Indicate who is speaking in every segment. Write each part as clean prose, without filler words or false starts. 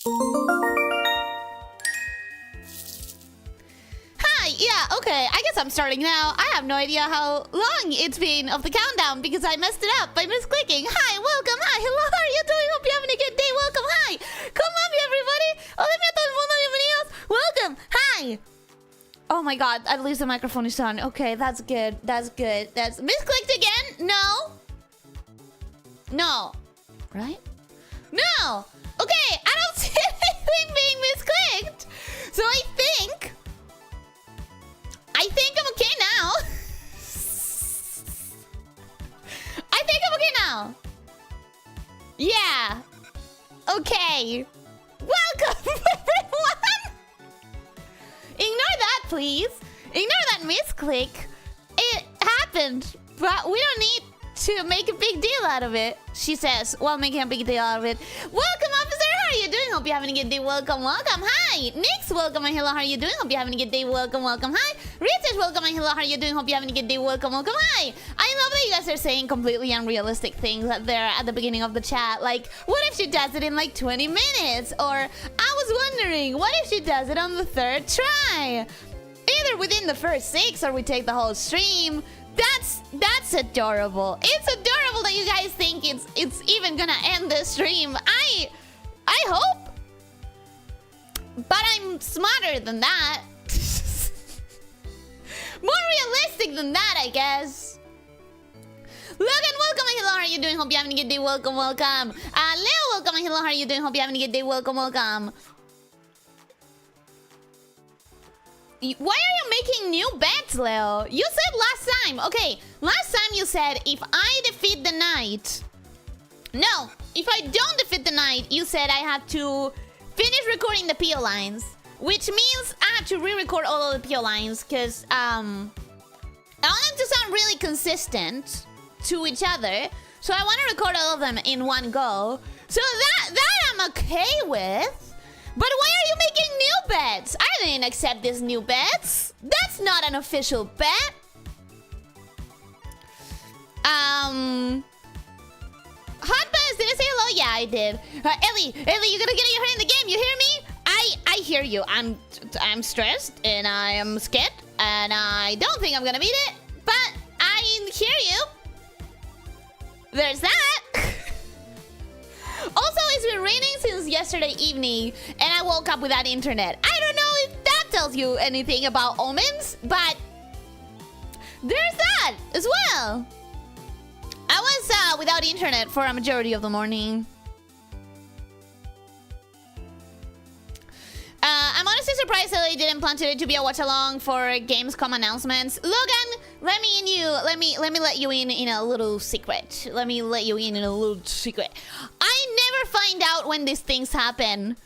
Speaker 1: Hi, yeah, okay, I guess I'm starting now. I have no idea how long it's been of the countdown because I messed it up by misclicking. Hi, welcome, hi, hello, how are you doing? Hope you're having a good day, welcome, hi. Come on, everybody. Hola a todo el mundo, bienvenidos. Welcome, hi. Oh my god, at least the microphone is on. Okay, that's good, that's good. That's misclicked again? No. No. Right? No. Okay, I don't see anything being misclicked. So I think I'm okay now. I think I'm okay now. Yeah. Okay. Welcome, everyone. Ignore that, please. Ignore that misclick. It happened, but we don't need to make a big deal out of it, she says, while making a big deal out of it. Welcome, officer. How are you doing? Hope you're having a good day. Welcome, welcome. Hi. Nix, welcome and hello. How are you doing? Hope you're having a good day. Welcome, welcome. Hi. Richard, welcome and hello. How are you doing? Hope you're having a good day. Welcome, welcome. Hi. I love that you guys are saying completely unrealistic things there at the beginning of the chat. Like, what if she does it in like 20 minutes? Or, I was wondering, what if she does it on the 3rd try? Either within the first 6 or we take the whole stream. That's adorable. It's adorable that you guys think it's even gonna end the stream. I hope. But I'm smarter than that. More realistic than that, I guess. Logan, welcome and hello, how are you doing? Hope you're having a good day. Welcome, welcome. Leo, welcome and hello, how are you doing? Hope you're having a good day. Welcome, welcome. Why are you making new bets, Leo? You said last time. Okay, last time you said if I defeat the knight. No, if I don't defeat the knight, you said I have to finish recording the PO lines. Which means I have to re-record all of the PO lines because I want them to sound really consistent to each other. So I want to record all of them in one go. So that I'm okay with. But why are you making new bets? I didn't accept these new bets. That's not an official bet. Hot Buzz, did I say hello? Yeah, I did. Ellie, you gotta get your head in the game. You hear me? I hear you. I'm stressed and I am scared and I don't think I'm gonna beat it. But I hear you. There's that. Also, it's been raining since yesterday evening, and I woke up without internet. I don't know if that tells you anything about omens, but there's that as well. I was without internet for a majority of the morning. I'm honestly surprised that they didn't plan it to be a watch along for Gamescom announcements. Logan, let me let you in a little secret. Let me let you in a little secret. I never find out when these things happen,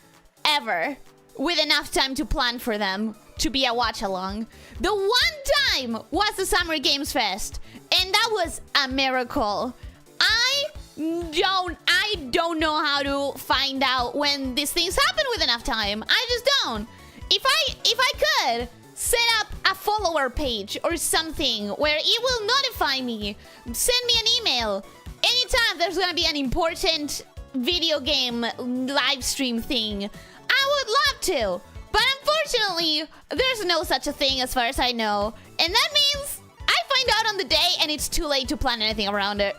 Speaker 1: ever, with enough time to plan for them to be a watch along. The one time was the Summer Games Fest, and that was a miracle. I don't know how to find out when these things happen with enough time. I just don't. If I could set up a follower page or something where it will notify me, send me an email, anytime there's gonna be an important video game live stream thing, I would love to. But unfortunately, there's no such a thing as far as I know. And that means I find out on the day and it's too late to plan anything around it.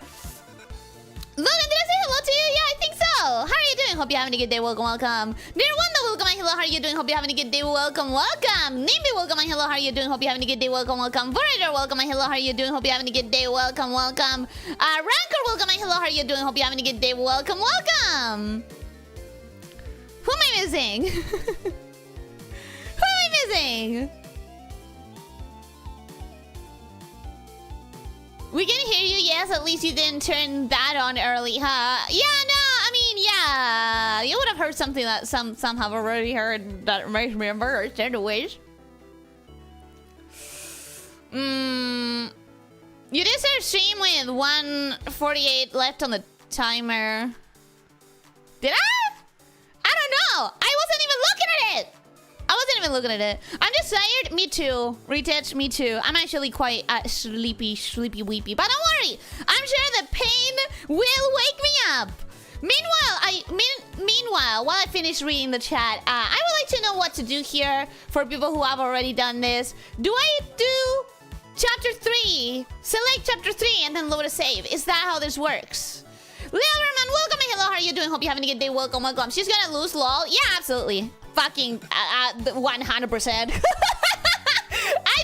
Speaker 1: Logan, did I say hello to you? Yeah, I think so. How are you doing? Hope you're having a good day. Welcome, welcome. Dear Wanda, welcome and hello. How are you doing? Hope you're having a good day. Welcome, welcome. Nimby, welcome and hello. How are you doing? Hope you're having a good day. Welcome, welcome. Voyager, welcome and hello. How are you doing? Hope you're having a good day. Welcome, welcome. Ranker, welcome and hello. How are you doing? Hope you're having a good day. Welcome, welcome. Who am I missing? Who am I missing? We can hear you, yes, at least you didn't turn that on early, huh? Yeah, no, I mean, yeah. You would have heard something that some have already heard that makes me embarrassed anyways. You did start stream with 1:48 left on the timer. Did I? I don't know. I wasn't even looking at it. I wasn't even looking at it. I'm just tired. Me too. Retouch, me too. I'm actually quite sleepy weepy. But don't worry. I'm sure the pain will wake me up. Meanwhile, while I finish reading the chat, I would like to know what to do here for people who have already done this. Do I do chapter 3? Select chapter 3 and then load a save. Is that how this works? Lieberman, welcome and hello. How are you doing? Hope you're having a good day. Welcome, welcome. She's gonna lose, lol. Yeah, absolutely. Fucking 100%. I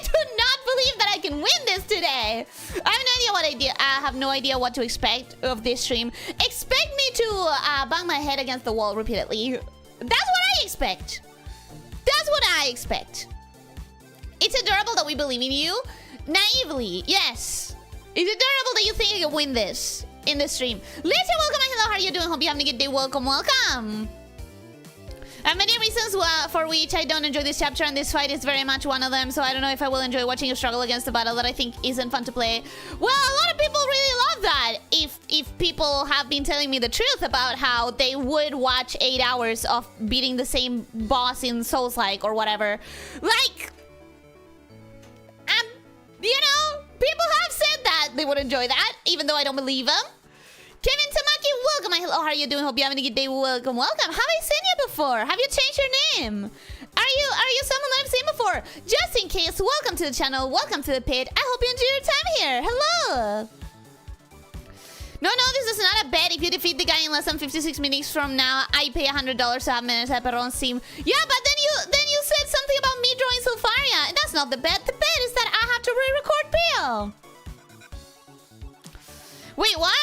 Speaker 1: do not believe that I can win this today. I have no idea what to expect of this stream. Expect me to bang my head against the wall repeatedly. That's what I expect. That's what I expect. It's adorable that we believe in you. Naively, yes. It's adorable that you think you can win this in the stream. Lisa, welcome and hello. How are you doing? Hope you're having a good day. Welcome, welcome. Many reasons for which I don't enjoy this chapter, and this fight is very much one of them, so I don't know if I will enjoy watching you struggle against a battle that I think isn't fun to play. Well, a lot of people really love that. If people have been telling me the truth about how they would watch 8 hours of beating the same boss in Souls-like or whatever. Like, you know, people have said that they would enjoy that, even though I don't believe them. Kevin Tamaki, welcome. Hello, how are you doing? Hope you're having a good day. Welcome, welcome. Have I seen you before? Have you changed your name? Are you someone that I've seen before? Just in case, welcome to the channel. Welcome to the pit. I hope you enjoy your time here. Hello. No, this is not a bet. If you defeat the guy in less than 56 minutes from now, I pay $100 to have minutes at Perron Steam. Yeah, but then you said something about me drawing Sulfaria. That's not the bet. The bet is that I have to re-record Pale. Wait, what?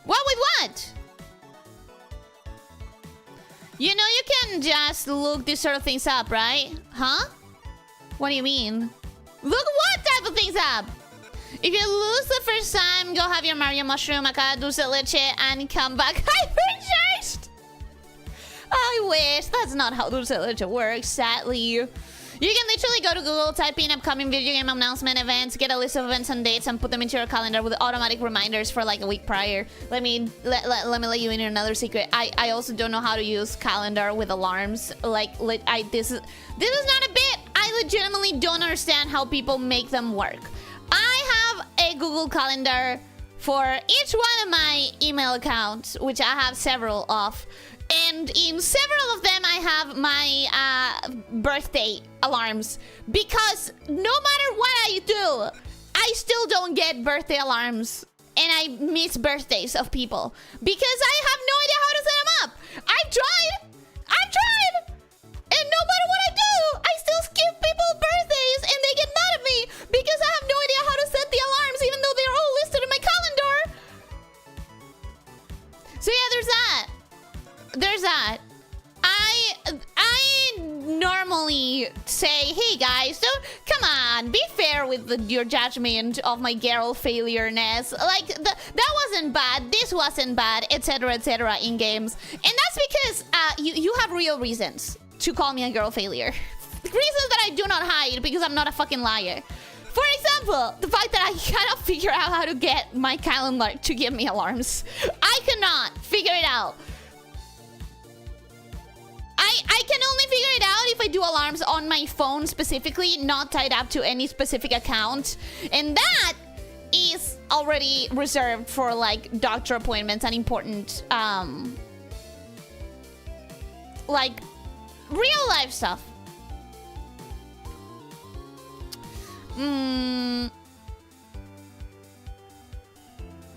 Speaker 1: What with what? You know you can just look these sort of things up, right? Huh? What do you mean? Look what type of things up? If you lose the first time, go have your Mario Mushroom, acá dulce leche, and come back hypercharged. I wish. That's not how dulce leche works, sadly. You can literally go to Google, type in upcoming video game announcement events, get a list of events and dates, and put them into your calendar with automatic reminders for like a week prior. Let me let you in another secret. I also don't know how to use calendar with alarms. This is not a bit. I legitimately don't understand how people make them work. I have a Google Calendar for each one of my email accounts, which I have several of. And in several of them, I have my birthday alarms. Because no matter what I do, I still don't get birthday alarms. And I miss birthdays of people. Because I have no idea how to set them up. I've tried. And no matter what I do, I still skip people's birthdays. And they get mad at me. Because I have no idea how to set the alarms, even though they're all listed in my calendar. So yeah, there's that. I normally say, hey guys, come on, be fair with your judgment of my Geralt failure-ness. Like, that wasn't bad, this wasn't bad, etc, in games. And that's because you have real reasons to call me a Geralt failure. Reasons that I do not hide because I'm not a fucking liar. For example, the fact that I cannot figure out how to get my calendar to give me alarms. I cannot figure it out. I can only figure it out if I do alarms on my phone specifically, not tied up to any specific account. And that is already reserved for like doctor appointments and important like real life stuff.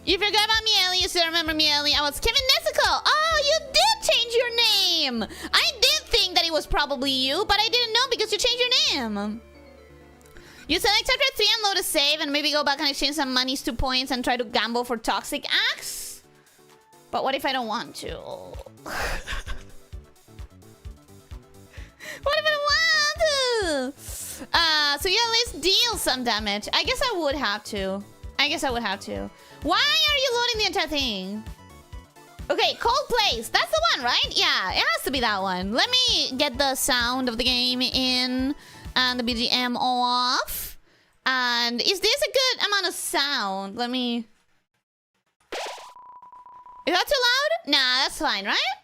Speaker 1: You forgot about me, Ellie. You still remember me, Ellie? I was Kevin Nesico. Oh, you did change your name. I did think that it was probably you, but I didn't know because you changed your name. You select chapter 3 and load a save and maybe go back and exchange some monies to points and try to gamble for toxic acts. But what if I don't want to? What if I don't want to? So you at least deal some damage. I guess I would have to. Why are you loading the entire thing? Okay, cold place. That's the one, right? Yeah, it has to be that one. Let me get the sound of the game in and the BGM off. And is this a good amount of sound? Let me... Is that too loud? Nah, that's fine, right?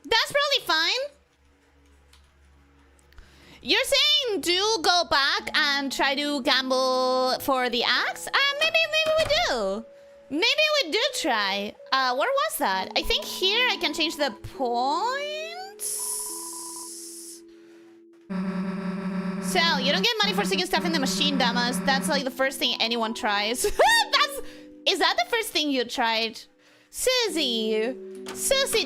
Speaker 1: That's probably fine. You're saying do go back and try to gamble for the axe? Maybe we do. Maybe we do try. Where was that? I think here I can change the points. So, you don't get money for sticking stuff in the machine, Damas. That's like the first thing anyone tries. Is that the first thing you tried? Susie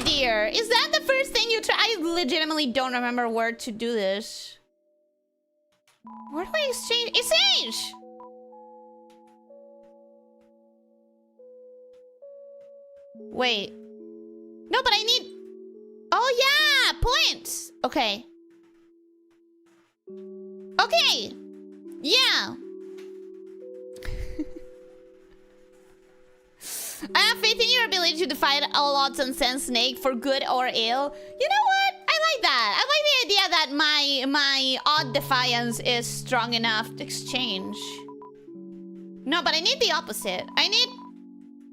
Speaker 1: dear, is that the first thing you tried? I legitimately don't remember where to do this. Where do I exchange? Exchange! Wait. No, but I need... Oh, yeah! Points! Okay. Okay! Yeah! I have faith in your ability to defy all odds and send Snake for good or ill. You know what? I like that. I like the idea that my odd defiance is strong enough to exchange. No, but I need the opposite. I need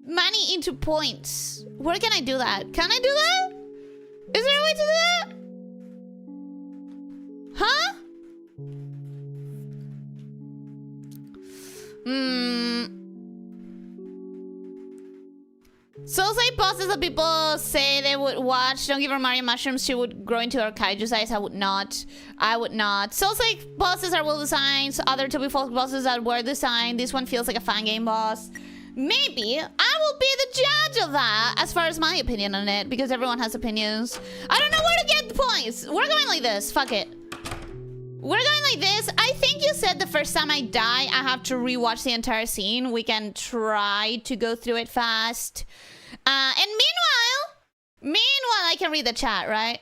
Speaker 1: money into points. Where can I do that? Can I do that? Is there a way to do that? Huh? Soul-Side bosses that people say they would watch. Don't give her Mario mushrooms. She would grow into her kaiju size. I would not. I would not. Soul-Side bosses are well designed. Other To Be Folk bosses are well designed. This one feels like a fan game boss. Maybe I will be the judge of that as far as my opinion on it, because everyone has opinions. I don't know where to get the points. We're going like this. Fuck it. We're going like this. I think you said the first time I die, I have to rewatch the entire scene. We can try to go through it fast. And meanwhile, I can read the chat, right?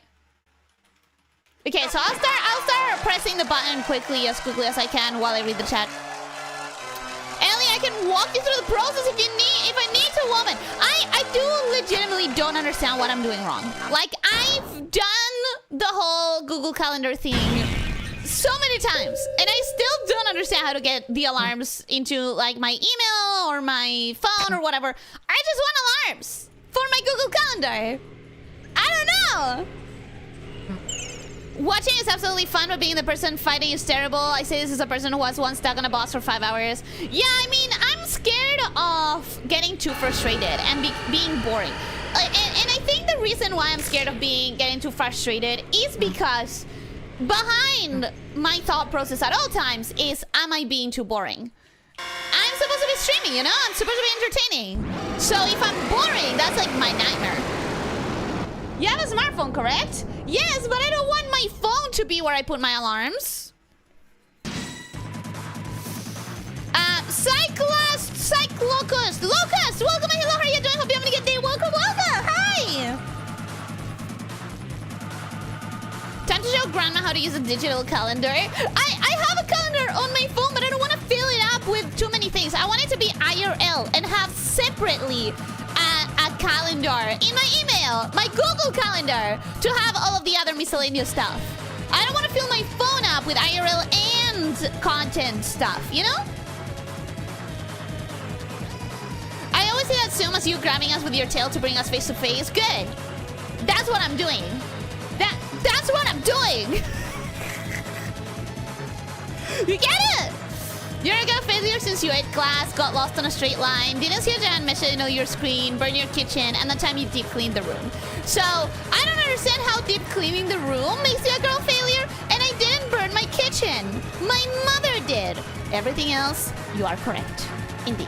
Speaker 1: Okay, so I'll start pressing the button quickly as I can while I read the chat. Ellie, I can walk you through the process if I need to, woman. I do legitimately don't understand what I'm doing wrong. Like, I've done the whole Google Calendar thing so many times, and I still don't understand how to get the alarms into like my email or my phone or whatever. I just want alarms for my Google Calendar. I don't know. Watching is absolutely fun, but being the person fighting is terrible. I say this as a person who was once stuck on a boss for 5 hours. Yeah, I mean, I'm scared of getting too frustrated and being boring. And I think the reason why I'm scared of getting too frustrated is because behind my thought process at all times is, am I being too boring? I'm supposed to be streaming, you know? I'm supposed to be entertaining. So if I'm boring, that's like my nightmare. You have a smartphone, correct? Yes, but I don't want my phone to be where I put my alarms. Locust, welcome and hello, how are you doing? Hope you're having a good day. Welcome. Hi. Time to show Grandma how to use a digital calendar. I have a calendar on my phone, but I don't want to fill it up with too many things. I want it to be IRL and have separately a calendar in my email, my Google Calendar, to have all of the other miscellaneous stuff. I don't want to fill my phone up with IRL and content stuff, you know? I always see that Zoom as you grabbing us with your tail to bring us face to face. Good. That's what I'm doing. That's what I'm doing. You get it? You're a girl failure since you ate glass, got lost on a straight line, didn't see a giant message on your screen, burned your kitchen, and the time you deep cleaned the room. So, I don't understand how deep cleaning the room makes you a girl failure, and I didn't burn my kitchen. My mother did. Everything else, you are correct. Indeed.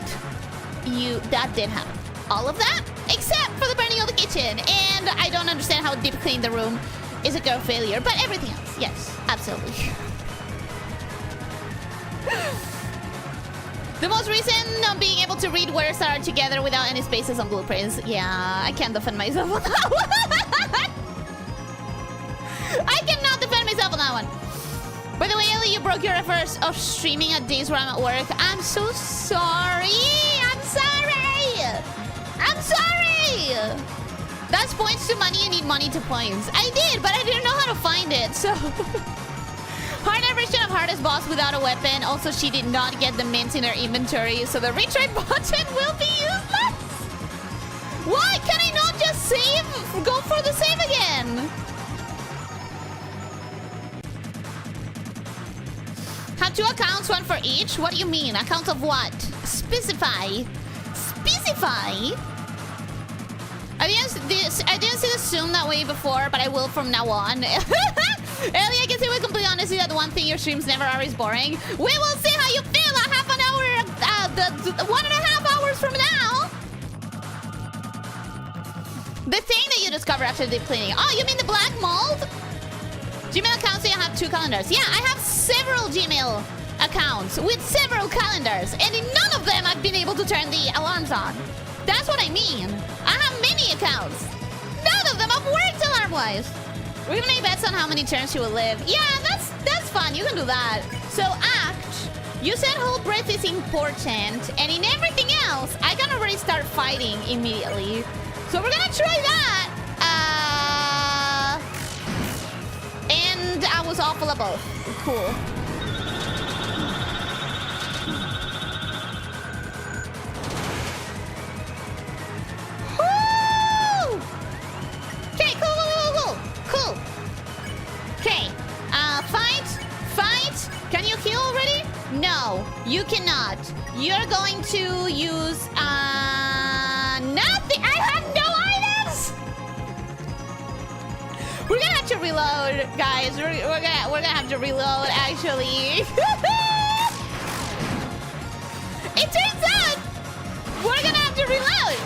Speaker 1: That did happen. All of that, except for the burning of the kitchen. And I don't understand how deep cleaning the room is a girl failure, but everything else, yes, absolutely. The most recent being able to read words that are together without any spaces on blueprints. Yeah, I can't defend myself on that one. I cannot defend myself on that one. By the way, Ellie, you broke your reverse of streaming at days where I'm at work. I'm so sorry. I'm sorry. I'm sorry. That's points to money. You need money to points. I did, but I didn't know how to find it, so... Harder version of hardest boss without a weapon. Also, she did not get the mints in her inventory, so the retry button will be useless. Why can I not just save? Go for the save again. Have 2 accounts, 1 for each? What do you mean? Accounts of what? Specify. Specify? I didn't see the zoom that way before, but I will from now on. Ellie, I can say with complete honesty that the one thing your streams never are is boring. We will see how you feel a half an hour, 1.5 hours from now. The thing that you discover after deep cleaning. Oh, you mean the black mold? Gmail accounts say I have 2 calendars. Yeah, I have several Gmail accounts with several calendars, and in none of them I've been able to turn the alarms on. That's what I mean. I have many accounts. None of them have worked alarm-wise. We're gonna make bets on how many turns she will live. Yeah, that's fun. You can do that. So, Act, you said hold breath is important, and in everything else, I can already start fighting immediately. So we're gonna try that. And I was awful at both. Cool. Okay, cool. Okay, fight. Can you heal already? No, you cannot. You're going to use, nothing. I have no items. We're gonna have to reload, guys. We're gonna have to reload, actually. It turns out we're gonna have to reload.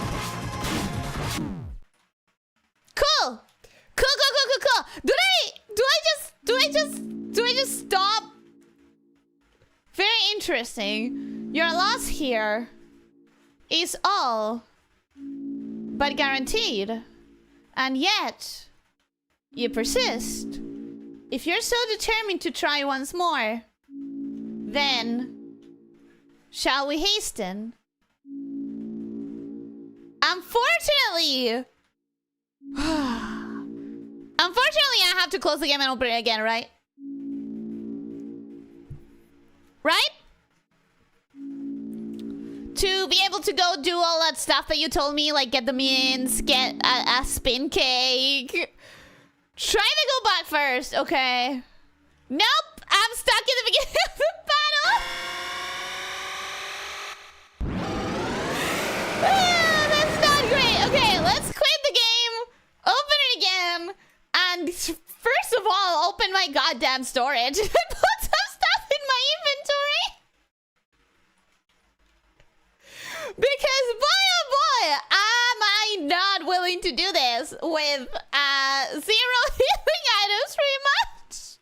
Speaker 1: Cool. Do I just stop? Very interesting. Your loss here is all but guaranteed. And yet, you persist. If you're so determined to try once more, then shall we hasten? Unfortunately, I have to close the game and open it again, right? Right? To be able to go do all that stuff that you told me, like get the mints, get a spin cake. Try to go back first, okay? Nope, I'm stuck in the beginning of the battle. That's not great. Okay, let's quit the game, open it again, and first of all, open my goddamn storage. I put some stuff in my inventory. Because boy oh boy, am I not willing to do this with 0 healing items pretty much.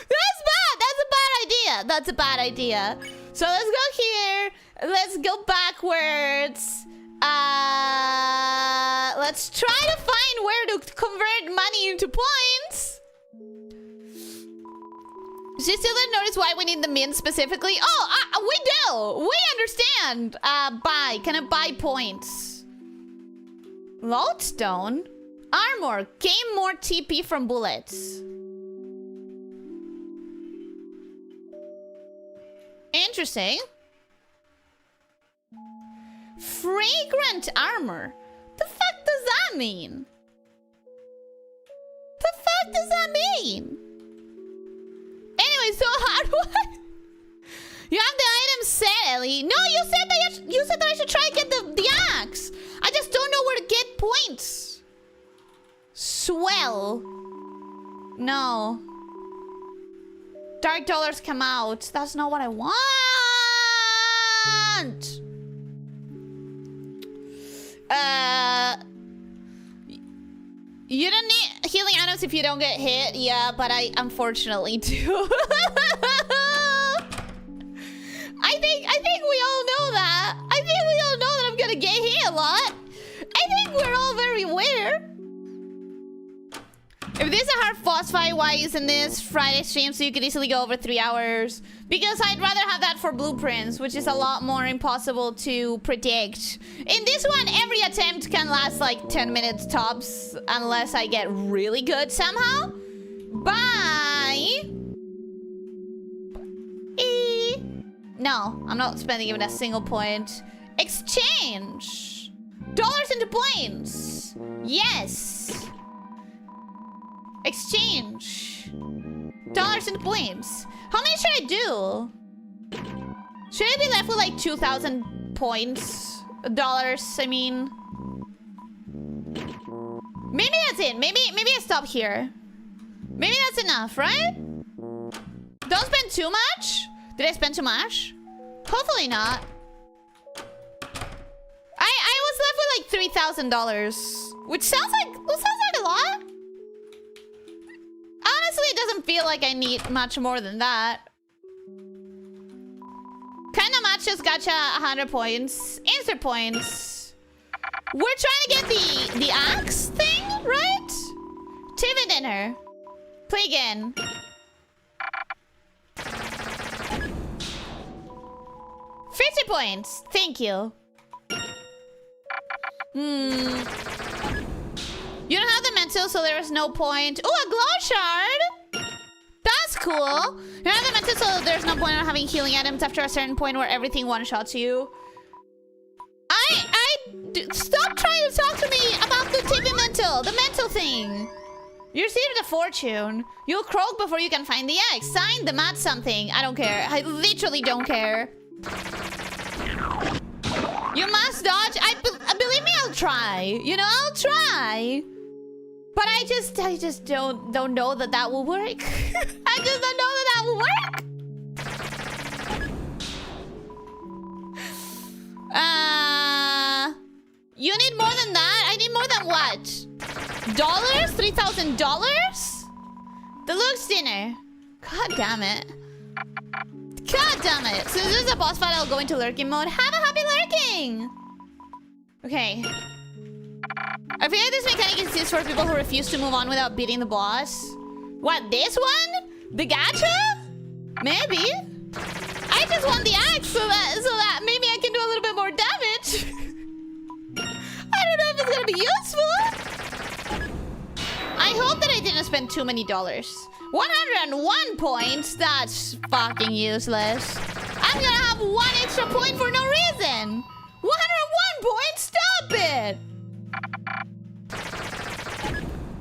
Speaker 1: That's bad. That's a bad idea. So let's go here. Let's go backwards. Let's try to find where to convert money into points. She still didn't notice why we need the mint specifically. Oh, we do. We understand. Buy. Can I buy points? Lodestone. Armor. Gain more TP from bullets. Interesting. Fragrant armor. The fuck does that mean? The fuck does that mean? Anyway, so how do I... unfortunately. No, you said that I should try and get the axe. I just don't know where to get points. Swell. No. Dark dollars come out. That's not what I want. You don't need healing items if you don't get hit. Yeah, but I unfortunately do. I think we all know that. I think we all know that I'm gonna get hit a lot. I think we're all very aware. If this is a hard boss fight, why isn't this Friday stream so you could easily go over 3 hours? Because I'd rather have that for blueprints, which is a lot more impossible to predict. In this one, every attempt can last like 10 minutes tops, unless I get really good somehow. Bye! No, I'm not spending even a single point. Exchange! Dollars into points! Yes! Exchange. Dollars into points. How many should I do? Should I be left with like 2,000 points? Dollars, I mean. Maybe that's it. Maybe I stop here. Maybe that's enough, right? Don't spend too much? Did I spend too much? Hopefully not. I was left with like $3,000, which sounds like a lot. Honestly, it doesn't feel like I need much more than that. Kinda much just gotcha 100 points. Insert points. We're trying to get the axe thing, right? TV dinner. Play again. $50 points. Thank you. You don't have the mental, so there is no point. Ooh, a glow shard! That's cool. You don't have the mental, so there's no point in having healing items after a certain point where everything one-shots you. Stop trying to talk to me about the tippy mental, the mental thing. You received a fortune. You'll croak before you can find the X. Sign the mat something. I don't care. I literally don't care. You must dodge. Believe me, I'll try. You know, I'll try. But I just don't know that will work. I just don't know that will work. You need more than that? I need more than what? Dollars? $3,000? Deluxe dinner. God damn it. God damn it. Since this is a boss fight, I'll go into lurking mode. Have a happy lurking. Okay. I feel like this mechanic exists for people who refuse to move on without beating the boss. What, this one? The gacha? Maybe. I just want the axe so that maybe I can do a little bit more damage. I don't know if it's gonna be useful. I hope that I didn't spend too many dollars. 101 points? That's fucking useless. I'm gonna have 1 extra point for no reason. 101 points? Stop it!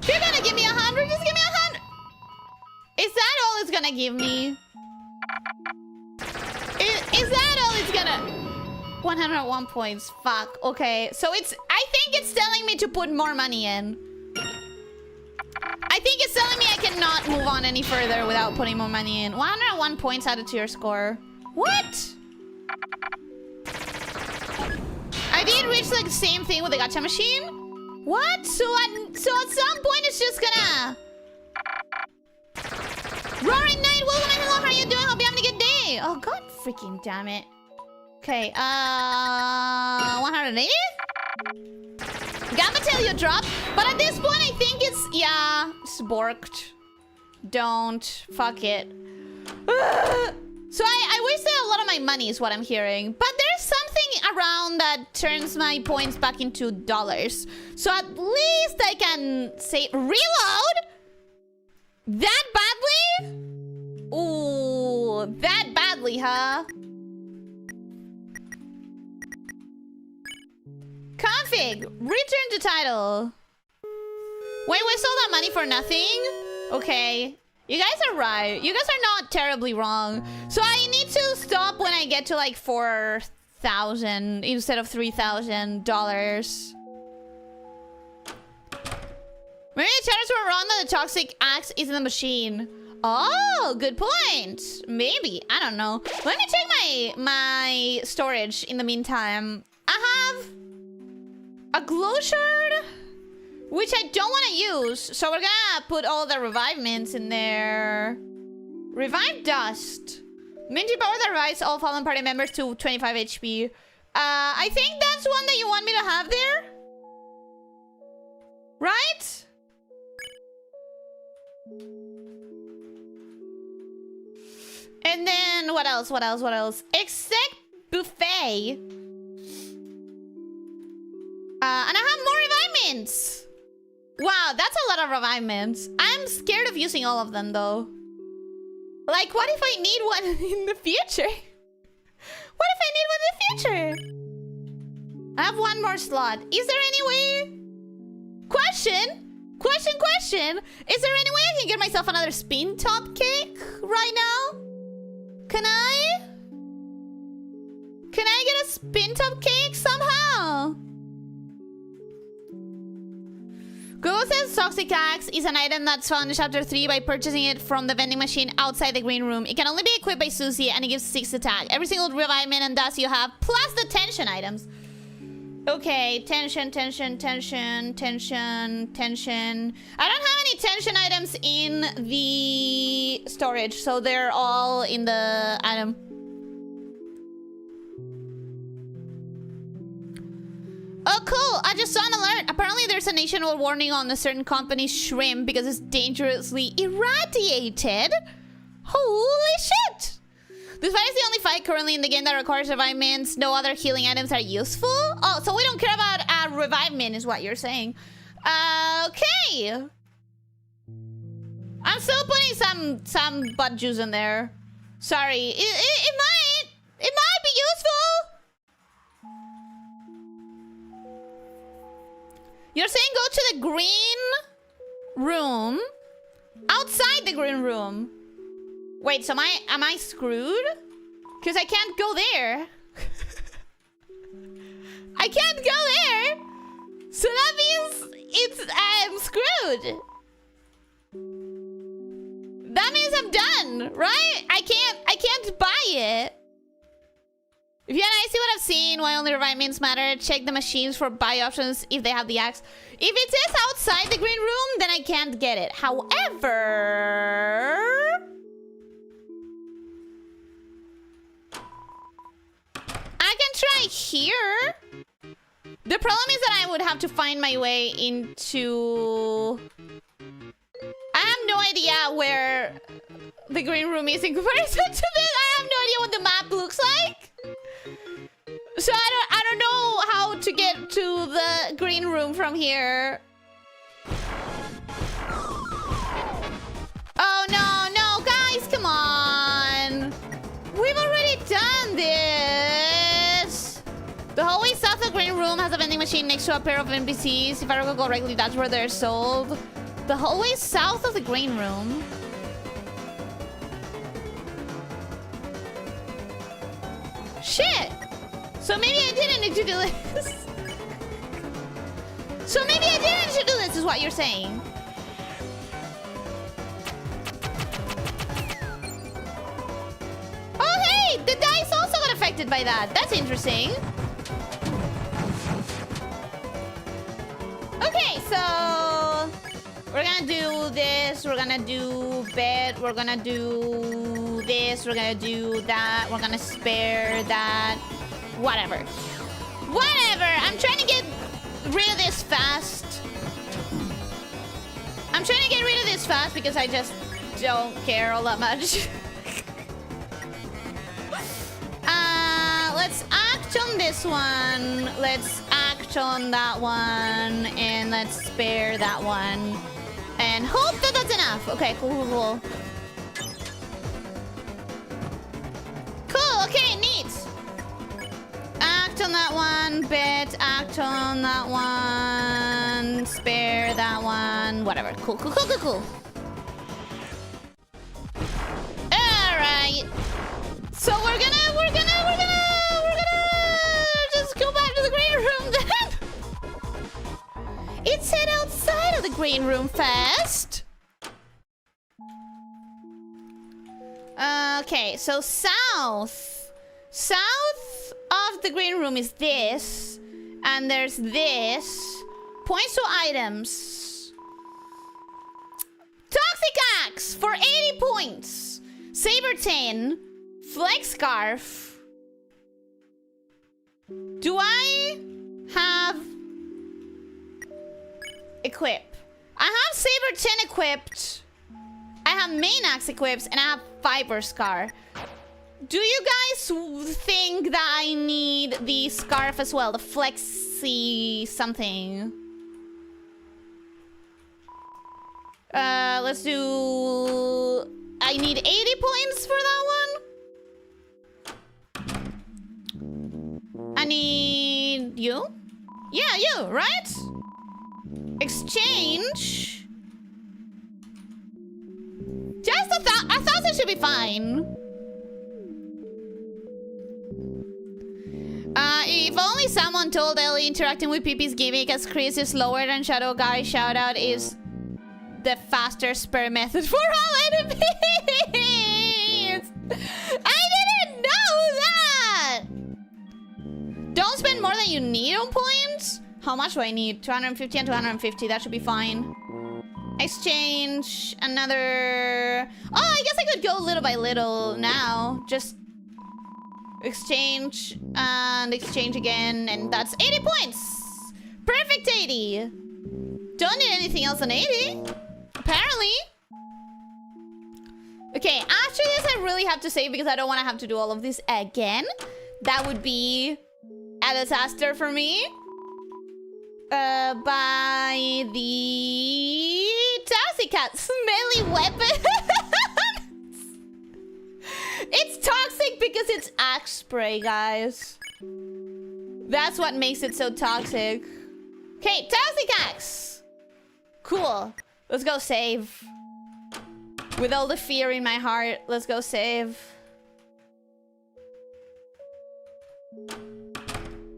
Speaker 1: If you're gonna give me 100, just give me 100. Is that all it's gonna give me? Is that all it's gonna... 101 points. Fuck. Okay. So I think it's telling me to put more money in. I think it's telling me I cannot move on any further without putting more money in. 101 points added to your score. What? I did reach like the same thing with the gacha machine? What? So at some point it's just gonna... Roaring Knight, welcome in. Hello, how are you doing? Hope you're having a good day. Oh, god freaking damn it. Okay, 180? Gamma tell you drop, but at this point I think it's... Yeah, it's borked. Don't. Fuck it. So I wasted a lot of my money is what I'm hearing. But there's something around that turns my points back into dollars. So at least I can say... Reload? That badly? Ooh, that badly, huh? Config. Return to title. Wait, waste all that money for nothing? Okay. You guys are right. You guys are not terribly wrong. So I need to stop when I get to like 4,000 instead of $3,000. Maybe the chatters were wrong that the toxic axe is in the machine. Oh, good point. Maybe. I don't know. Let me check my storage in the meantime. I have a glow shard, which I don't want to use. So we're gonna put all the revive mints in there. Revive dust. Minty power that revives all fallen party members to 25 HP. I think that's one that you want me to have there. Right? And then what else? What else? What else? Except buffet. And I have more revive mints. Wow, that's a lot of revive mints. I'm scared of using all of them though. Like, what if I need one in the future? What if I need one in the future? I have one more slot. Is there any way? Question. Is there any way I can get myself another spin top cake right now? Can I get a spin top cake somehow? Google says toxic axe is an item that's found in chapter 3 by purchasing it from the vending machine outside the green room. It can only be equipped by Susie and it gives 6 attack. Every single revive mint and dust you have, plus the tension items. Okay, tension. I don't have any tension items in the storage, so they're all in the item. Oh, cool. I just saw an alert. Apparently, there's a nationwide warning on a certain company's shrimp because it's dangerously irradiated. Holy shit. This fight is the only fight currently in the game that requires revive mints. No other healing items are useful. Oh, so we don't care about revive mint is what you're saying. Okay. I'm still putting some butt juice in there. Sorry. It might be useful. You're saying go to the green room. Outside the green room. Wait, so am I screwed? Because I can't go there. I can't go there. So that means I'm screwed. That means I'm done, right? I can't buy it. If you and I see what I've seen, why only revive mints matter, check the machines for buy options if they have the axe. If it says outside the green room, then I can't get it. However, I can try here. The problem is that I would have to find my way into... I have no idea where the green room is in comparison to this. I have no idea what the map looks like. So I don't know how to get to the green room from here. Oh, no, guys, come on. We've already done this. The hallway south of the green room has a vending machine next to a pair of NPCs. If I recall correctly, that's where they're sold. The hallway south of the green room. Shit. So maybe I didn't need to do this. So maybe I didn't need to do this is what you're saying. Oh, hey! The dice also got affected by that. That's interesting. Okay, so... we're gonna do this. We're gonna do bed. We're gonna do this. We're gonna do that. We're gonna spare that. Whatever. Whatever. I'm trying to get rid of this fast. I'm trying to get rid of this fast because I just don't care all that much. Let's act on this one. Let's act on that one. And let's spare that one. And hope that that's enough. Okay, cool. Cool, okay, neat. Act on that one, bet, act on that one, spare that one, whatever. Cool. Alright. So we're gonna just go back to the green room then. It's head outside of the green room first. Okay, so south of the green room is this, and there's this. Points to items. Toxic Axe for 80 points. Saber 10. Flex Scarf. Do I have equip? I have Saber 10 equipped. I have Main Axe equipped, and I have Fiber Scar. Do you guys think that I need the scarf as well? The flexi something. Let's do... I need 80 points for that one. I need you? Yeah, you, right? Exchange. Just a thousand should be fine. If only someone told Ellie interacting with Pippi's gimmick as Chris is slower than Shadow Guy. Shoutout is the faster spur method for all enemies. I didn't know that. Don't spend more than you need on points. How much do I need? 250 and 250. That should be fine. Exchange another. Oh, I guess I could go little by little now. Just exchange and exchange again, and that's 80 points. Perfect 80. Don't need anything else on 80. Apparently. Okay, after this I really have to save because I don't want to have to do all of this again. That would be a disaster for me. By the Toxic Cat smelly weapon. It's toxic because it's axe spray, guys. That's what makes it so toxic. Okay, Toxic Axe. Cool. Let's go save. With all the fear in my heart, let's go save.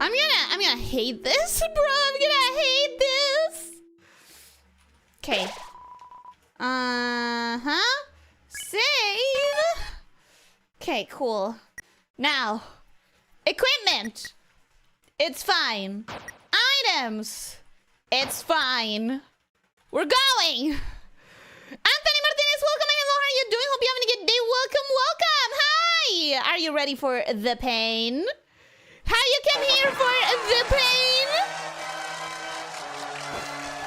Speaker 1: I'm gonna hate this, bro. I'm gonna hate this. Okay. Save. Okay, cool. Now, equipment. It's fine. Items. It's fine. We're going. Anthony Martinez, welcome. Hello, how are you doing? Hope you're having a good day. Welcome, welcome. Hi. Are you ready for the pain? How you come here for the pain?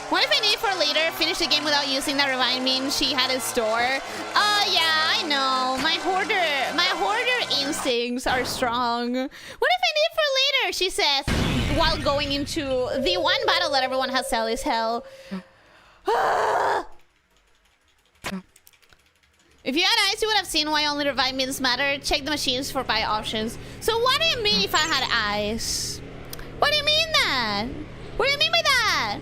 Speaker 1: What if I need for later? Finish the game without using that remind me she had a store. Oh yeah, I know. My hoarder instincts are strong. What if I need for later? She says while going into the one battle that everyone has sell is hell. If you had eyes, you would have seen why only revive means matter. Check the machines for buy options. So what do you mean if I had eyes? What do you mean that? What do you mean by that?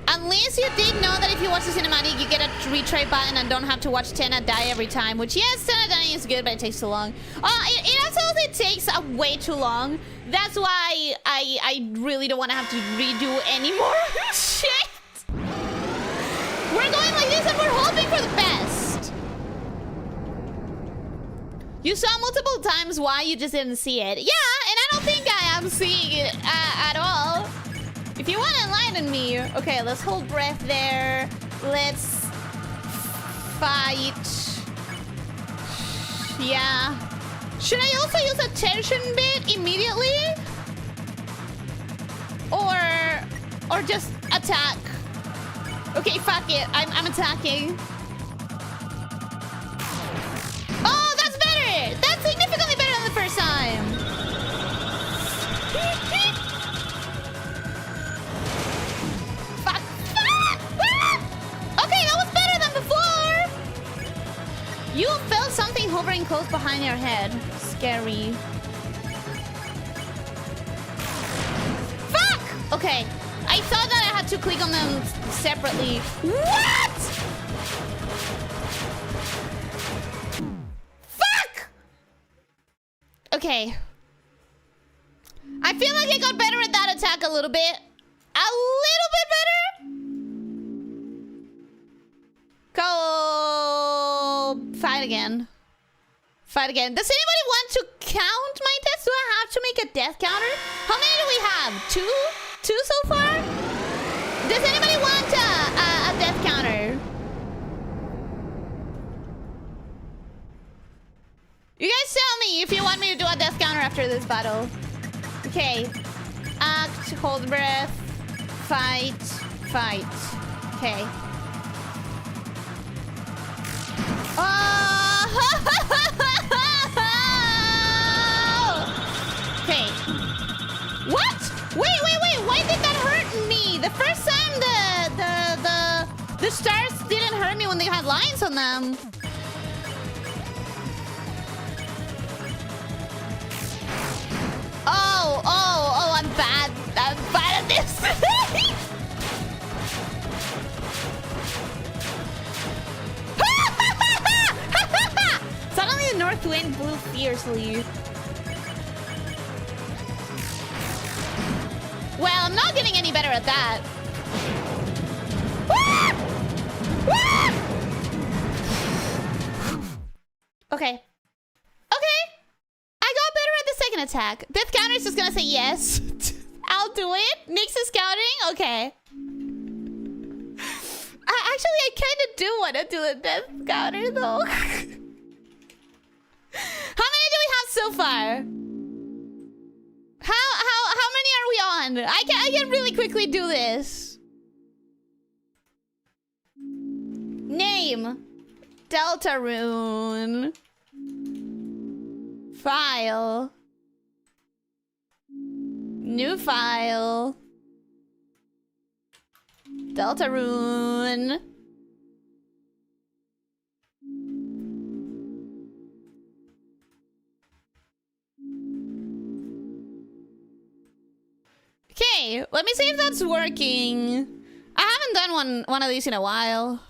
Speaker 1: At least you did know that if you watch the cinematic, you get a retry button and don't have to watch Tenna die every time. Which, yes, Tenna dying is good, but it takes too long. It absolutely takes way too long. That's why I really don't want to have to redo any more shit. We're going like this and we're hoping for the best. You saw multiple times why you just didn't see it. Yeah, and I don't think I am seeing it at all. If you want to enlighten me. Okay, let's hold breath there. Let's fight. Yeah. Should I also use a tension bit immediately? Or just attack? Okay, fuck it. I'm attacking. Oh, that's better! That's significantly better than the first time. Fuck. Okay, that was better than before. You felt something hovering close behind your head. Scary. Fuck! Okay. I thought that I had to click on them separately. What? Okay. I feel like I got better at that attack a little bit. A little bit better. Go. Fight again. Fight again. Does anybody want to count my deaths? Do I have to make a death counter? How many do we have? Two? Two so far? Does anybody want a death counter? You guys tell me if you want me to do a death counter after this battle. Okay. Act, hold breath, fight, fight. Okay. Oh! Okay. What? Wait. Why did that hurt me? The first time the stars didn't hurt me when they had lines on them. Oh, I'm bad. I'm bad at this. Suddenly the north wind blew fiercely. Well, I'm not getting any better at that. Okay. I got better at the second attack. Death counter is just gonna say yes. I'll do it. Nyx is counting? Okay. Actually, I kind of do want to do the death counter, though. How many do we have so far? How many are we on? I can really quickly do this. Name. Deltarune. File. New file. Deltarune. Okay, let me see if that's working. I haven't done one of these in a while.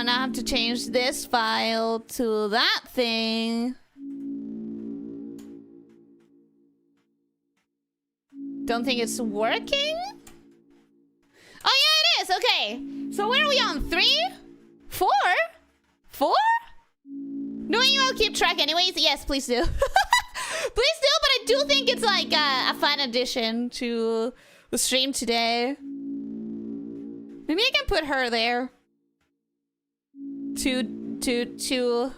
Speaker 1: Now I have to change this file to that thing. Don't think it's working? Oh yeah, it is. Okay. So where are we on? 3? 4? 4? Knowing you, I'll keep track anyways. Yes, please do. Please do, but I do think it's like a fun addition to the stream today. Maybe I can put her there. To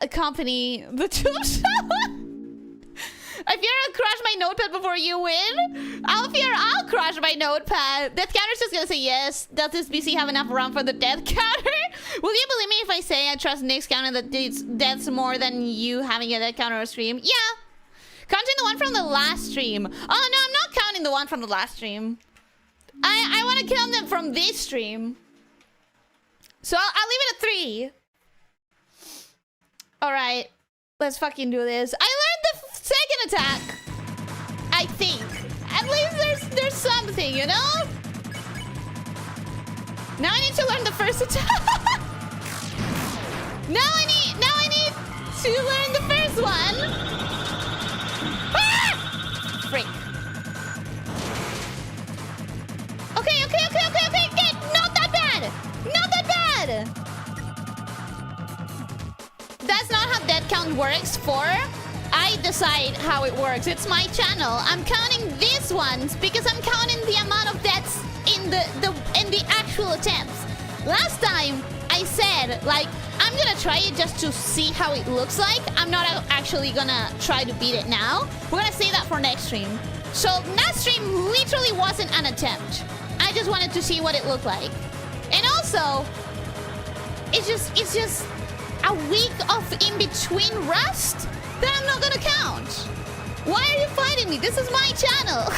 Speaker 1: accompany the tube show. I fear I'll crush my notepad before you win. I'll crush my notepad. Death counter's just gonna say yes. Does this BC have enough room for the death counter? Will you believe me if I say I trust Nyx counting the deaths more than you having a death counter or stream? Yeah. Counting the one from the last stream. Oh no, I'm not counting the one from the last stream. I want to count them from this stream. So I'll leave it at 3. Alright. Let's fucking do this. I learned the second attack. I think. At least there's something, you know? Now I need to learn the first attack. Now I need to learn the first one. Ah! Freak. Okay. Good. Not that bad. Not that bad. That's not how death count works for. I decide how it works. It's my channel. I'm counting these ones because I'm counting the amount of deaths in the actual attempts. Last time I said like I'm gonna try it just to see how it looks like. I'm not actually gonna try to beat it now. We're gonna save that for next stream. So that stream literally wasn't an attempt. I just wanted to see what it looked like. And also, it's just a week of in-between rust that I'm not gonna count. Why are you fighting me? This is my channel.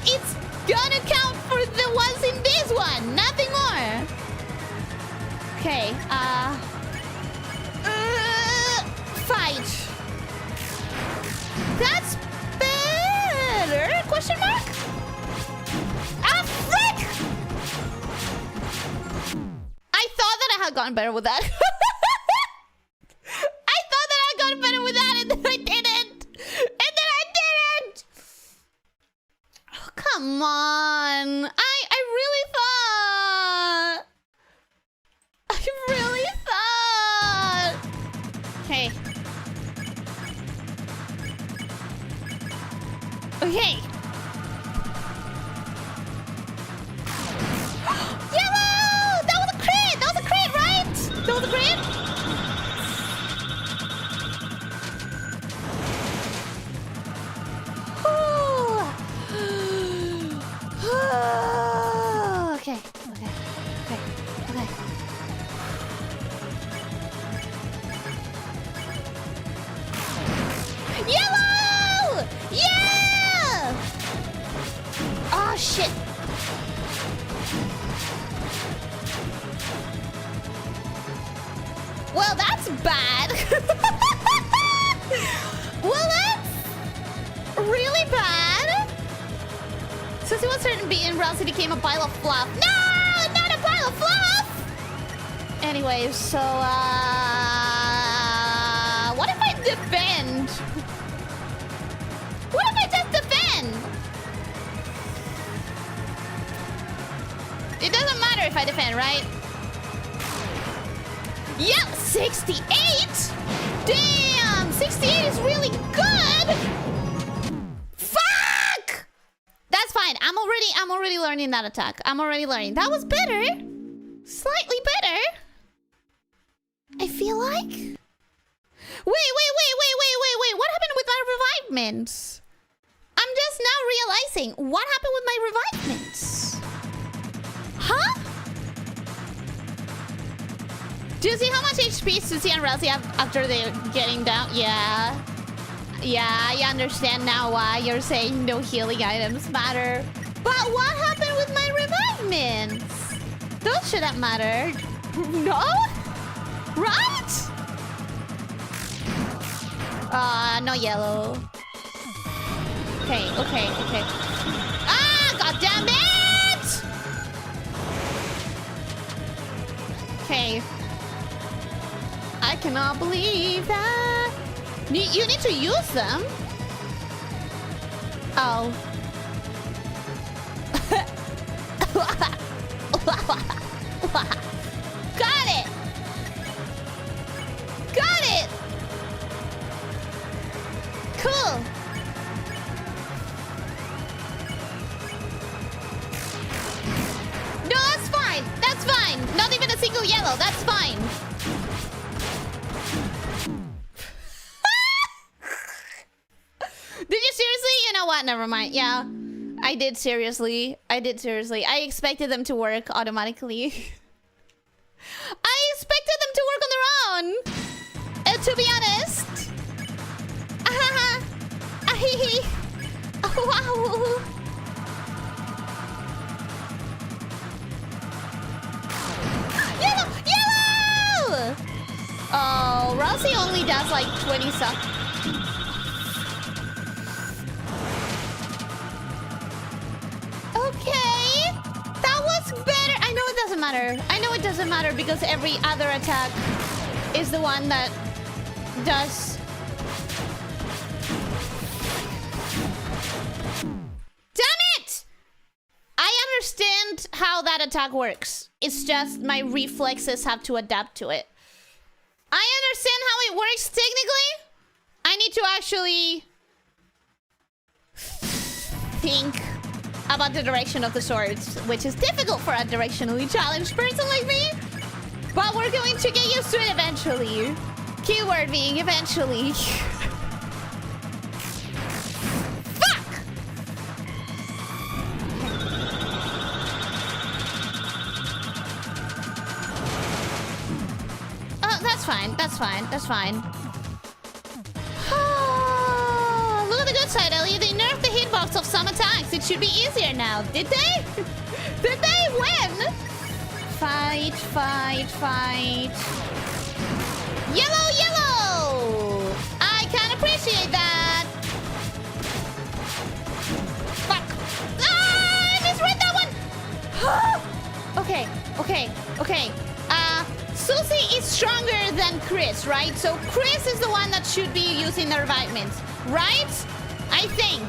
Speaker 1: It's gonna count for the ones in this one, nothing more. Okay, fight. That's better? Question mark? Ah, frick! I thought that I had gotten better with that. I thought that I got better with that, and then I didn't. And then I didn't. Oh, come on. I really thought. I really thought. Okay. Okay. Yellow! That was a crit! That was a crit, right? That was a crit? Okay. Okay. Okay. Okay. Yellow! Yeah! Oh, shit. Well, that's bad. Well, that's really bad. Since it was certain being Ralsei became a pile of fluff. No! Not a pile of fluff! Anyways, so, what if I defend? What if I just defend? It doesn't matter if I defend, right? Yep, 68! Damn! 68 is really good! Fuck! That's fine. I'm already learning that attack. I'm already learning. That was better. Slightly better. I feel like. Wait. What happened with my revivements? I'm just now realizing what happened with my revivements. Huh? Do you see how much HP Susie and Ralsei have after they're getting down? Yeah. Yeah, I understand now why you're saying no healing items matter. But what happened with my revivements? Those shouldn't matter. No? Right? No yellow. Okay. Ah, god damn it! Okay. I cannot believe that. You need to use them. Oh. Got it. Cool. No, that's fine. That's fine. Not even a single yellow. That's fine. Did you seriously? You know what? Never mind. Yeah. I did seriously. I expected them to work automatically. I expected them to work on their own. To be honest. Oh, wow. Yellow! Oh, Ralsei only does like 20 stuff. Okay, that was better. I know it doesn't matter. I know it doesn't matter because every other attack is the one that does. Damn it! I understand how that attack works. It's just my reflexes have to adapt to it. I understand how it works technically. I need to actually think about the direction of the swords, which is difficult for a directionally challenged person like me. But we're going to get used to it eventually. Keyword being eventually. Fuck! Oh, that's fine. Look at the good side, Ellie. They nerfed the hitbox of some attacks. It should be easier now. Did they? Did they win? Fight. Yellow! I can appreciate that. Fuck. Ah, I misread that one. Okay. Chris, right? So Chris is the one that should be using the revivement, right? I think.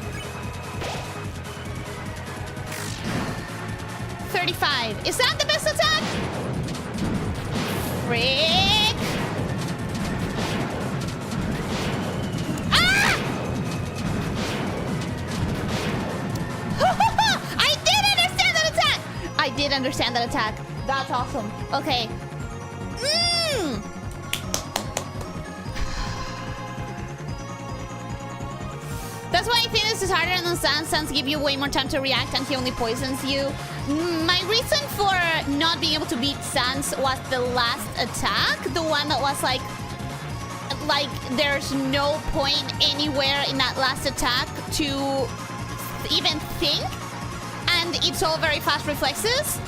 Speaker 1: 35. Is that the best attack? Frick. Ah! I did understand that attack. I did understand that attack. That's awesome. Okay. That's why I think this is harder than Sans. Sans give you way more time to react and he only poisons you. My reason for not being able to beat Sans was the last attack. The one that was like there's no point anywhere in that last attack to even think. And it's all very fast reflexes.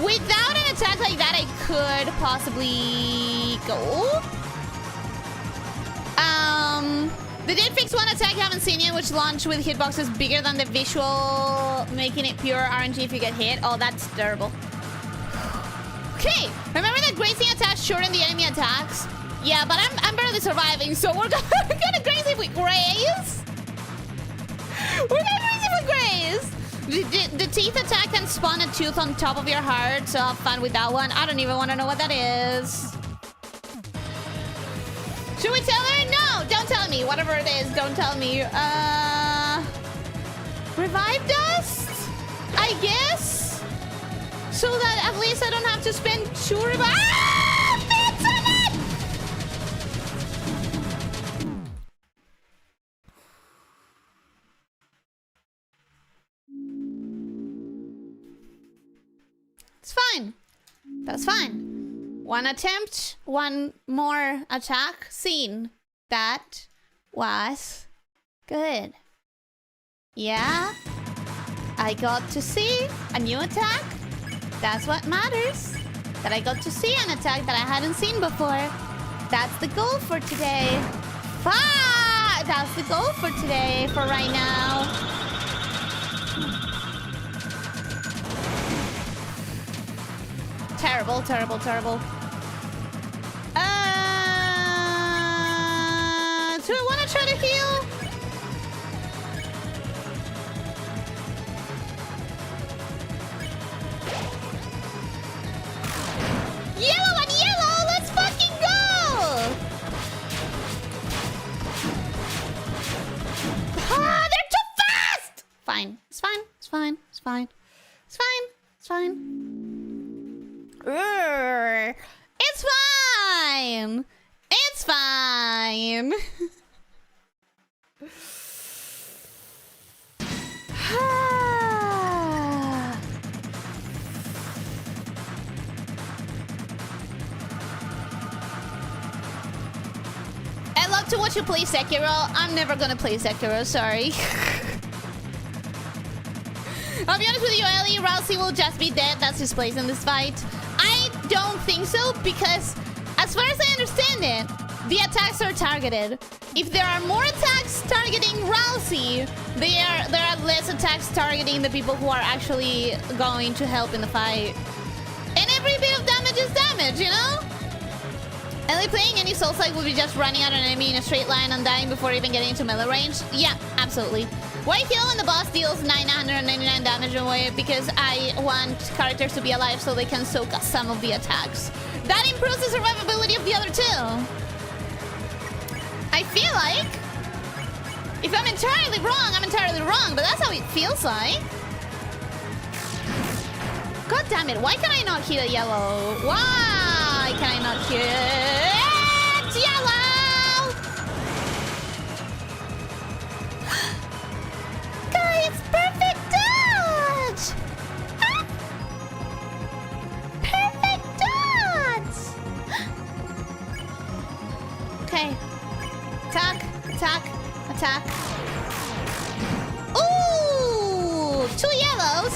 Speaker 1: Without an attack like that, I could possibly go. They did fix one attack I haven't seen yet, which launched with hitboxes bigger than the visual, making it pure RNG if you get hit. Oh, that's terrible. Okay, remember that grazing attacks shorten the enemy attacks? Yeah, but I'm barely surviving, so we're gonna graze it with graze. We're gonna graze it with graze. The teeth attack can spawn a tooth on top of your heart, so have fun with that one. I don't even want to know what that is. Should we tell her? No, don't tell me. Whatever it is, don't tell me. Revive dust? I guess? So that at least I don't have to spend 2 revive. Ah! Fits on it! It's fine. That's fine. One attempt, one more attack scene. That was good. Yeah, I got to see a new attack. That's what matters. That I got to see an attack that I hadn't seen before. That's the goal for today. That's the goal for today, for right now. Terrible, terrible, terrible. Do I want to try to heal? Yellow and yellow, let's fucking go! Ah, they're too fast! Fine, it's fine, it's fine, it's fine. It's fine, it's fine. It's fine! It's fine! I love to watch you play Sekiro. I'm never gonna play Sekiro, sorry. I'll be honest with you, Ellie. Rousey will just be dead. That's his place in this fight. I don't think so, because as far as I understand it, the attacks are targeted. If there are more attacks targeting Rousey, there are less attacks targeting the people who are actually going to help in the fight. And every bit of damage is damage, you know? Ellie playing any Souls-like would be just running at an enemy in a straight line and dying before even getting into melee range. Yeah, absolutely. Why heal when the boss deals 999 damage away? Because I want characters to be alive so they can soak up some of the attacks. That improves the survivability of the other two. I feel like, if I'm entirely wrong, I'm entirely wrong, but that's how it feels like. God damn it, why can I not hit a yellow? Why can I not hit yellow? Guys, perfect dodge! Ah! Perfect dodge! Okay. Attack, attack, attack. Ooh! 2 yellows.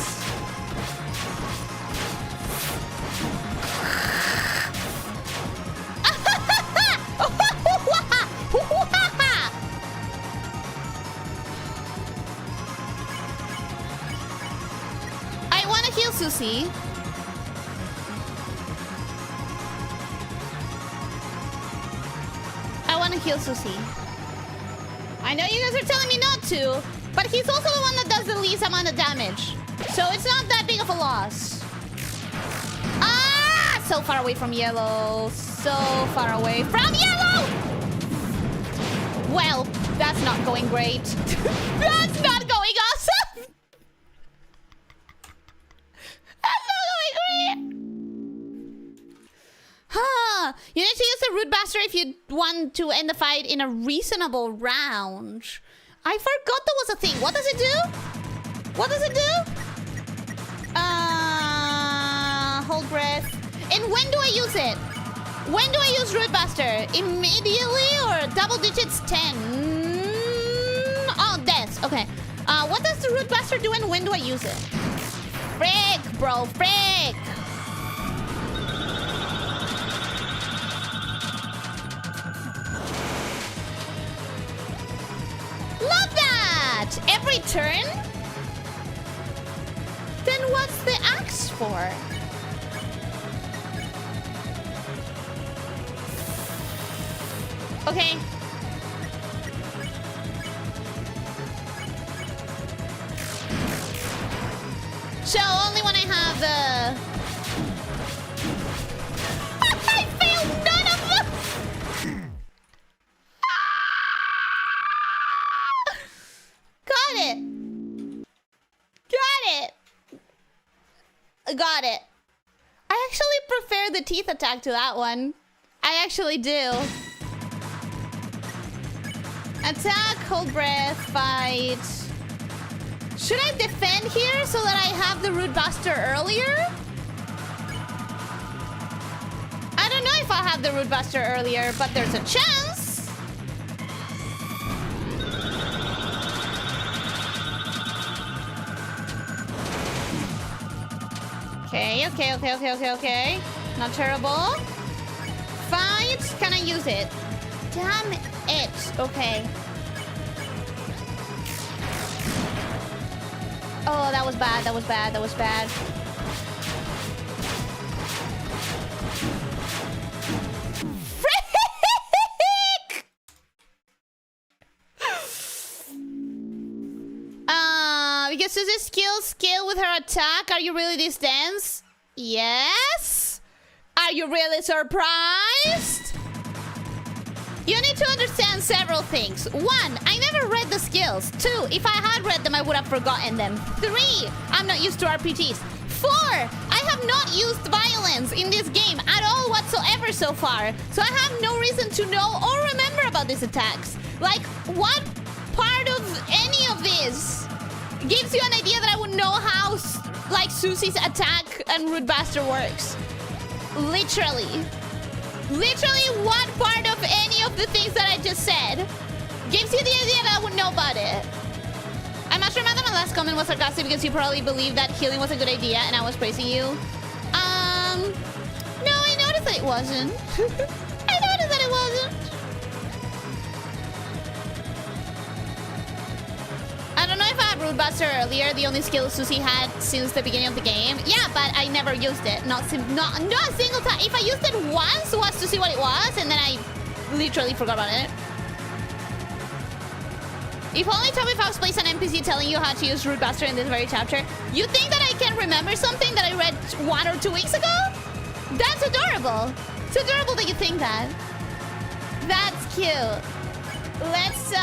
Speaker 1: I want to heal Susie. to heal Susie. I know you guys are telling me not to, but he's also the one that does the least amount of damage. So it's not that big of a loss. Ah! So far away from yellow. So far away from yellow! Well, that's not going great. That's not going awesome! That's not going great! Huh. You need to use the root buster if you want to end the fight in a reasonable round. I forgot there was a thing. What does it do? What does it do? Hold breath. And when do I use it? When do I use root buster? Immediately or double digits 10? Oh, death. Okay. What does the root buster do and when do I use it? Frick, bro. Frick. Love that! Every turn? Then what's the axe for? Okay. So only when I have the... I failed none of them! Got it. Got it. Got it. I actually prefer the teeth attack to that one. I actually do. Attack, hold breath, fight. Should I defend here so that I have the root buster earlier? I don't know if I'll have the root buster earlier, but there's a chance. Okay. Not terrible. Fight. Can I use it? Damn it. Okay. Oh, that was bad. That was bad. Frick! Because Susie's skill with her attack. Are you really this dense? Yes. Are you really surprised? You need to understand several things. 1, I never read the skills. 2, if I had read them, I would have forgotten them. 3, I'm not used to RPGs. 4, I have not used violence in this game at all whatsoever so far. So I have no reason to know or remember about these attacks. Like, what part of any of this gives you an idea that I would know how, like, Susie's attack and root buster works? Literally, what part of any of the things that I just said gives you the idea that I would know about it? I must remember my last comment was sarcastic because you probably believed that healing was a good idea and I was praising you. No, I noticed that it wasn't. I noticed that it wasn't. I don't know if I had root buster earlier, the only skill Susie had since the beginning of the game. Yeah, but I never used it. Not a single time. If I used it once was to see what it was, and then I literally forgot about it. If only Tommy Fox plays an NPC telling you how to use root buster in this very chapter. You think that I can remember something that I read 1 or 2 weeks ago? That's adorable. It's adorable that you think that. That's cute. Let's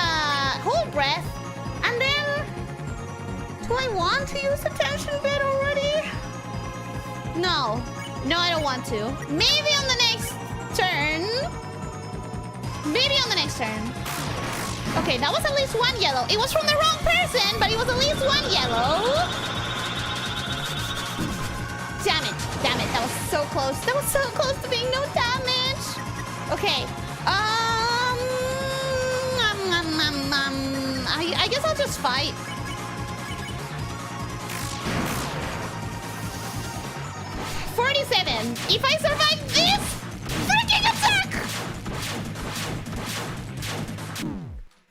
Speaker 1: hold breath. And then, do I want to use the tension bit already? No, I don't want to. Maybe on the next turn. Okay, that was at least 1 yellow. It was from the wrong person, but it was at least 1 yellow. Damn it, that was so close. That was so close to being no damage. Okay, I guess I'll just fight. $47. If I survive this freaking attack,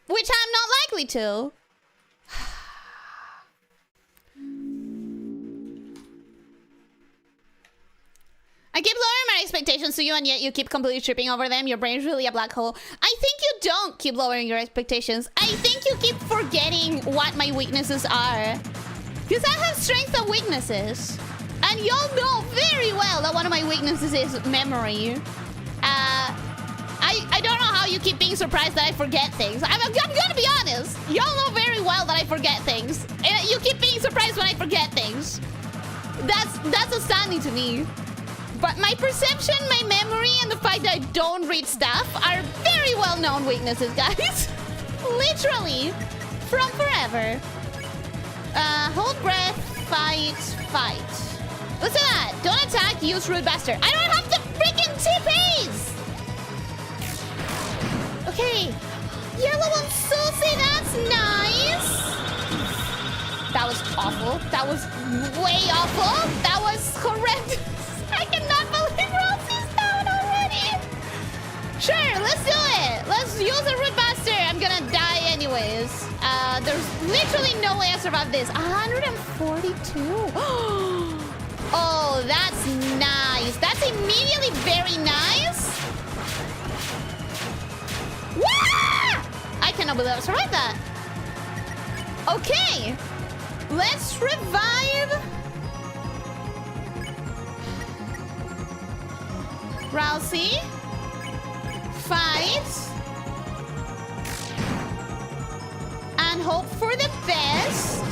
Speaker 1: which I'm not likely to. I I keep lowering my expectations to you, and yet you keep completely tripping over them. Your brain's really a black hole. I think you don't keep lowering your expectations. I think you keep forgetting what my weaknesses are. Because I have strengths and weaknesses. And y'all know very well that one of my weaknesses is memory. I don't know how you keep being surprised that I forget things. I'm gonna be honest. Y'all know very well that I forget things. You keep being surprised when I forget things. That's astounding to me. But my perception, my memory, and the fact that I don't read stuff are very well-known weaknesses, guys. Literally. From forever. Hold breath, fight, fight. Listen to that. Don't attack, use Root Buster. I don't have to freaking TPs! Okay. Yellow and Susie, that's nice. That was awful. That was way awful. That was horrendous. I cannot believe Rosie's down already. Sure, let's do it. Let's use a Root Buster. I'm gonna die anyways. There's literally no way I survive this. 142. Oh, that's nice. That's immediately very nice. Wah! I cannot believe I survived that. Okay. Let's revive Rousey. Fight. And hope for the best.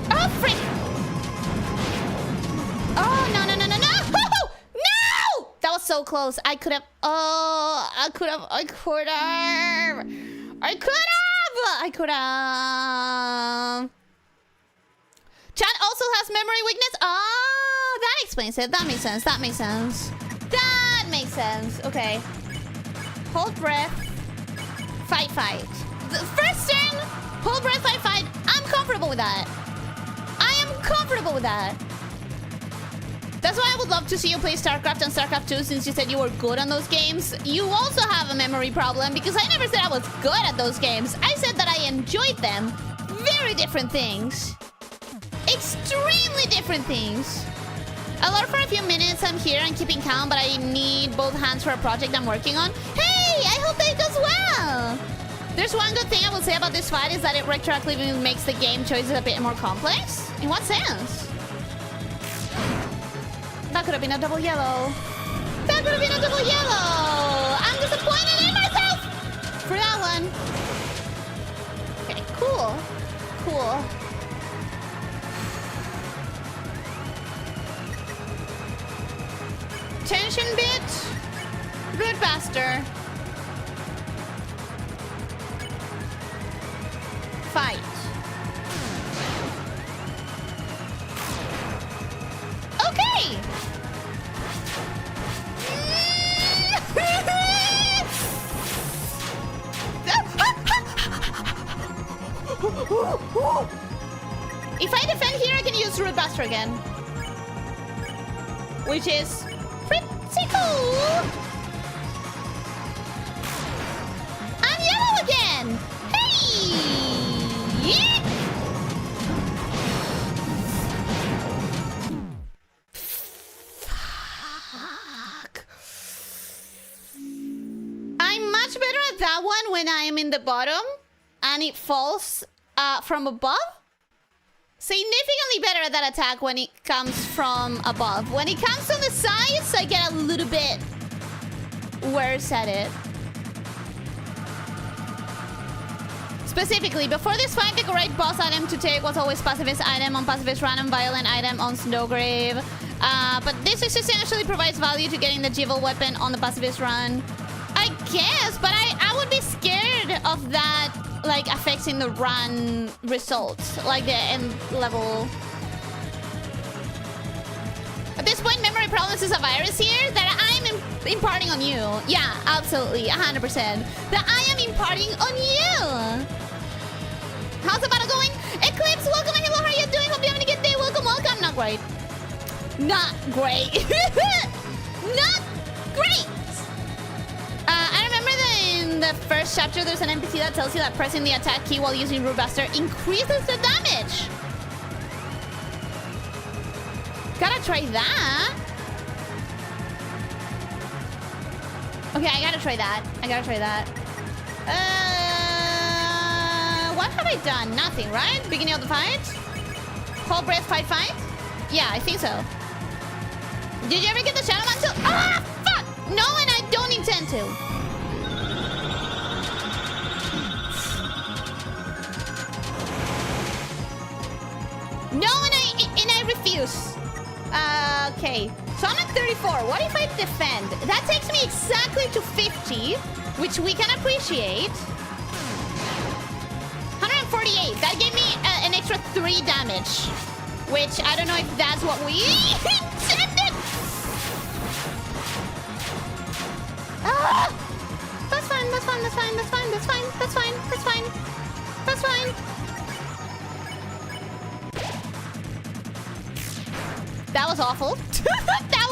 Speaker 1: Oh, frick! Oh, no, no, no, no, no! No! That was so close. I could have... Oh, I could have... Chat also has memory weakness. Oh, that explains it. That makes sense. That makes sense. That makes sense. Okay. Hold breath. Fight, fight. The first turn, hold breath, fight, fight. I'm comfortable with that. I am comfortable with that. That's why I would love to see you play StarCraft and StarCraft 2, since you said you were good on those games. You also have a memory problem, because I never said I was good at those games. I said that I enjoyed them. Very different things. Extremely different things. I learned for a few minutes. I'm here and keeping count, but I need both hands for a project I'm working on. Hey, I hope that it goes well. There's one good thing I will say about this fight is that it retroactively makes the game choices a bit more complex. In what sense? That could have been a double yellow. That could have been a double yellow. I'm disappointed in myself for that one. Okay, cool. Cool. Tension bit. Root Buster. Fight. Okay. If I defend here, I can use Root Buster again, which is pretty cool. I'm yellow again. Hey! Fuck. I'm much better at that one when I am in the bottom and it falls from above. Significantly better at that attack when it comes from above. When it comes from the sides, I get a little bit worse at it. Specifically, before this fight, the correct boss item to take was always pacifist item on pacifist random violent item on Snowgrave. But this just essentially provides value to getting the Jewel weapon on the pacifist run. I guess, but I would be scared of that, like, affecting the run results, like the end level. At this point, memory problems is a virus here that I'm imparting on you. Yeah, absolutely, 100%. That I am imparting on you. How's the battle going? Eclipse, welcome and hello, how are you doing? Hope you're having a good day. Welcome, welcome. Not great. Not great. Not great. I remember that in the first chapter, there's an NPC that tells you that pressing the attack key while using Root Buster increases the damage. try that. Okay, I gotta try that. I gotta try that. What have I done? Nothing, right? Beginning of the fight? Hold breath, fight. Yeah, I think so. Did you ever get the Shadow Mantle? Ah, fuck! No, and I don't intend to. No, and I refuse. Okay. So I'm at 34. What if I defend? That takes me exactly to 50, which we can appreciate. 148. That gave me an extra 3 damage, which I don't know if that's what we intended. Ah! That's fine. That's fine. That's fine. That's fine. That's fine. That's fine. That's fine. That's fine. That was awful. that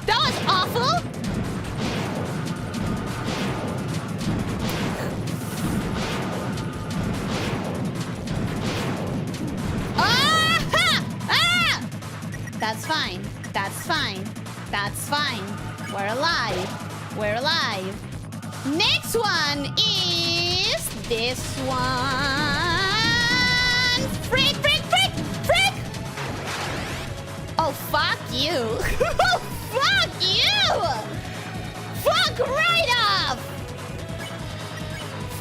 Speaker 1: was awful. That's fine. That's fine. That's fine. We're alive. We're alive. Next one is this one. Frick! Oh, fuck you. Fuck you! Fuck right off!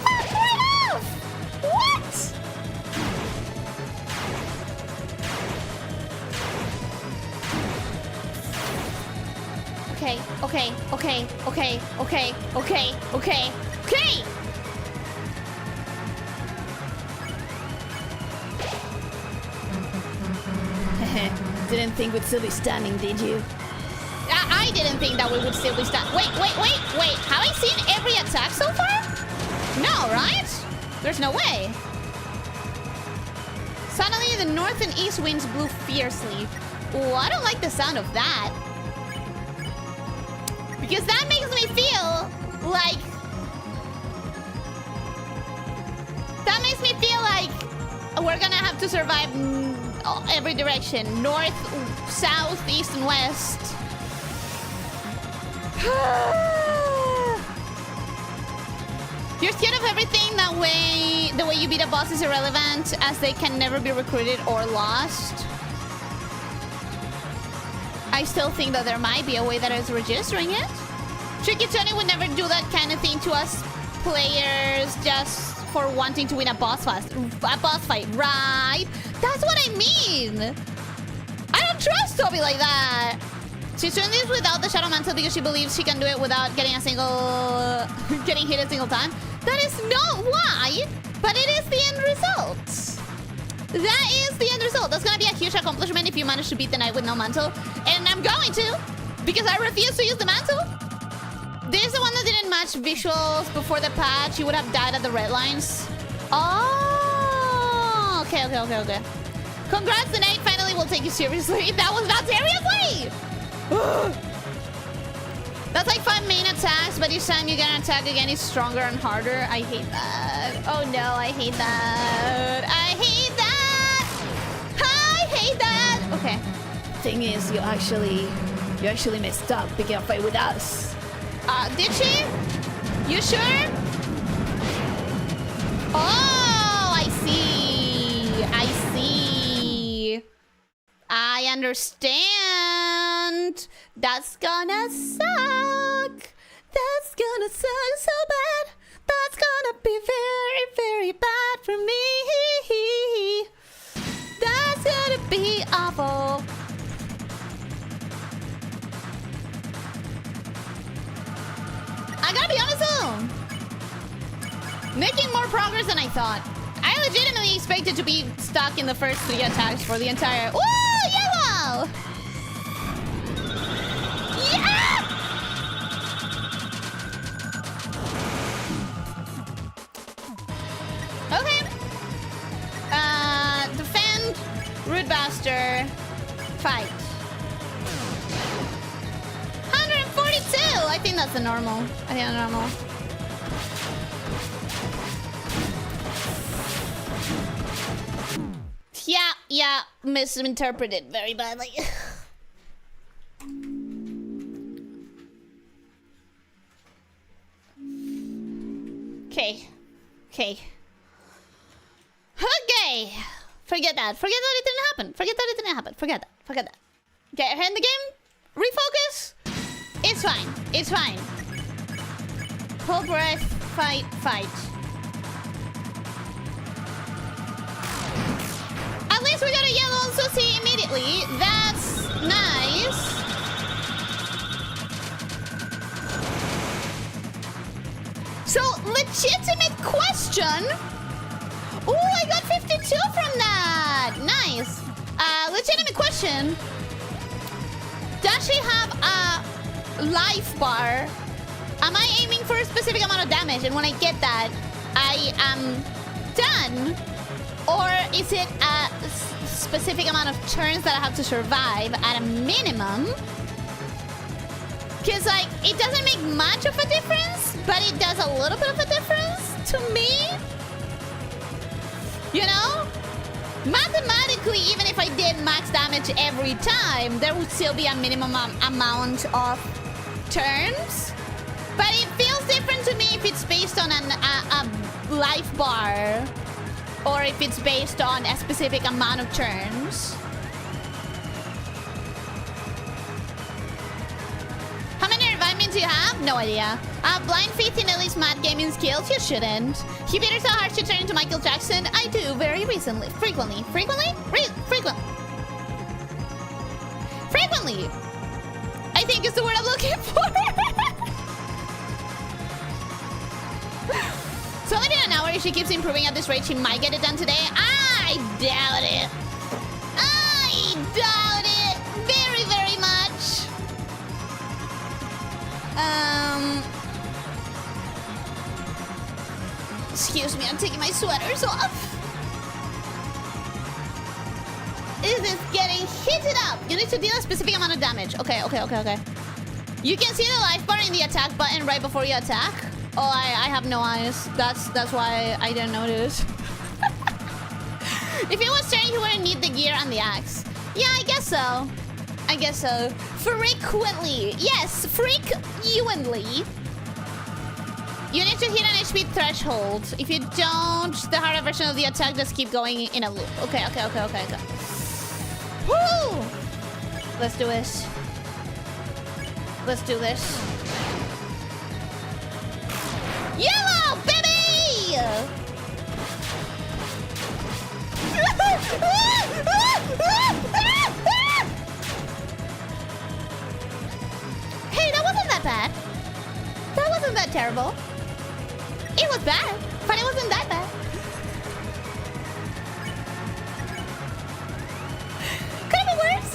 Speaker 1: Fuck right off! What? Okay. Didn't think we'd still be standing, did you? I didn't think that we would still be standing. Wait. Have I seen every attack so far? No, right? There's no way. Suddenly, the north and east winds blew fiercely. Oh, I don't like the sound of that. Because that makes me feel like... That makes me feel like we're gonna have to survive every direction. North, south, east, and west. You're scared of everything. That way, the way you beat a boss is irrelevant, as they can never be recruited or lost. I still think that there might be a way that is registering it. Tricky Tony would never do that kind of thing to us players just for wanting to win a boss fight, right? That's what I mean. I don't trust Toby like that. She's doing this without the Shadow Mantle because she believes she can do it without getting hit a single time. That is not why, but it is the end result. That is the end result. That's gonna be a huge accomplishment if you manage to beat the night with no mantle. And I'm going to, because I refuse to use the mantle. This is the one that didn't match visuals before the patch. You would have died at the red lines. Oh, okay. Congrats, the night finally will take you seriously. That was not seriously! That's like 5 main attacks, but each time you get an attack again, it's stronger and harder. I hate that. Oh no, I hate that. I hate that! Okay. Thing is, you actually messed up picking a fight with us. Did she? You sure? Oh, I see. I understand. That's gonna suck. That's gonna suck so bad. That's gonna be very, very bad for me. That's gonna be awful. I gotta be honest though. Making more progress than I thought. I legitimately expected to be stuck in the first 3 attacks for the entire... Ooh, yellow! Yeah! Okay. Defend, Root Buster, fight. 142! I think that's the normal. Yeah, misinterpreted very badly. Okay. Okay. Okay. Forget that. Forget that it didn't happen. Forget that it didn't happen. Forget that. Forget that. Okay, end the game. Refocus. It's fine. It's fine. Hold breath. Fight. Fight. At least we got a yellow Susie immediately. That's nice. So, legitimate question. Oh, I got 52 from that. Nice. Legitimate question. Does she have a life bar? Am I aiming for a specific amount of damage? And when I get that, I am done? Or is it a specific amount of turns that I have to survive at a minimum? Because, like, it doesn't make much of a difference, but it does a little bit of a difference to me. You know? Mathematically, even if I did max damage every time, there would still be a minimum amount of turns. But it feels different to me if it's based on a life bar or if it's based on a specific amount of turns. How many revivements do you have? No idea. Blind faith in Ellie's mad gaming skills? You shouldn't. He beat her so hard to turn into Michael Jackson? I do, very recently. Frequently. Frequently? Frequently. Frequently. I think is the word I'm looking for. So only been an hour. If she keeps improving at this rate, she might get it done today. I doubt it. I doubt it. Very, very much. Excuse me, I'm taking my sweaters off. This is getting heated up. You need to deal a specific amount of damage. Okay. You can see the life bar in the attack button right before you attack. Oh, I have no eyes. That's why I didn't notice. If it was turning, you wouldn't need the gear and the axe. Yeah, I guess so. I guess so. Frequently. Yes, frequently. You need to hit an HP threshold. If you don't, the harder version of the attack just keep going in a loop. Okay. Woo! Let's do this. Let's do this. Yellow, baby! Hey, that wasn't that bad. That wasn't that terrible. It was bad, but it wasn't that bad. Could have been worse.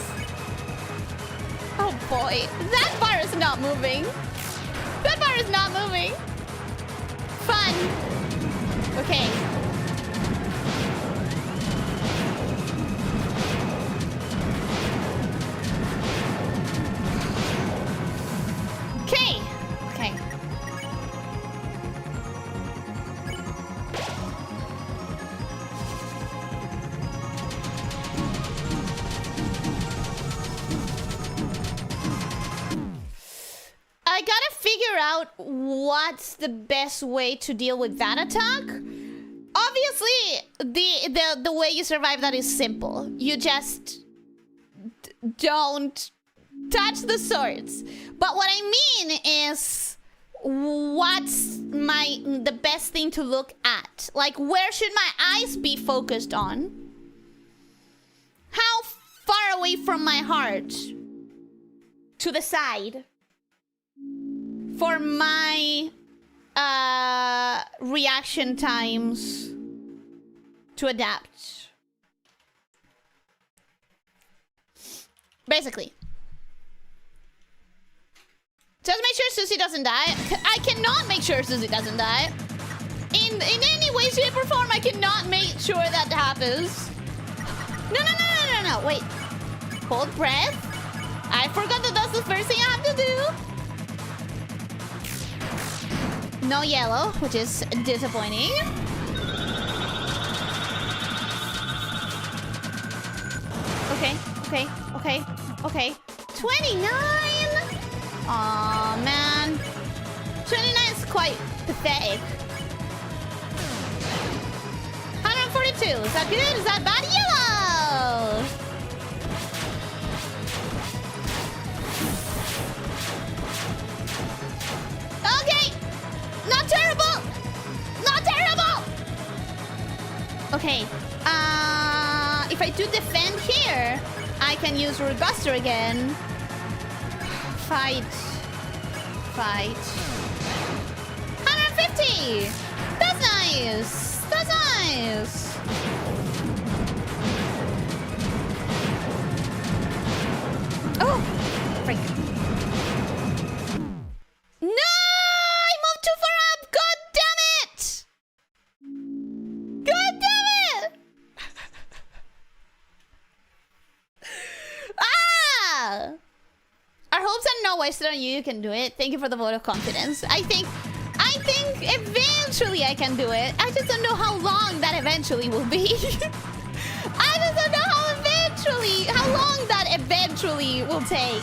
Speaker 1: Oh boy, that bar is not moving. That bar is not moving. Fun. Okay. I gotta figure out what's the best way to deal with that attack. Obviously, the way you survive that is simple. You just don't touch the swords. But what I mean is, what's the best thing to look at? Like, where should my eyes be focused on? How far away from my heart? To the side. For my reaction times to adapt. Basically. Just make sure Susie doesn't die. I cannot make sure Susie doesn't die. In any way, shape, or form, I cannot make sure that happens. No. Wait. Hold breath. I forgot that that's the first thing I have to do. No yellow, which is disappointing. Okay. 29! Aw, man. 29 is quite pathetic. 2. Is that good? Is that bad? Yellow! Okay! Not terrible! Not terrible! Okay. If I do defend here, I can use Root Buster again. Fight. Fight. 150! That's nice! That's nice! Oh! Freak. No! I moved too far up! God damn it! God damn it! Ah! Our hopes are not wasted on you. You can do it. Thank you for the vote of confidence. I think eventually I can do it. I just don't know how long that eventually will be. I just don't know how long that eventually will take.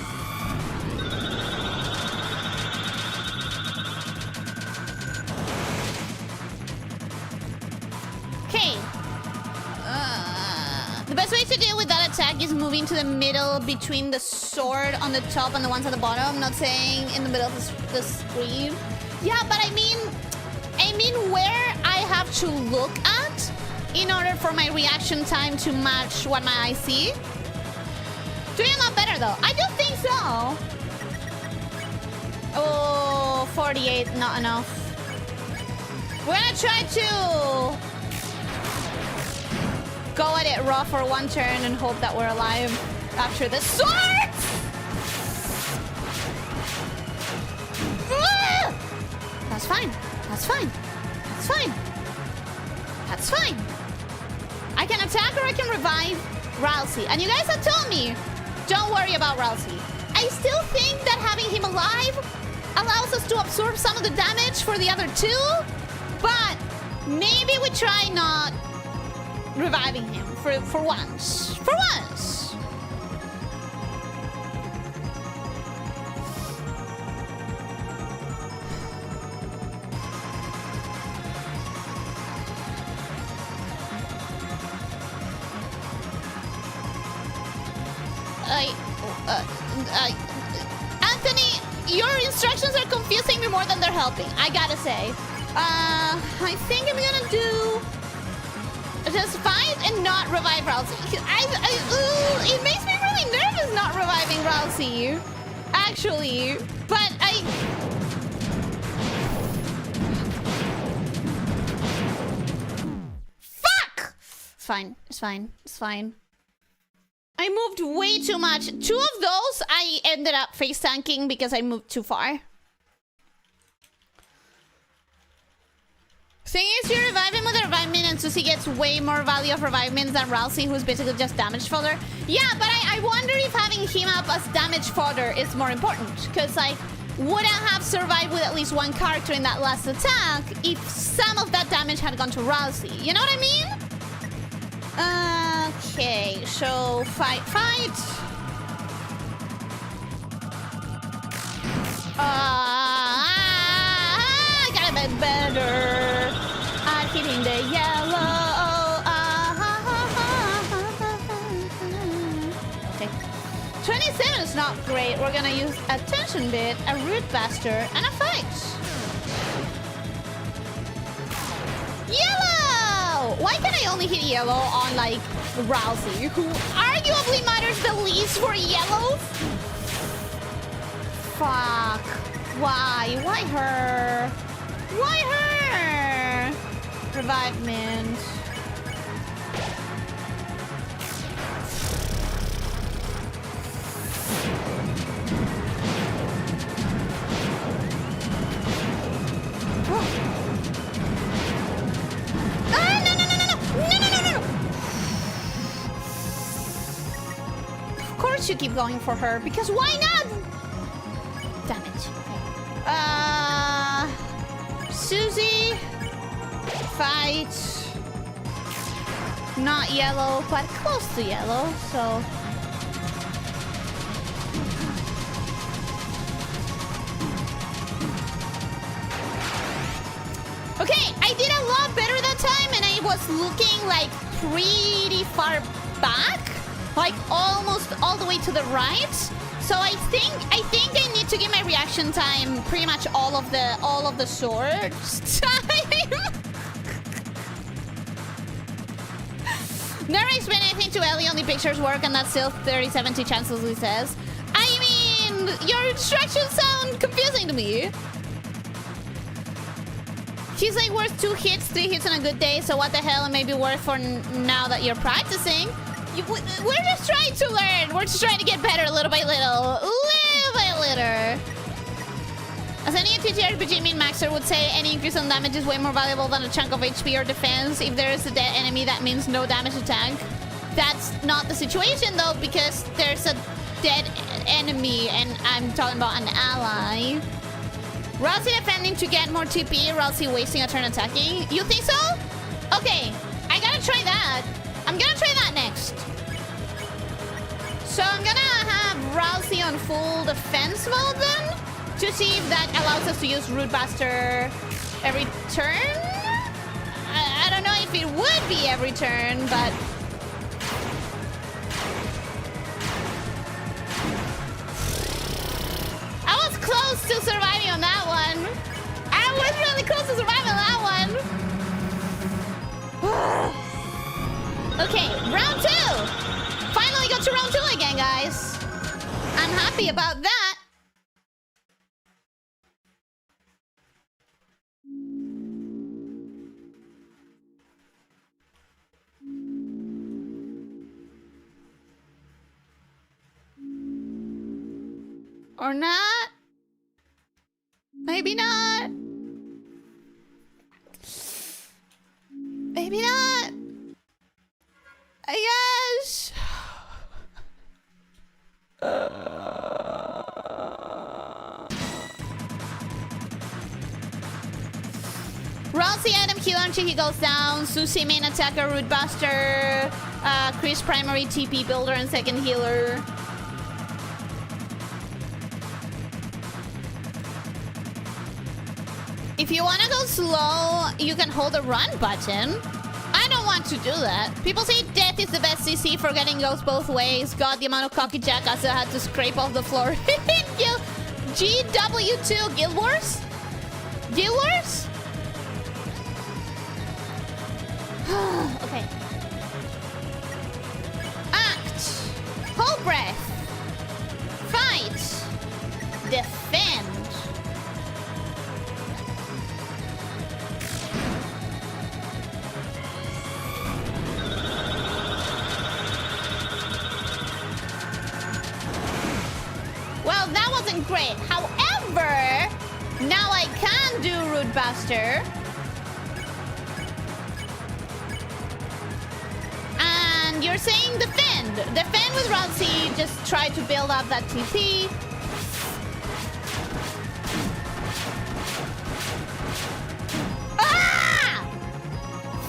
Speaker 1: Okay. The best way to deal with that attack is moving to the middle between the sword on the top and the ones at the bottom. I'm not saying in the middle of the screen. Yeah, but I mean where I have to look at in order for my reaction time to match what my eyes see. Doing a lot better though. I do think so. Oh, 48, not enough. We're gonna try to go at it raw for one turn and hope that we're alive after the sword! Ah! That's fine. That's fine. That's fine. That's fine. I can attack or I can revive Ralsei. And you guys have told me, don't worry about Ralsei. I still think that having him alive allows us to absorb some of the damage for the other two. But maybe we try not reviving him for once. For once. Anthony, your instructions are confusing me more than they're helping, I gotta say. I think I'm gonna do just fight and not revive Ralsei. It makes me really nervous not reviving Ralsei, actually. But fuck! It's fine. It's fine. It's fine. I moved way too much. 2 of those I ended up face tanking because I moved too far. Thing is, you revive him with a revive min and Susie gets way more value of revive mins than Ralsei, who's basically just damage fodder. Yeah, but I wonder if having him up as damage fodder is more important. Because, like, would I have survived with at least one character in that last attack if some of that damage had gone to Ralsei? You know what I mean? Okay, so fight. I gotta be better at hitting the yellow. Okay, 27 is not great. We're gonna use a tension bit, a root buster, and a fight. Yellow! Why can I only hit yellow on, like, Ralsei, who arguably matters the least for yellows? Fuck. Why? Why her? Why her? Revive mint. Of course you keep going for her, because why not? Damn it. Susie. Fight. Not yellow, but close to yellow, so... Okay, I did a lot better that time, and I was looking, like, pretty far back, like almost all the way to the right. So I think I need to give my reaction time pretty much all of the swords time. Never explain anything to Ellie, only pictures work, and that's still 30-70 chances, he says. I mean, your instructions sound confusing to me. She's like, worth 2 hits, 3 hits on a good day, so what the hell, it may be worth for now that you're practicing. We're just trying to learn. We're just trying to get better little by little. Little by little. As any TTRPG min-maxer would say, any increase on damage is way more valuable than a chunk of HP or defense. If there is a dead enemy, that means no damage to tank. That's not the situation, though, because there's a dead enemy, and I'm talking about an ally. Ralsei defending to get more TP, Ralsei wasting a turn attacking. You think so? Okay, I gotta try that. I'm gonna try that next. So I'm gonna have Ralsei on full defense mode then, to see if that allows us to use Root Buster every turn. I don't know if it would be every turn, but... I was close to surviving on that one. I was really close to surviving on that one. Okay, round 2. Finally got to round 2 again, guys. I'm happy about that. Or not? Maybe not. Maybe not. I guess. Ralsei item healer until he goes down. Susie main attacker, Root Buster. Chris primary TP builder and second healer. If you want to go slow, you can hold the run button. I don't want to do that. People say death is the best CC for getting goes both ways. God, the amount of cocky jackass I had to scrape off the floor. GW2 Guild Wars? Guild Wars? Okay. Act. Hold breath. Fight. Defend. Well, that wasn't great. However, now I can do Root Buster. And you're saying defend. Defend with Ralsei. Just try to build up that TP. Ah!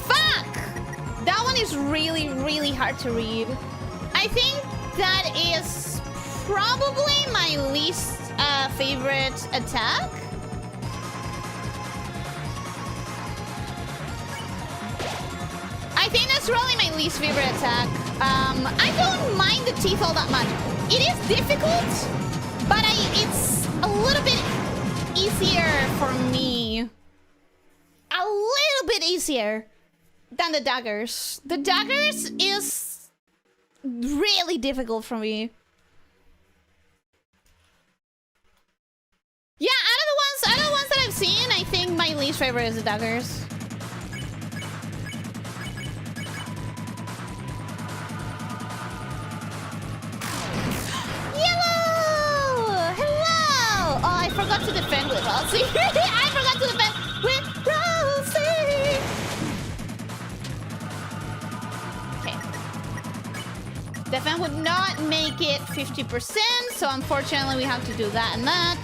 Speaker 1: Fuck! That one is really, really hard to read. I think that is probably my least favorite attack. I think that's really my least favorite attack. I don't mind the teeth all that much. It is difficult, but it's a little bit easier for me. A little bit easier than the daggers. The daggers is really difficult for me. Yeah, out of the ones that I've seen, I think my least favorite is the daggers. Yellow! Hello! Oh, I forgot to defend with Ralsei. I forgot to defend with Ralsei. Okay. Defend would not make it 50%, so unfortunately we have to do that and that.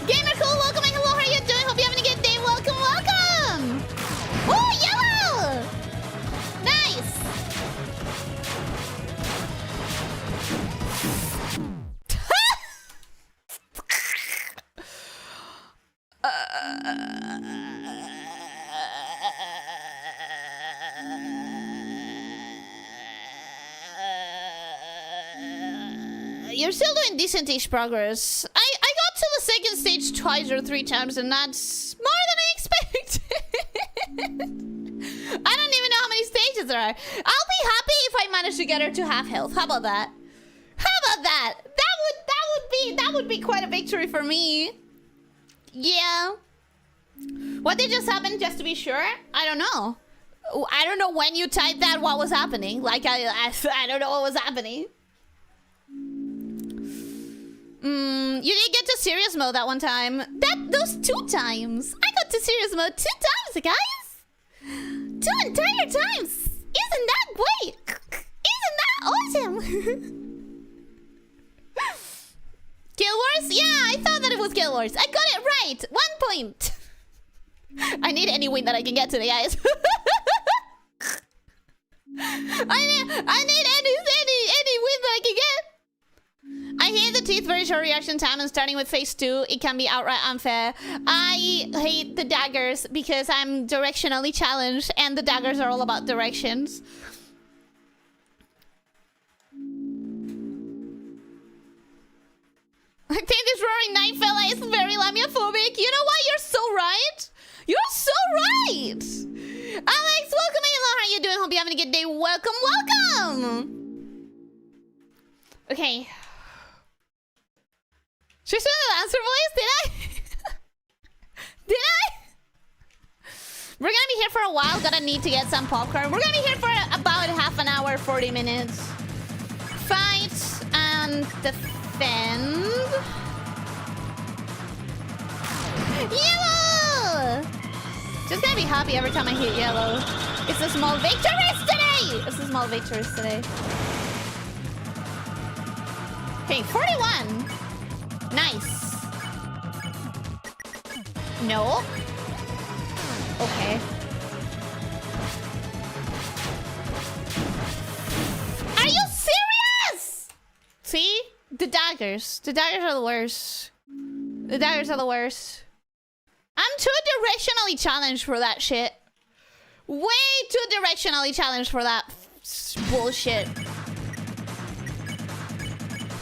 Speaker 1: Gamer Cool, welcome and hello, how are you doing? Hope you're having a good day. Welcome, welcome! Oh, yellow! Nice! you're still doing decent-ish progress. I got to the second stage twice or 3 times, and that's more than I expected. I don't even know how many stages there are. I'll be happy if I manage to get her to half health. How about that? How about that? That would be quite a victory for me. Yeah. What did just happen, just to be sure? I don't know. I don't know when you typed that what was happening. Like, I don't know what was happening. You didn't get to serious mode that one time. Those 2 times. I got to serious mode 2 times, guys. 2 entire times. Isn't that great? Isn't that awesome? Guild Wars? Yeah, I thought that it was Guild Wars. I got it right. 1 point. I need any win that I can get today, guys. I need any win that I can get. I hate the teeth, very short reaction time, and starting with phase 2, it can be outright unfair. I hate the daggers because I'm directionally challenged, and the daggers are all about directions. I think this roaring night fella is very lamiaphobic. You know what? You're so right. You're so right. Alex, welcome in. How are you doing? Hope you're having a good day. Welcome, welcome. Okay. She's doing the answer voice, did I? Did I? We're gonna be here for a while. Gonna need to get some popcorn. We're gonna be here for about half an hour, 40 minutes. Fight and defend. Yellow! Just gonna be happy every time I hit yellow. It's a small victories today! It's a small victories today. Okay, 41. Nice. No. Okay. Are you serious? See? The daggers. The daggers are the worst. The daggers are the worst. I'm too directionally challenged for that shit. Way too directionally challenged for that bullshit.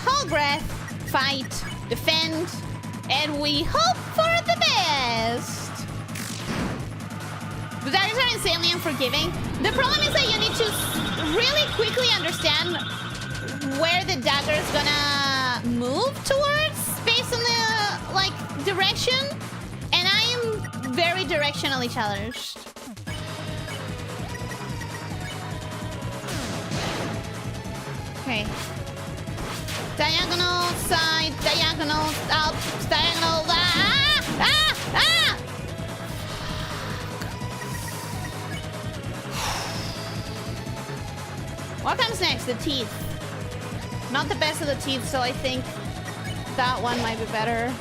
Speaker 1: Hold breath. Fight. Defend. And we hope for the best. The daggers are insanely unforgiving. The problem is that you need to really quickly understand where the dagger is gonna move towards based on the, like, direction. And I am very directionally challenged. Okay. Diagonal, side, diagonal, up, diagonal, ah! What comes next? The teeth. Not the best of the teeth, so I think that one might be better.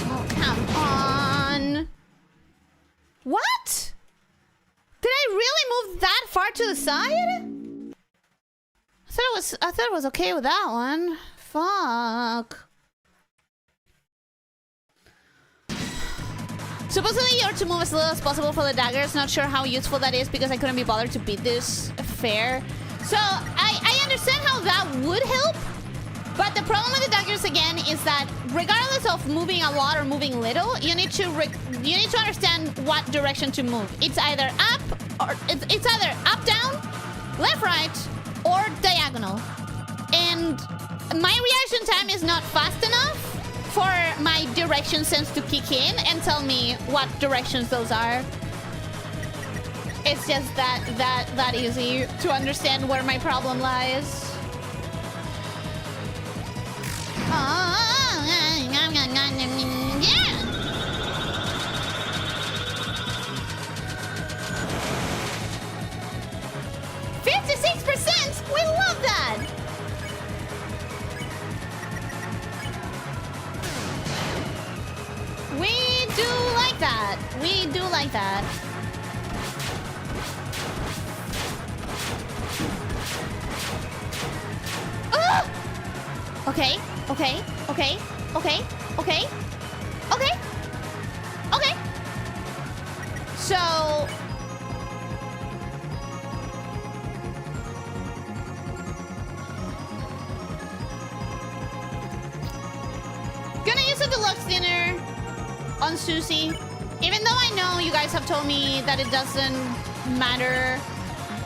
Speaker 1: Oh, come on. What? Did I really move that far to the side? I thought it was okay with that one. Fuck. Supposedly you're to move as little as possible for the daggers. Not sure how useful that is because I couldn't be bothered to beat this fair. So I understand how that would help. But the problem with the daggers again is that regardless of moving a lot or moving little, you need to understand what direction to move. It's either up or it's either up, down, left, right, or diagonal. And my reaction time is not fast enough for my direction sense to kick in and tell me what directions those are. It's just that easy to understand where my problem lies. Yeah. 56%. We love that. We do like that. We do like that. Ah! Okay. Okay. Okay. Okay. Okay. Okay. Okay. So Dinner on Susie. Even though I know you guys have told me that it doesn't matter.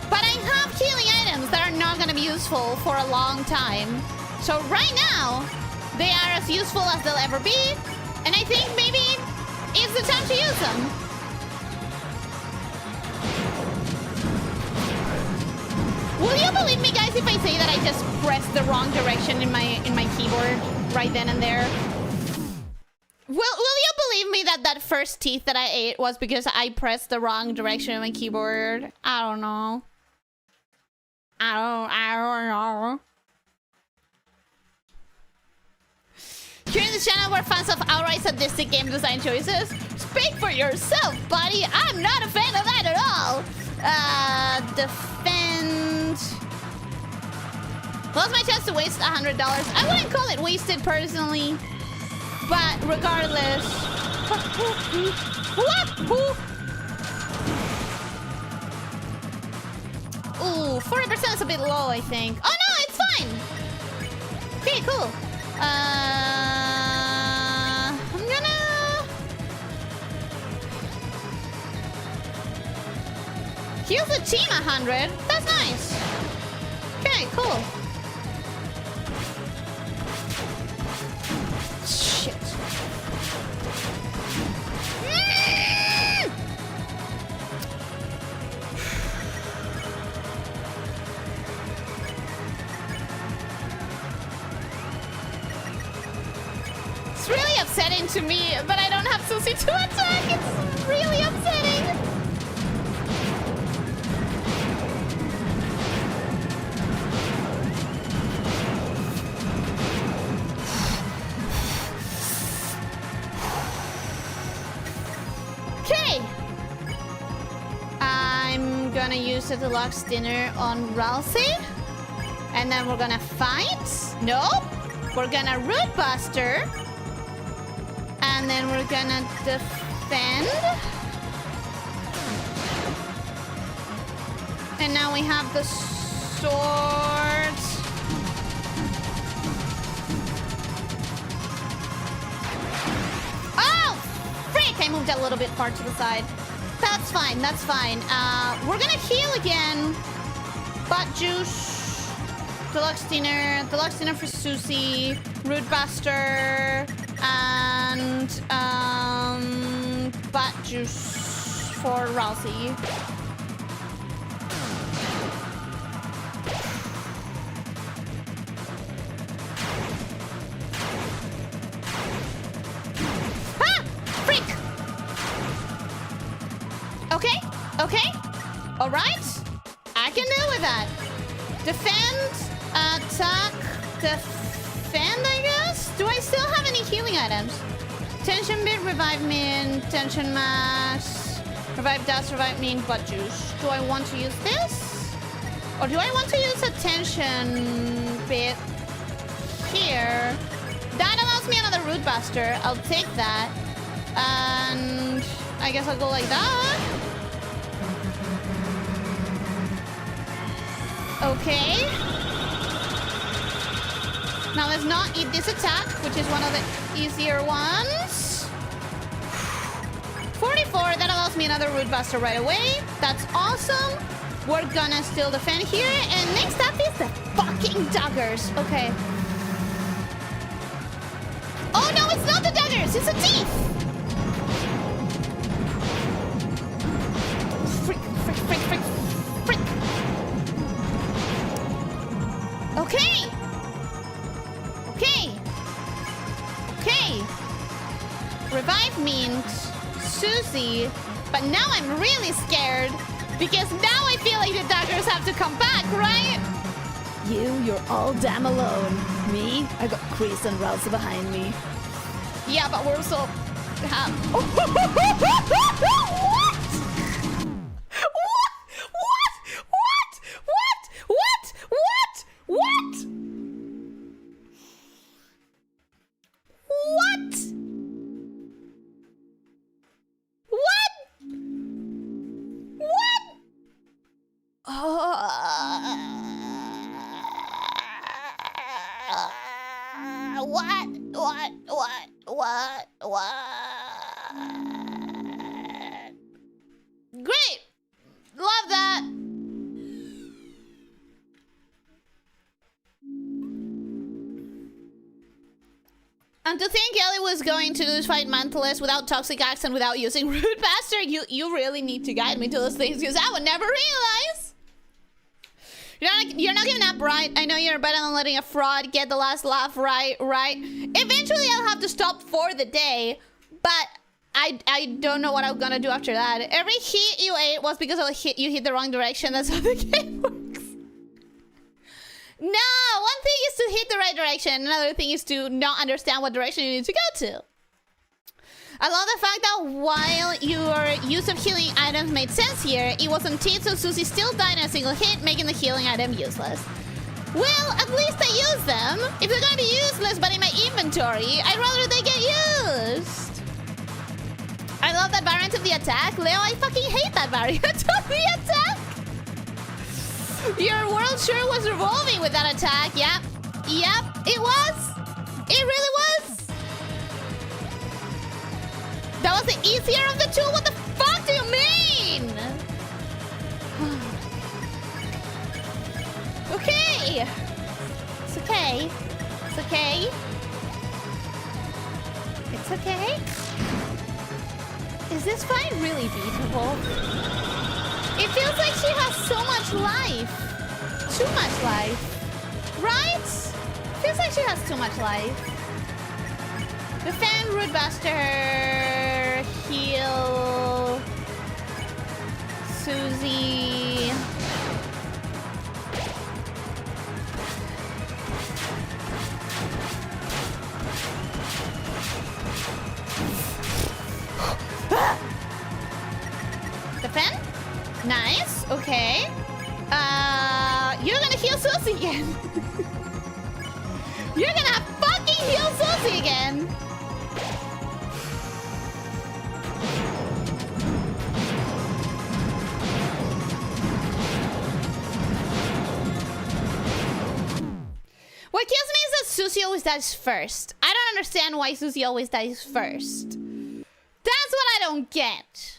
Speaker 1: But I have healing items that are not going to be useful for a long time. So right now, they are as useful as they'll ever be. And I think maybe it's the time to use them. Will you believe me, guys, if I say that I just pressed the wrong direction in my keyboard right then and there? Will you believe me that that first teeth that I ate was because I pressed the wrong direction in my keyboard? I don't know. I don't know. Here in this channel, we're fans of outright sadistic game design choices. Speak for yourself, buddy. I'm not a fan of that at all. Defend. Lost my chance to waste $100. I wouldn't call it wasted personally, but regardless. Ooh, 40% is a bit low, I think. Oh no, it's fine. Okay, cool. I'm gonna heal the team 100. That's nice. Okay, cool. Shit. It's really upsetting to me, but I don't have Susie to attack. It's really upsetting. Okay. I'm gonna use the deluxe dinner on Ralsei. And then we're gonna fight. Nope. We're gonna root buster. And then we're gonna defend. And now we have the sword. Oh! Frick! I moved a little bit far to the side. That's fine, that's fine. We're gonna heal again. Butt juice. Deluxe dinner for Susie, root buster, and butt juice for Ralsei. Ah! Freak! Okay, okay. All right. I can deal with that. Defend, attack, defend, I guess? Do I still have any healing items? Tension bit, revive min, tension mass, revive dust, revive min, butt juice. Do I want to use this? Or do I want to use a tension bit here? That allows me another root buster. I'll take that. And I guess I'll go like that. Okay. Now let's not eat this attack, which is one of the easier ones. 44, that allows me another root buster right away. That's awesome. We're gonna still defend here. And next up is the fucking daggers. Okay. Oh no, it's not the daggers, it's a teeth. Frick, frick, frick, frick, frick. Okay. Okay. Okay. Revive means Susie, but now I'm really scared because now I feel like the daggers have to come back, right?
Speaker 2: You're all damn alone. Me? I got Chris and Ralsei behind me.
Speaker 1: Yeah, but we're so... What? Great! Love that! And to think Ellie was going to fight Mantles without Toxic Axe and without using Rude Bastard, you really need to guide me to those things, because I would never realize. You're not giving up, right? I know you're better than letting a fraud get the last laugh, right? Eventually I'll have to stop for the day, but I don't know what I'm gonna do after that. Every hit you ate was because of a hit you hit the wrong direction. That's how the game works. No, one thing is to hit the right direction. Another thing is to not understand what direction you need to go to. I love the fact that while your use of healing items made sense here, it wasn't teeth, so Susie still died in a single hit, making the healing item useless. Well, at least I use them. If they're gonna be useless but in my inventory, I'd rather they get used. I love that variant of the attack. Leo, I fucking hate that variant of the attack. Your world sure was revolving with that attack. Yep, it was. It really was. That was the easier of the two? What the fuck do you mean? Okay. It's okay. It's okay. It's okay. Is this fight really beatable? It feels like she has so much life. Too much life. Right? Feels like she has too much life. Defend, Root Buster, heal, Susie. Defend? Nice, okay. You're gonna heal Susie again. You're gonna fucking heal Susie again. What kills me is that Susie always dies first. I don't understand why Susie always dies first. That's what I don't get.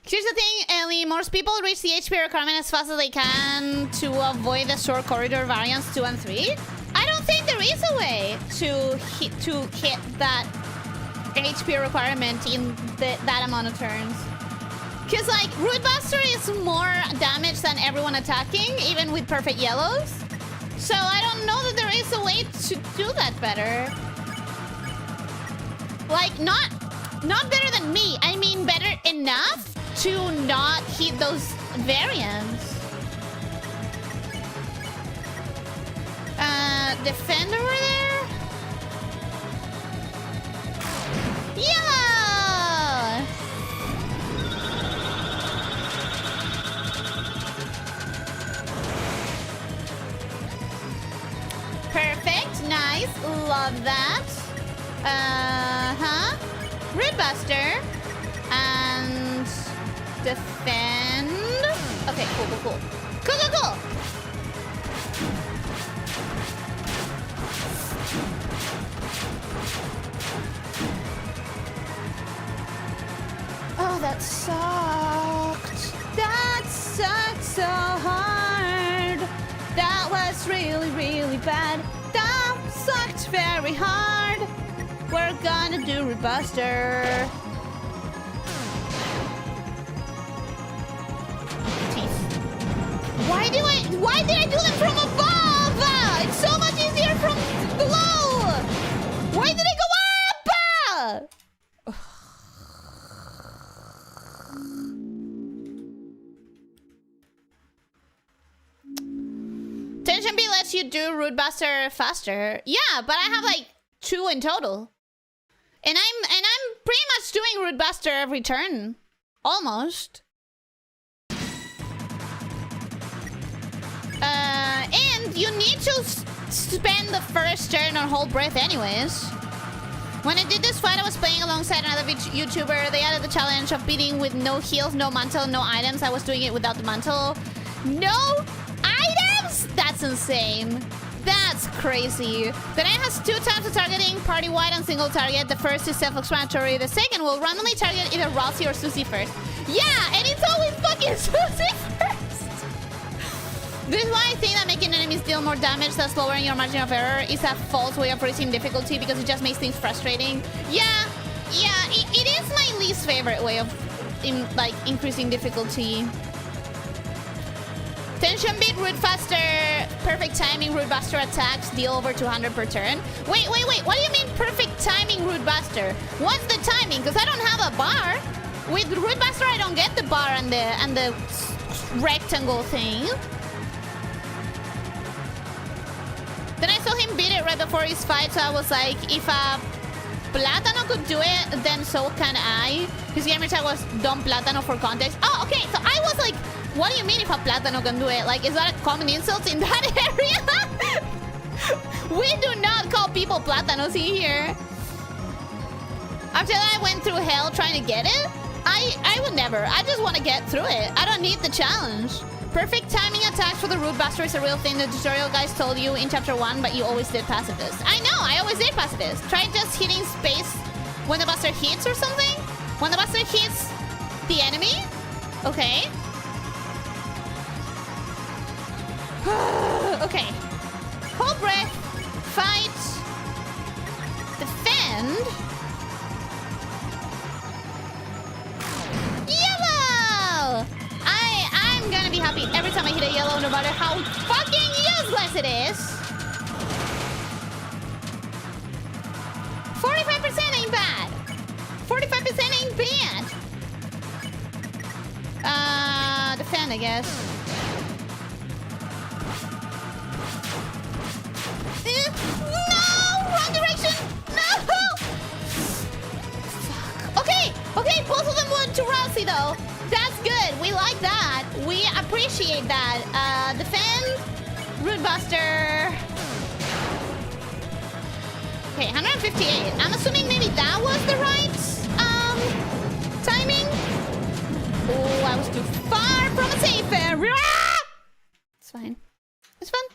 Speaker 1: Here's the thing, Ellie. Most people reach the HP requirement as fast as they can to avoid the short corridor variants 2 and 3. I don't think there is a way to hit that HP requirement in that amount of turns. Because, like, Root Buster is more damage than everyone attacking, even with perfect yellows. So I don't know that there is a way to do that better. Like, not better than me. I mean, better enough to not hit those variants. Defend over there? Yeah! Perfect, nice, love that. Root Buster. And defend. Okay, cool. Cool. Oh, that sucked. That sucked so hard. That was really, really bad. That sucked very hard. We're gonna do Root Buster. Why did I do them from above? It's so much easier from below. Why did I go up? Tension B lets you do Root Buster faster. Yeah, but I have like 2 in total. And I'm pretty much doing Root Buster every turn. Almost. And you need to spend the first turn on hold breath anyways. When I did this fight, I was playing alongside another YouTuber. They added the challenge of beating with no heals, no mantle, no items. I was doing it without the mantle. No items? That's insane. That's crazy. The knight has 2 times the targeting, party-wide and single target. The first is self-explanatory. The second will randomly target either Ralsei or Susie first. Yeah, and it's always fucking Susie first. This is why I think that making enemies deal more damage thus lowering your margin of error is a false way of raising difficulty because it just makes things frustrating. Yeah, it is my least favorite way of increasing difficulty. Tension beat, root faster, perfect timing, root buster attacks, deal over 200 per turn. Wait, what do you mean perfect timing, root buster? What's the timing? Because I don't have a bar. With root buster, I don't get the bar and the rectangle thing. Then I saw him beat it right before his fight, so I was like, if a Plátano could do it, then so can I. His gamer tag was Don Plátano for context. Oh, okay, so I was like, what do you mean if a Plátano can do it? Like, is that a common insult in that area? We do not call people Plátanos here. After that, I went through hell trying to get it. I would never. I just want to get through it. I don't need the challenge. Perfect timing attacks for the root buster is a real thing the tutorial guys told you in chapter 1, but you always did pacifist. I know, I always did pacifist. Try just hitting space when the buster hits or something. When the buster hits the enemy. Okay. Okay. Hold breath. Fight. Defend. Yellow! I'm gonna be happy every time I hit a yellow, no matter how fucking useless it is. 45% ain't bad. 45% ain't bad. Defend, I guess. No! Wrong direction! No! Fuck. Okay, both of them went to Ralsei though. That's good. We like that. We appreciate that. Defend. Root buster. Okay, 158. I'm assuming maybe that was the right timing. Oh, I was too far from a safe area. It's fine. It's fun.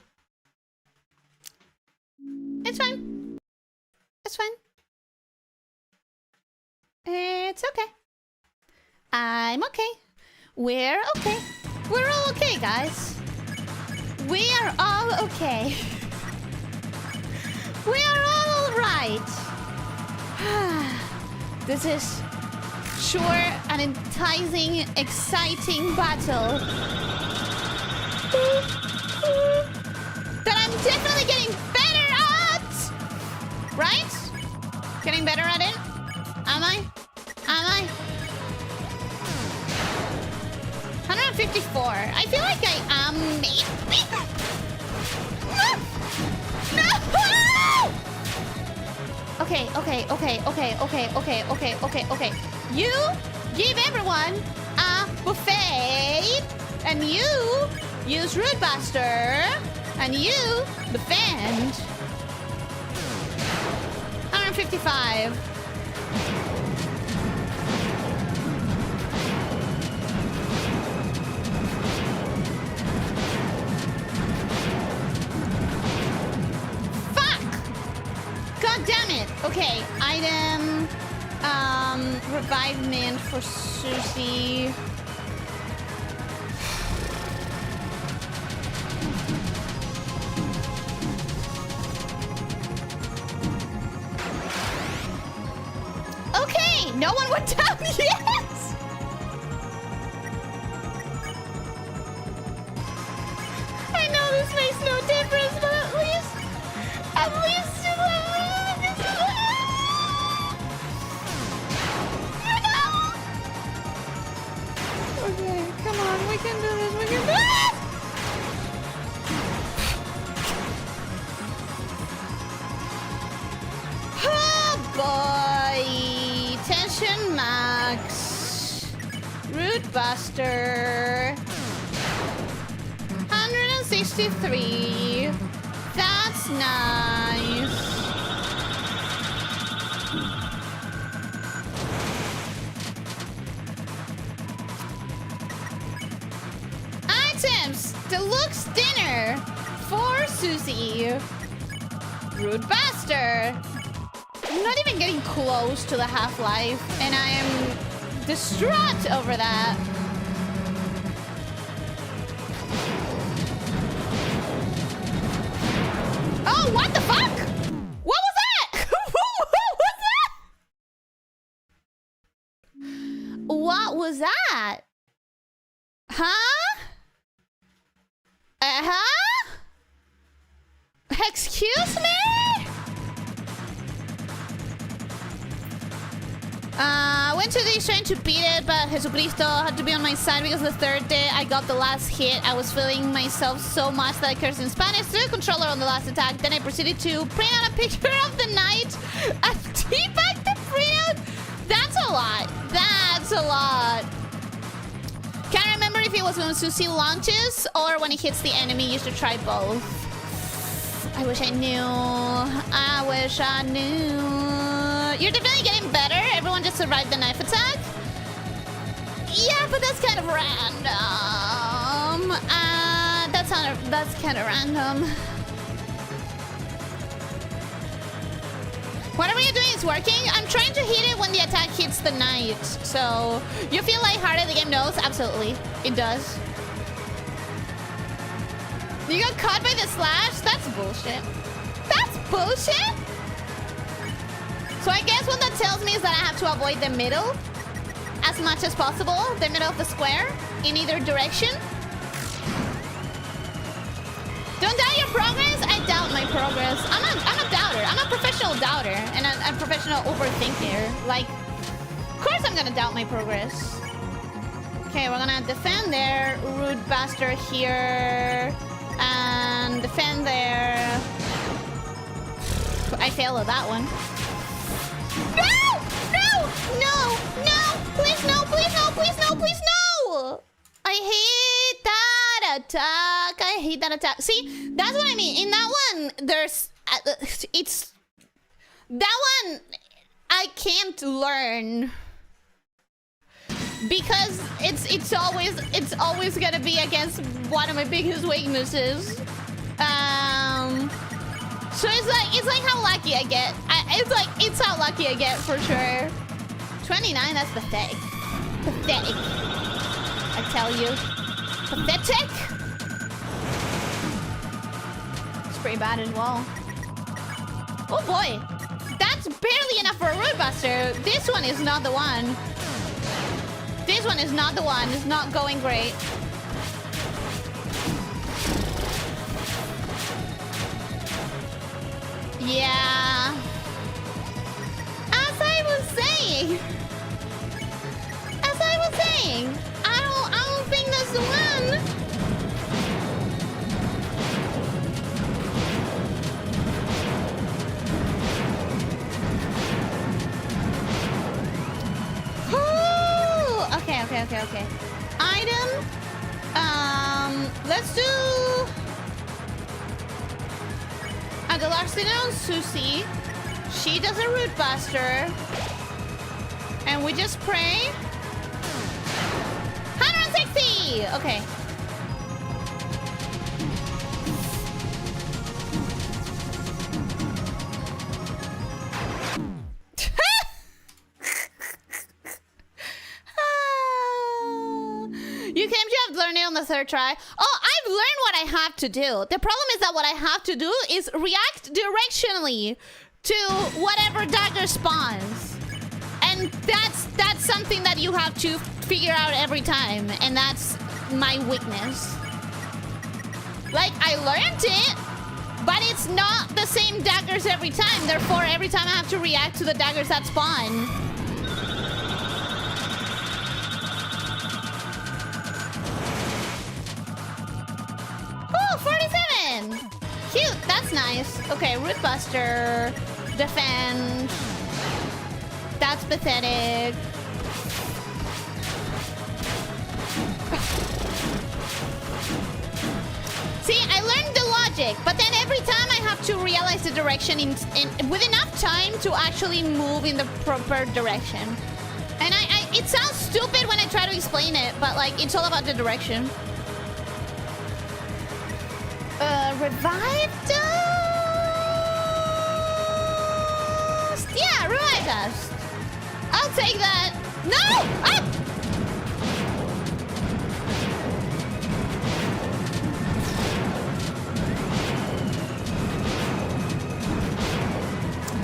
Speaker 1: It's fine. It's fine. It's okay. I'm okay. We're okay. We're all okay, guys. We are all okay. We are all right. This is sure an enticing, exciting battle. That I'm definitely getting better at! Right? Getting better at it? Am I? 154. I feel like I am maybe. No! Okay. You give everyone a buffet, and you use root buster, and you defend. 155. God damn it! Okay, item, revivement for Susie. Okay, no one went down yet! I know this makes no difference, but at least okay, come on, we can do this, we can do this! Oh boy! Tension max. Root buster. 163. That's nice. Items. Deluxe dinner for Susie. Rude bastard. I'm not even getting close to the half-life, and I am distraught over that. Oh, what the fuck? What was that? What was that? What was that? Huh? Uh-huh? Excuse me? I went to the trying to beat it, but Jesucristo had to be on my side because the third day I got the last hit. I was feeling myself so much that I cursed in Spanish to the controller on the last attack. Then I proceeded to print out a picture of the knight and teabag the printout. That's a lot. That's a lot. Can't remember if it was when Susie launches or when it hits the enemy. You should try both. I wish I knew. I wish I knew. You're definitely getting better. Everyone just survived the knife attack. Yeah, but that's kind of random. That's kind of random. Whatever you're doing is working. I'm trying to hit it when the attack hits the knight. So you feel lighthearted. The game knows. Absolutely, it does. You got caught by the slash? That's bullshit. That's bullshit? So I guess what that tells me is that I have to avoid the middle as much as possible. The middle of the square in either direction. Don't doubt your progress. I doubt my progress. I'm a doubter. I'm a professional doubter and a professional overthinker. Like, of course I'm gonna doubt my progress. Okay, we're gonna defend there. Rude bastard here. And defend there. I failed at that one. No! No! No! No! Please no! Please no! Please no! Please no! I hate that attack. I hate that attack. See, that's what I mean. In that one, there's... it's... That one, I can't learn. Because it's always gonna be against one of my biggest weaknesses. So it's like how lucky I get. It's how lucky I get for sure. 29, that's pathetic. Pathetic. I tell you. Pathetic. It's pretty bad as well. Oh boy. That's barely enough for a Root Buster. This one is not the one. This one is not the one. It's not going great. Yeah. As I was saying, I don't think that's the one. Okay. Item. Let's do a Deltarune on Susie. She does a Root Buster. And we just pray. 160! Okay. You claim to have learned it on the third try. Oh, I've learned what I have to do. The problem is that what I have to do is react directionally to whatever dagger spawns. And that's something that you have to figure out every time. And that's my weakness. Like, I learned it, but it's not the same daggers every time. Therefore, every time I have to react to the daggers that spawn. Oh, 47! Cute, that's nice. Okay, Root Buster. Defend. That's pathetic. See, I learned the logic, but then every time I have to realize the direction with enough time to actually move in the proper direction. And it sounds stupid when I try to explain it, but like, it's all about the direction. Revived? fast. I'll take that. No! Ah!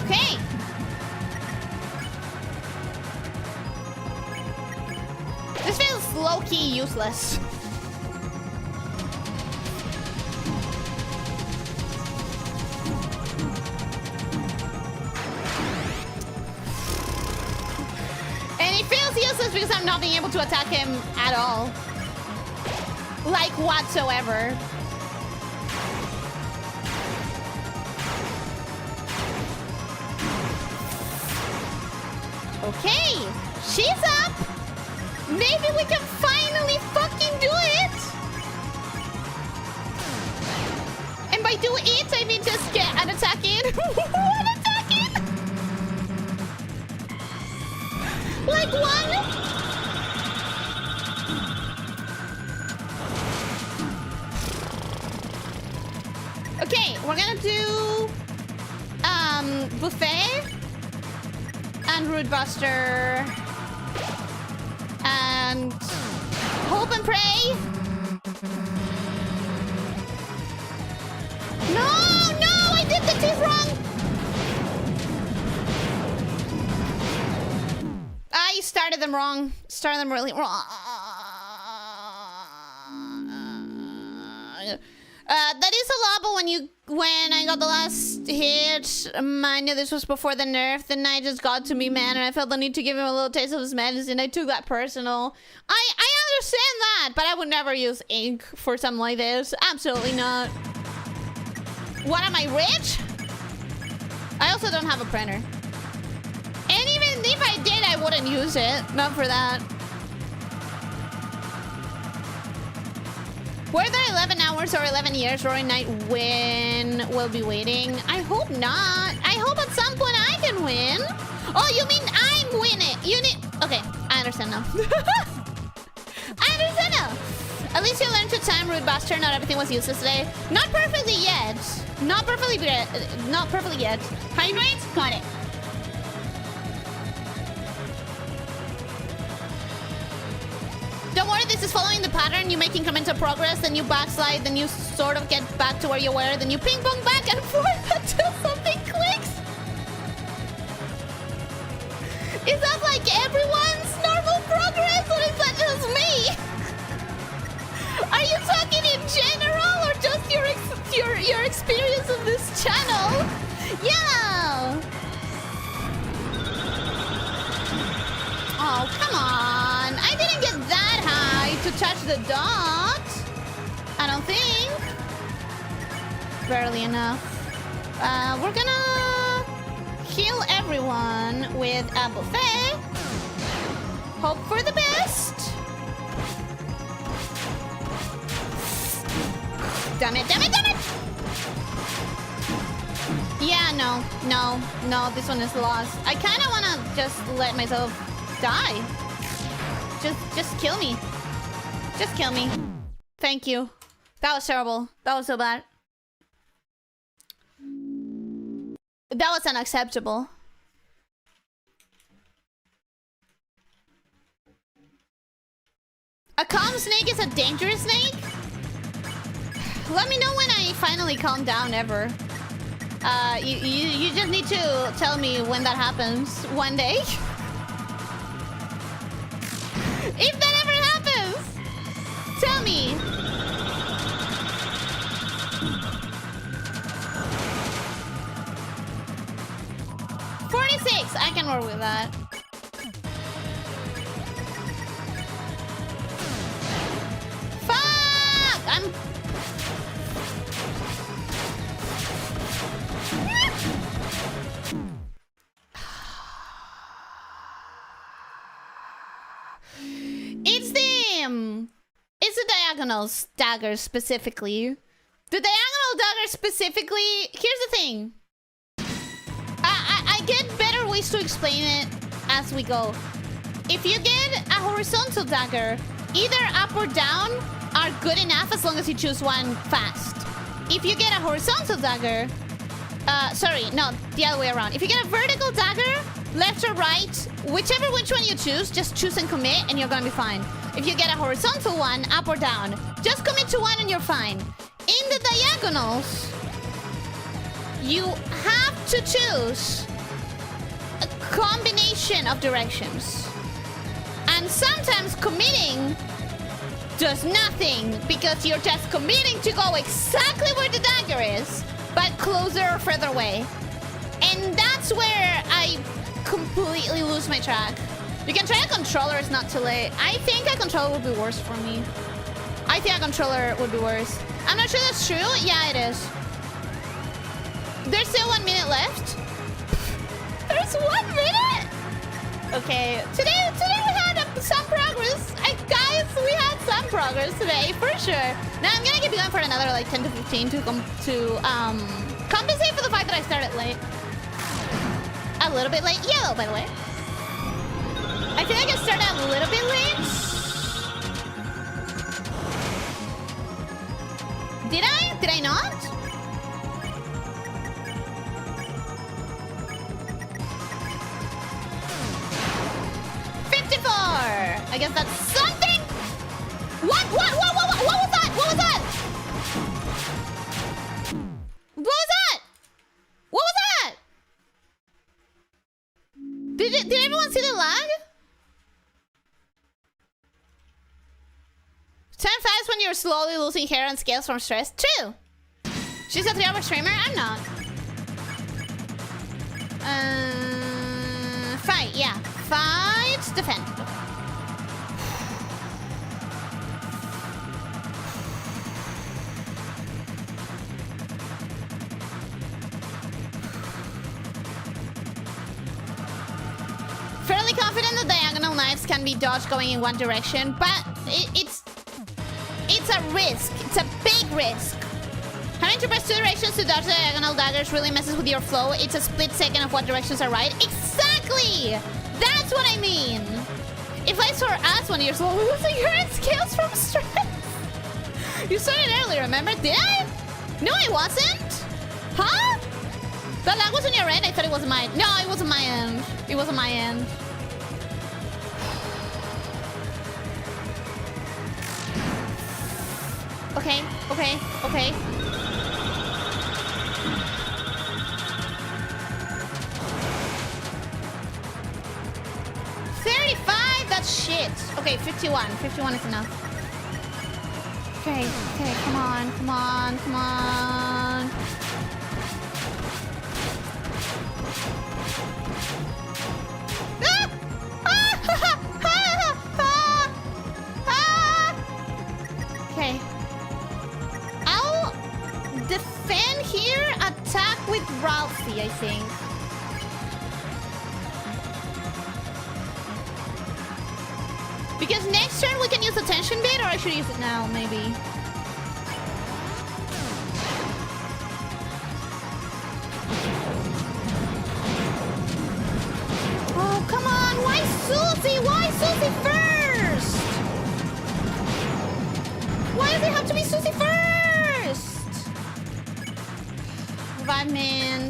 Speaker 1: Okay. This feels low-key useless. And it feels useless because I'm not being able to attack him at all. Like whatsoever. Okay, she's up. Maybe we can finally fucking do it. And by do it, I mean just get an attack in. An attack in. Like one. Okay, we're gonna do buffet. And Root Buster. And Hope and Pray. No, I did the teeth wrong. I started them wrong. Started them really wrong. That is a lot, but when I got the last hit, I knew this was before the nerf. The night just got to me, man, and I felt the need to give him a little taste of his medicine. I took that personal. I understand that, but I would never use ink for something like this. Absolutely not. What, am I rich? I also don't have a printer. And even if I did, I wouldn't use it. Not for that. Were there 11 hours or 11 years Roaring Night win will be waiting? I hope not. I hope at some point I can win. Oh, you mean I'm winning? You need... Okay, I understand now. I understand now. At least you learned to time Root Buster. Not everything was useless today. Not perfectly yet. Not perfectly yet. Hydrate? Got it. Don't worry, this is following the pattern. You make incremental progress, then you backslide, then you sort of get back to where you were, then you ping pong back and forth until something clicks. Is that like everyone's normal progress, or is that just me? Are you talking in general, or just your experience of this channel? Yeah. Oh, come on. I didn't get that high to touch the dot. I don't think. Barely enough. We're gonna heal everyone with a buffet. Hope for the best. Damn it, damn it, damn it! Yeah, no, this one is lost. I kind of want to just let myself die. Just kill me. Just kill me. Thank you. That was terrible. That was so bad. That was unacceptable. A calm snake is a dangerous snake? Let me know when I finally calm down ever. You just need to tell me when that happens. One day. If that ever happens, tell me. $46. I can work with that. Fuck! It's the diagonal dagger specifically. The diagonal dagger specifically. Here's the thing. I get better ways to explain it as we go. If you get a horizontal dagger, either up or down are good enough as long as you choose one fast. If you get a horizontal dagger, sorry, no, the other way around. If you get a vertical dagger, left or right, whichever which one you choose, just choose and commit and you're gonna be fine. If you get a horizontal one, up or down, just commit to one and you're fine. In the diagonals, you have to choose a combination of directions. And sometimes committing does nothing because you're just committing to go exactly where the dagger is, but closer or further away. And that's where I completely lose my track. You can try a controller, it's not too late. I think a controller would be worse for me. I think a controller would be worse. I'm not sure that's true. Yeah, it is. There's still 1 minute left. There's 1 minute? Okay, today we had some progress. Guys, we had some progress today, for sure. Now I'm gonna keep going for another like 10 to 15 to compensate for the fact that I started late. A little bit late. Yellow, by the way. I feel like I started a little bit late. Did I? Did I not? I guess that's something. What was that? What was that? What was that? What was that? Did everyone see the lag? Time flies when you're slowly losing hair and scales from stress. True. She's a 3-hour streamer. I'm not. Fight. Yeah. Fight. Defend. Fairly confident the diagonal knives can be dodged going in one direction, but it's a risk. It's a big risk. Having to press 2 directions to dodge the diagonal daggers really messes with your flow. It's a split second of what directions are right. Exactly! That's what I mean. If I saw us when you're slowly losing your scales from stress. You saw it earlier, remember? Did I? No, I wasn't. Huh? That lag was on your end? I thought it was mine. No, it wasn't my end. It wasn't my end. Okay, okay, okay. That's shit. Okay, 51. 51 is enough. Okay, okay, come on, come on, come on. Okay. I'll defend here, attack with Ralphie, I think. Because next turn we can use the tension bit, or I should use it now, maybe. Oh, come on! Why Susie? Why Susie first? Why does it have to be Susie first? Revive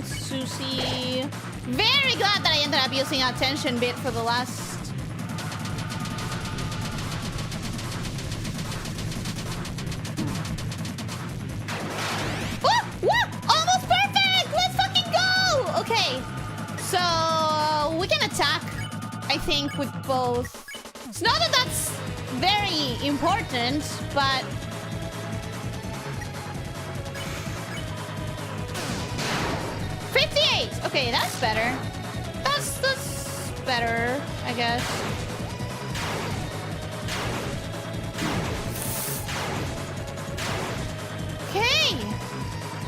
Speaker 1: Susie. Very glad that I ended up using a tension bit for the last. So we can attack, I think, with both. It's not that that's very important, but $58. Okay, that's better. That's better, I guess. Okay.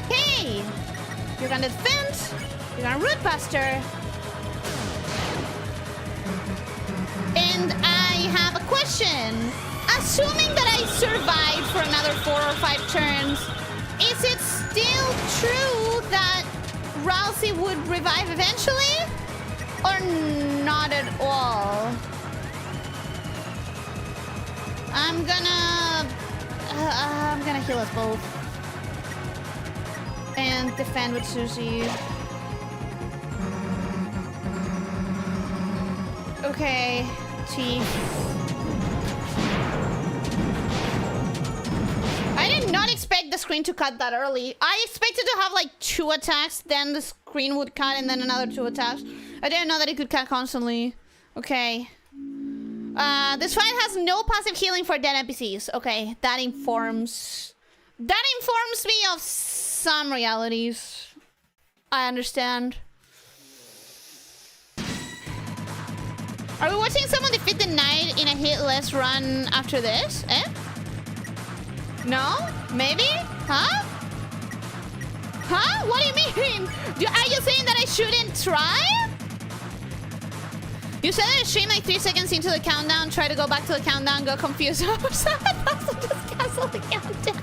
Speaker 1: Okay. You're gonna defend. You're gonna root buster. And I have a question. Assuming that I survive for another 4 or 5 turns, is it still true that Rousey would revive eventually? Or not at all? I'm gonna heal us both. And defend with Susie. Okay, T. I did not expect the screen to cut that early. I expected to have like 2 attacks, then the screen would cut, and then another 2 attacks. I didn't know that it could cut constantly. Okay. This fight has no passive healing for dead NPCs. Okay, that informs me of some realities. I understand. Are we watching someone defeat the knight in a hitless run after this? Eh? No? Maybe? Huh? Huh? What do you mean? Are you saying that I shouldn't try? You said that I stream like 3 seconds into the countdown, try to go back to the countdown, got confused. Just cancel the countdown.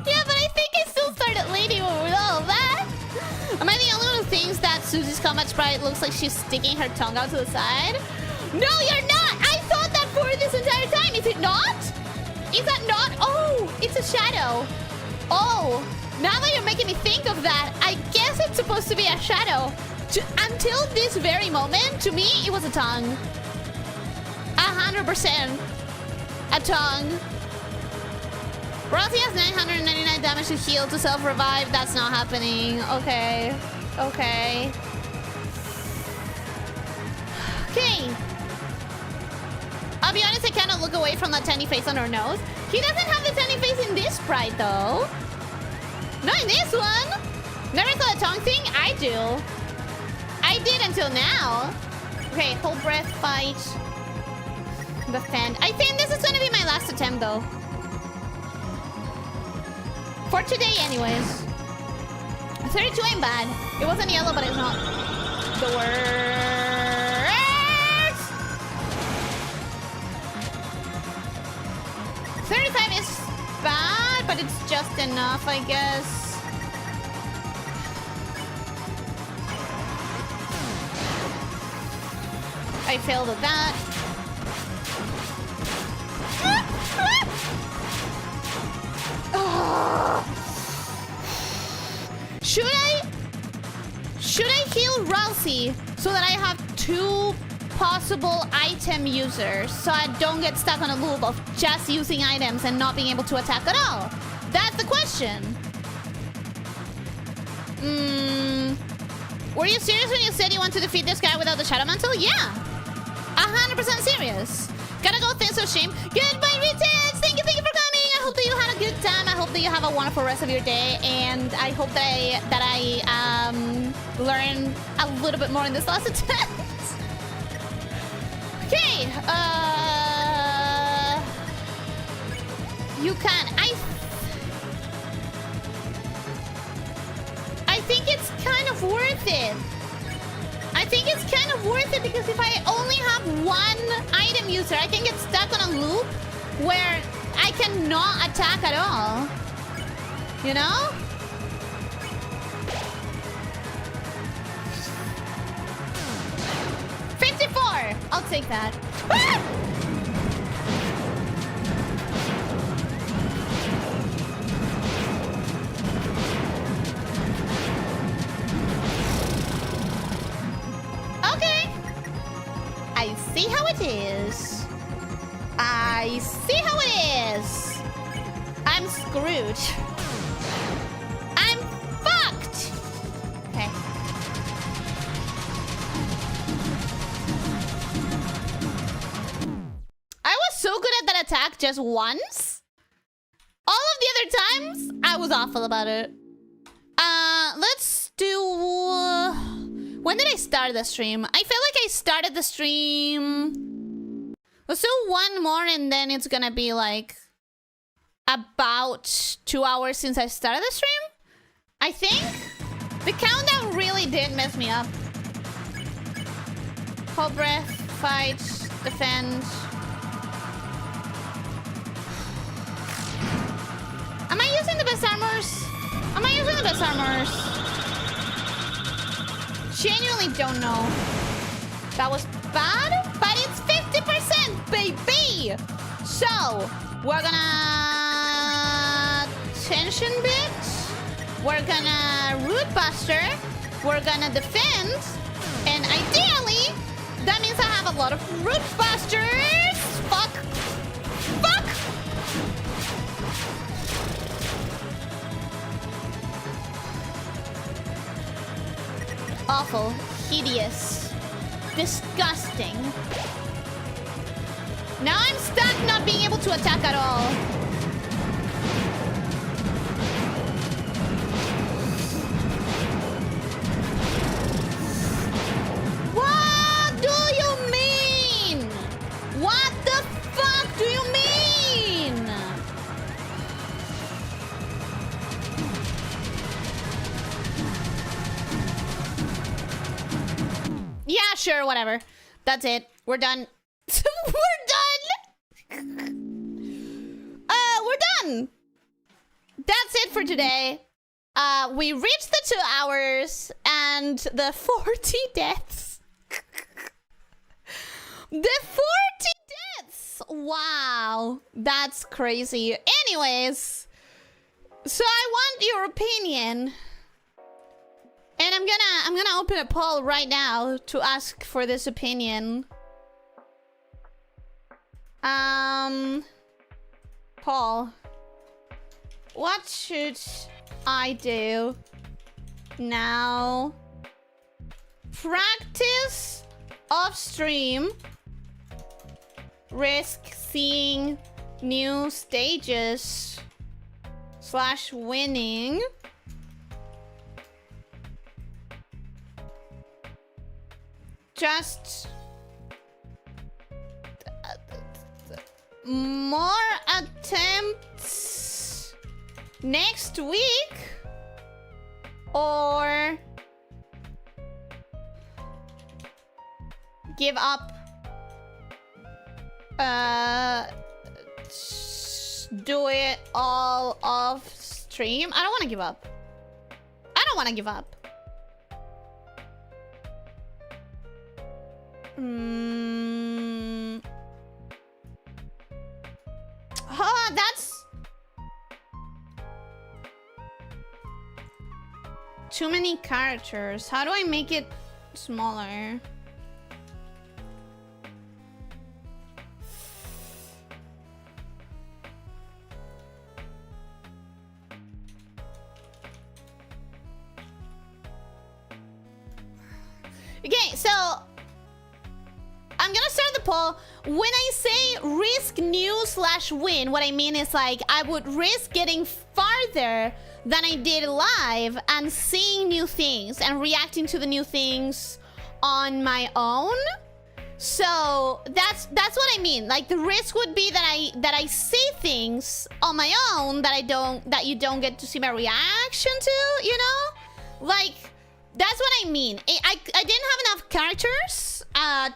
Speaker 1: Yeah, but I think I still started late even with all of that. Am I the only one who thinks that Susie's combat sprite looks like she's sticking her tongue out to the side? No, you're not! I thought that for this entire time. Is it not? Is that not? Oh, it's a shadow. Oh, now that you're making me think of that, I guess it's supposed to be a shadow. Until this very moment, to me, it was a tongue. 100% a tongue. Rosie has 999 damage to heal to self-revive. That's not happening. Okay. Okay. Okay. I'll be honest, I cannot look away from that tiny face on her nose. He doesn't have the tiny face in this sprite, though. Not in this one. Never saw the tongue thing? I do. I did until now. Okay, hold breath, fight. Defend. I think this is gonna be my last attempt, though. For today, anyways. 32 ain't bad. It wasn't yellow, but it's not the worst. 35 is bad, but it's just enough, I guess. I failed at that. Should I heal Rousey so that I have 2 possible item users so I don't get stuck on a loop of just using items and not being able to attack at all? That's the question. Were you serious when you said you want to defeat this guy without the Shadow Mantle? Yeah. 100% serious. Gotta go, thanks for stream. Goodbye, Rites. Thank you for coming. I hope that you had a good time. I hope that you have a wonderful rest of your day, and I hope that I learn a little bit more in this last attempt. Okay. You can. I think it's kind of worth it. I think it's kind of worth it because if I only have 1 item user, I can get stuck on a loop where I cannot attack at all. You know? $54! I'll take that. Ah! Okay. I see how it is. I see how it is. I'm screwed. I'm fucked. Okay. I was so good at that attack just once. All of the other times, I was awful about it. Let's do... when did I start the stream? I feel like I started the stream... Let's do 1 more and then it's gonna be like... about 2 hours since I started the stream? I think? The countdown really did mess me up. Hold breath, fight, defend. Am I using the best armors? Am I using the best armors? Genuinely don't know. That was bad, but it's 50%, baby! So, we're gonna... tension bit. We're gonna root buster. We're gonna defend. And ideally, That means I have a lot of root busters. Fuck. Fuck. Awful. Hideous. Disgusting. Now I'm stuck not being able to attack at all. What do you mean? What the fuck do you mean? Yeah, sure, whatever. That's it. We're done. We're done. We're done. That's it for today. We reached the 2 hours and the 40 deaths. The 40 deaths. Wow, that's crazy. Anyways, so I want your opinion. And I'm gonna open a poll right now to ask for this opinion. Paul, what should I do now? Practice off stream, risk seeing new stages / winning, just more attempts next week, or give up, do it all off stream. I don't want to give up. I don't want to give up. Oh, that's too many characters. How do I make it smaller? Okay, so I'm gonna start the poll. When I say risk new / win, what I mean is like I would risk getting farther than I did live and seeing new things and reacting to the new things on my own. So that's what I mean. Like the risk would be that I say things on my own that you don't get to see my reaction to, you know? Like that's what I mean. I didn't have enough characters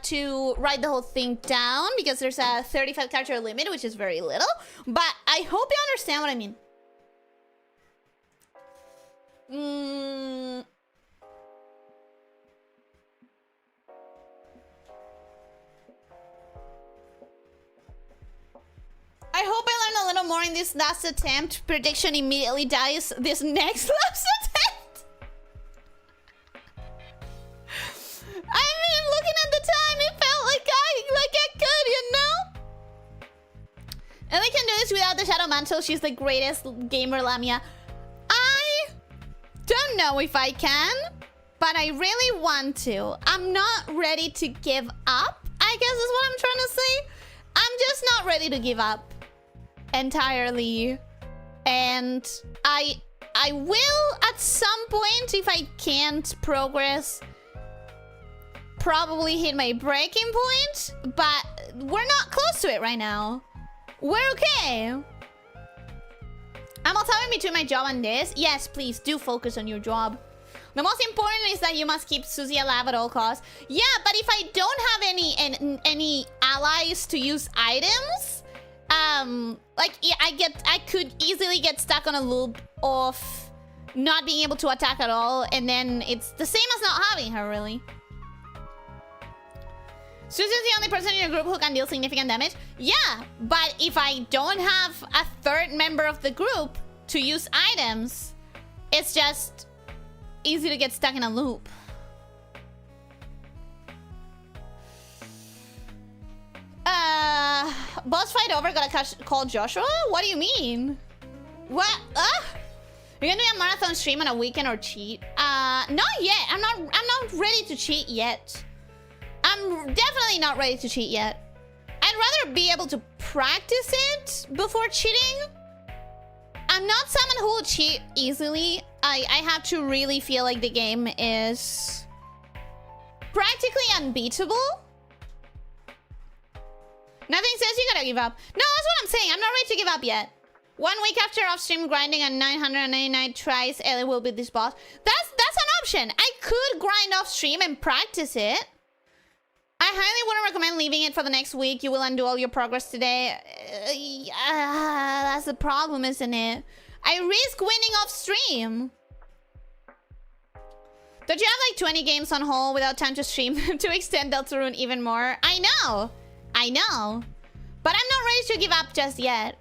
Speaker 1: to write the whole thing down because there's a 35 character limit, which is very little. But I hope you understand what I mean. I hope I learned a little more in this last attempt. Prediction immediately dies this next last attempt. I mean, looking at the time, it felt like I could, you know? And I can do this without the Shadow Mantle. She's the greatest gamer, Lamia. I don't know if I can, but I really want to. I'm not ready to give up, I guess is what I'm trying to say. I'm just not ready to give up entirely. And I will at some point, if I can't progress, probably hit my breaking point, but we're not close to it right now. We're okay. I'm also having between my job and this. Yes, please do focus on your job. The most important is that you must keep Susie alive at all costs. Yeah, but if I don't have any allies to use items, like I could easily get stuck on a loop of not being able to attack at all, and then it's the same as not having her, really. Susie's the only person in your group who can deal significant damage. Yeah, but if I don't have a third member of the group to use items, it's just easy to get stuck in a loop. Boss fight over, gotta call Joshua? What do you mean? What? You're gonna do a marathon stream on a weekend or cheat? Not yet. I'm not ready to cheat yet. I'm definitely not ready to cheat yet. I'd rather be able to practice it before cheating. I'm not someone who will cheat easily. I have to really feel like the game is practically unbeatable. Nothing says you gotta give up. No, that's what I'm saying. I'm not ready to give up yet. 1 week after off-stream grinding and 999 tries, Ellie will beat this boss. That's an option. I could grind off-stream and practice it. I highly wouldn't recommend leaving it for the next week. You will undo all your progress today. That's the problem, isn't it? I risk winning off-stream. Don't you have like 20 games on hold without time to stream to extend Deltarune even more? I know. I know. But I'm not ready to give up just yet.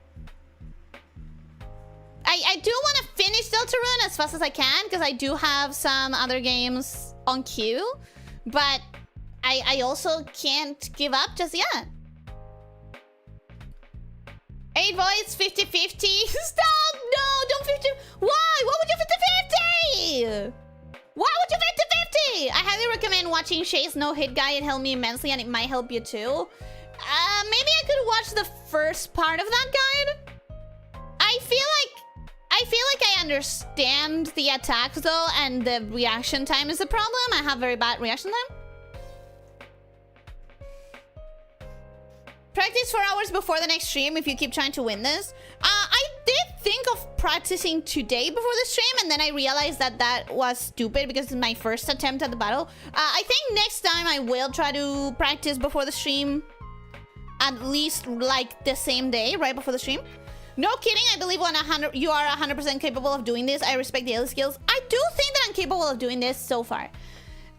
Speaker 1: I do want to finish Deltarune as fast as I can because I do have some other games on queue. But I also can't give up just yet. 8 votes, 50-50. Stop! No, don't 50. Why? Why would you 50-50? Why would you 50-50? I highly recommend watching Shay's no-hit guide. It helped me immensely and it might help you too. Maybe I could watch the first part of that guide. I feel like I understand the attacks though, and the reaction time is a problem. I have very bad reaction time. Practice 4 hours before the next stream if you keep trying to win this. I did think of practicing today before the stream, and then I realized that that was stupid because it's my first attempt at the battle. I think next time I will try to practice before the stream. At least like the same day, right before the stream. No kidding, I believe you are 100% capable of doing this. I respect the Ellie skills. I do think that I'm capable of doing this so far.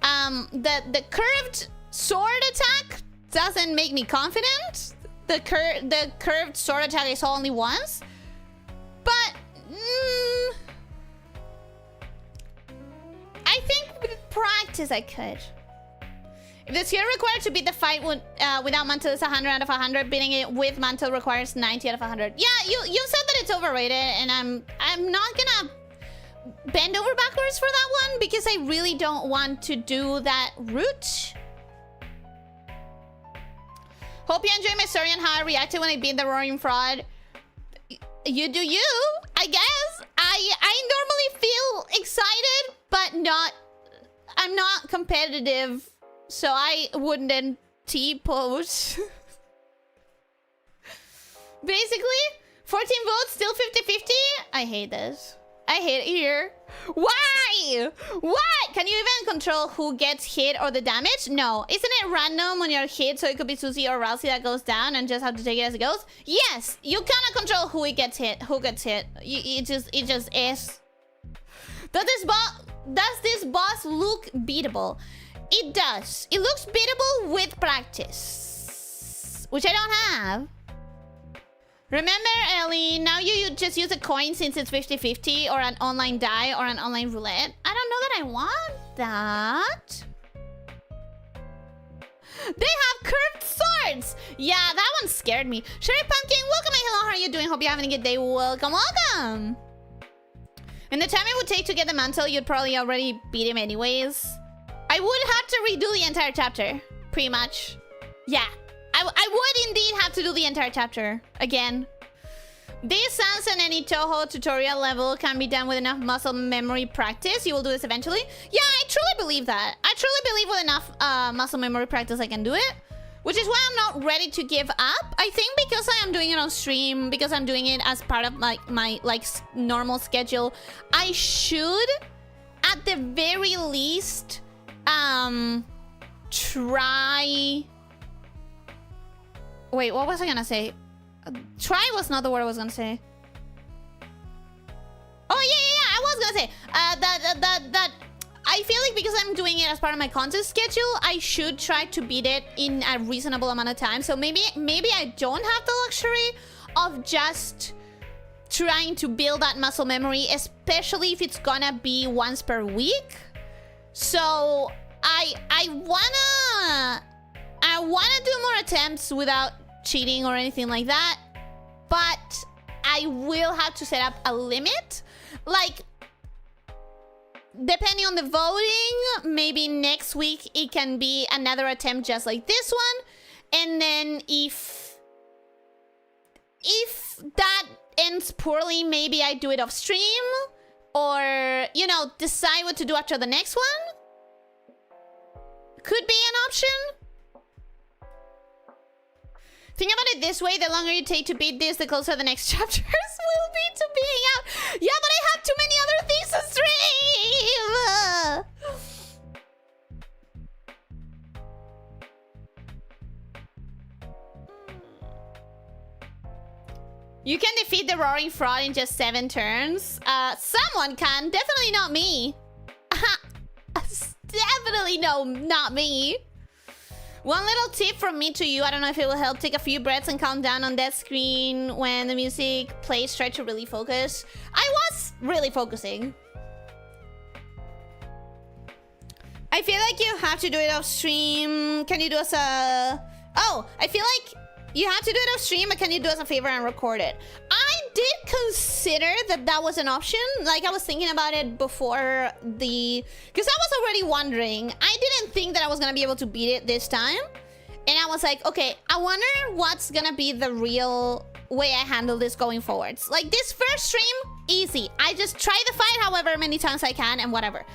Speaker 1: The curved sword attack doesn't make me confident. The curved sword attack I saw only once. But I think with practice I could. If the skill required to beat the fight without mantle is 100 out of 100, beating it with mantle requires 90 out of 100. Yeah, you said that it's overrated, and I'm not gonna bend over backwards for that one because I really don't want to do that route. Hope you enjoy my story and how I reacted when I beat the Roaring Fraud. You do you, I guess. I normally feel excited, but I'm not competitive. So I wouldn't T-pose. Basically, 14 votes, still 50-50. I hate this. I hate it here. Why? What? Can you even control who gets hit or the damage? No. Isn't it random when you're hit, so it could be Susie or Ralsei that goes down and just have to take it as it goes? Yes, you cannot control who gets hit. It just is. Does this boss look beatable? It does. It looks beatable with practice, which I don't have. Remember, Ellie, now you just use a coin since it's 50-50 or an online die or an online roulette. I don't know that I want that. They have curved swords. Yeah, that one scared me. Sherry Pumpkin, welcome. Hello, how are you doing? Hope you're having a good day. Welcome, welcome. And the time it would take to get the mantle, you'd probably already beat him anyways. I would have to redo the entire chapter, pretty much. Yeah, I would indeed have to do the entire chapter again. This Sans and any Toho tutorial level can be done with enough muscle memory practice. You will do this eventually. Yeah, I truly believe that. I truly believe with enough muscle memory practice I can do it. Which is why I'm not ready to give up. I think because I am doing it on stream, because I'm doing it as part of my normal schedule, I should, at the very least, try... Wait, what was I gonna say? Try was not the word I was gonna say. Oh, yeah, I was gonna say that I feel like because I'm doing it as part of my content schedule, I should try to beat it in a reasonable amount of time. So maybe I don't have the luxury of just trying to build that muscle memory, especially if it's gonna be once per week. So I wanna do more attempts without cheating or anything like that. But I will have to set up a limit. Like, depending on the voting, maybe next week it can be another attempt just like this one. And then if that ends poorly, maybe I do it off stream. Or, you know, decide what to do after the next one. Could be an option. Think about it this way, the longer you take to beat this, the closer the next chapters will be to being out. Yeah, but I have too many other things to stream! You can defeat the Roaring Fraud in just 7 turns. Someone can. Definitely not me. Definitely no, not me. One little tip from me to you. I don't know if it will help. Take a few breaths and calm down on that screen when the music plays. Try to really focus. I was really focusing. I feel like you have to do it off stream. Can you do us a... Oh, I feel like you have to do it off stream, but can you do us a favor and record it? I did consider that was an option. Like, I was thinking about it before the... Because I was already wondering. I didn't think that I was going to be able to beat it this time. And I was like, okay, I wonder what's going to be the real way I handle this going forwards. Like, this first stream, easy. I just try the fight however many times I can and whatever.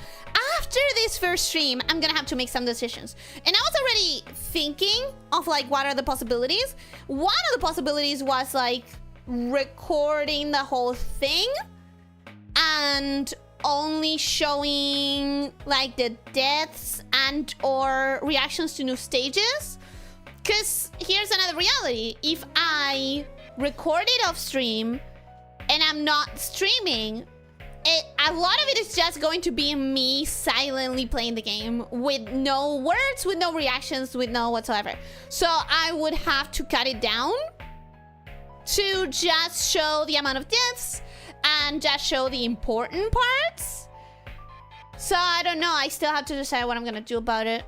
Speaker 1: After this first stream, I'm gonna have to make some decisions. And I was already thinking of, like, what are the possibilities. One of the possibilities was, like, recording the whole thing and only showing, like, the deaths and or reactions to new stages. Because here's another reality. If I record it off stream and I'm not streaming, a lot of it is just going to be me silently playing the game with no words, with no reactions, with no whatsoever. So I would have to cut it down to just show the amount of deaths and just show the important parts. So I don't know. I still have to decide what I'm gonna do about it.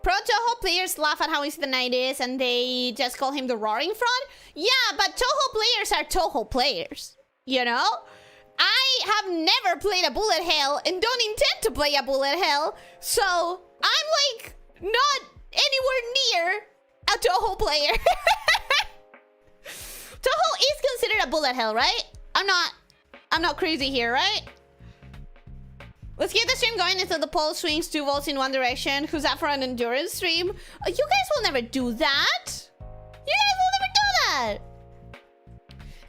Speaker 1: Pro Toho players laugh at how easy the night is and they just call him the Roaring Fraud. Yeah, but Toho players are Toho players, you know? I have never played a bullet hell and don't intend to play a bullet hell, so I'm, like, not anywhere near a Toho player. Toho is considered a bullet hell, right? I'm not crazy here, right? Let's keep the stream going until the pole swings 2 volts in one direction. Who's up for an endurance stream? You guys will never do that. You guys will never do that.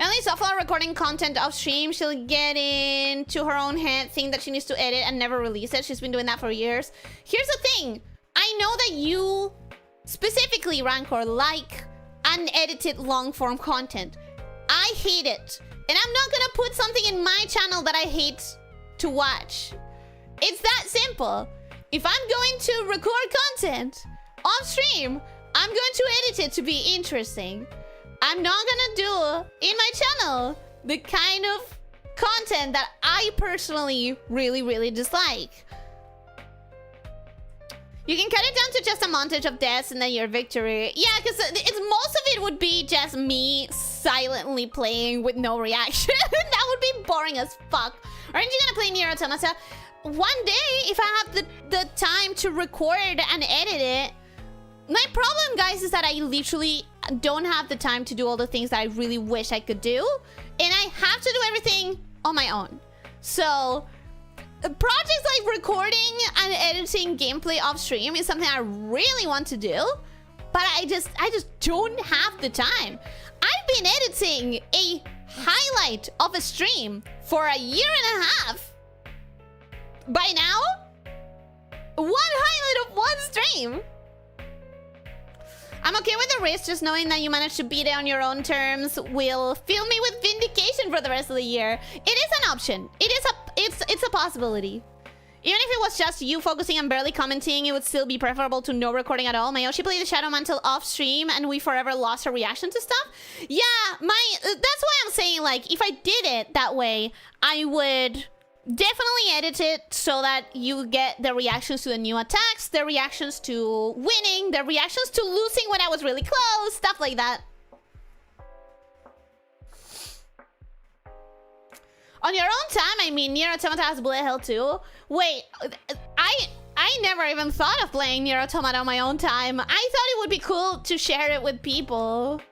Speaker 1: Ellie's offline recording content off stream. She'll get into her own head, think that she needs to edit and never release it. She's been doing that for years. Here's the thing. I know that you, specifically Rancor, like unedited long-form content. I hate it. And I'm not gonna put something in my channel that I hate to watch. It's that simple. If I'm going to record content off stream, I'm going to edit it to be interesting. I'm not gonna do in my channel the kind of content that I personally really dislike. You can cut it down to just a montage of deaths and then your victory. Yeah, because most of it would be just me silently playing with no reaction. That would be boring as fuck. Aren't you gonna play Nier Automata? One day, if I have the time to record and edit it. My problem, guys, is that I literally don't have the time to do all the things that I really wish I could do. And I have to do everything on my own. So projects like recording and editing gameplay off stream is something I really want to do. But I just don't have the time. I've been editing a highlight of a stream for a year and a half. By now, one highlight of one stream. I'm okay with the risk, just knowing that you managed to beat it on your own terms will fill me with vindication for the rest of the year. It is an option. It's a possibility. Even if it was just you focusing and barely commenting, it would still be preferable to no recording at all. Mayoshi played the Shadow Mantle off stream and we forever lost her reaction to stuff. Yeah, that's why I'm saying, like, if I did it that way, I would Definitely edit it so that you get the reactions to the new attacks, the reactions to winning, the reactions to losing when I was really close, stuff like that. On your own time, I mean, Nier Automata has bullet hell too. Wait, I never even thought of playing Nier Automata on my own time. I thought it would be cool to share it with people.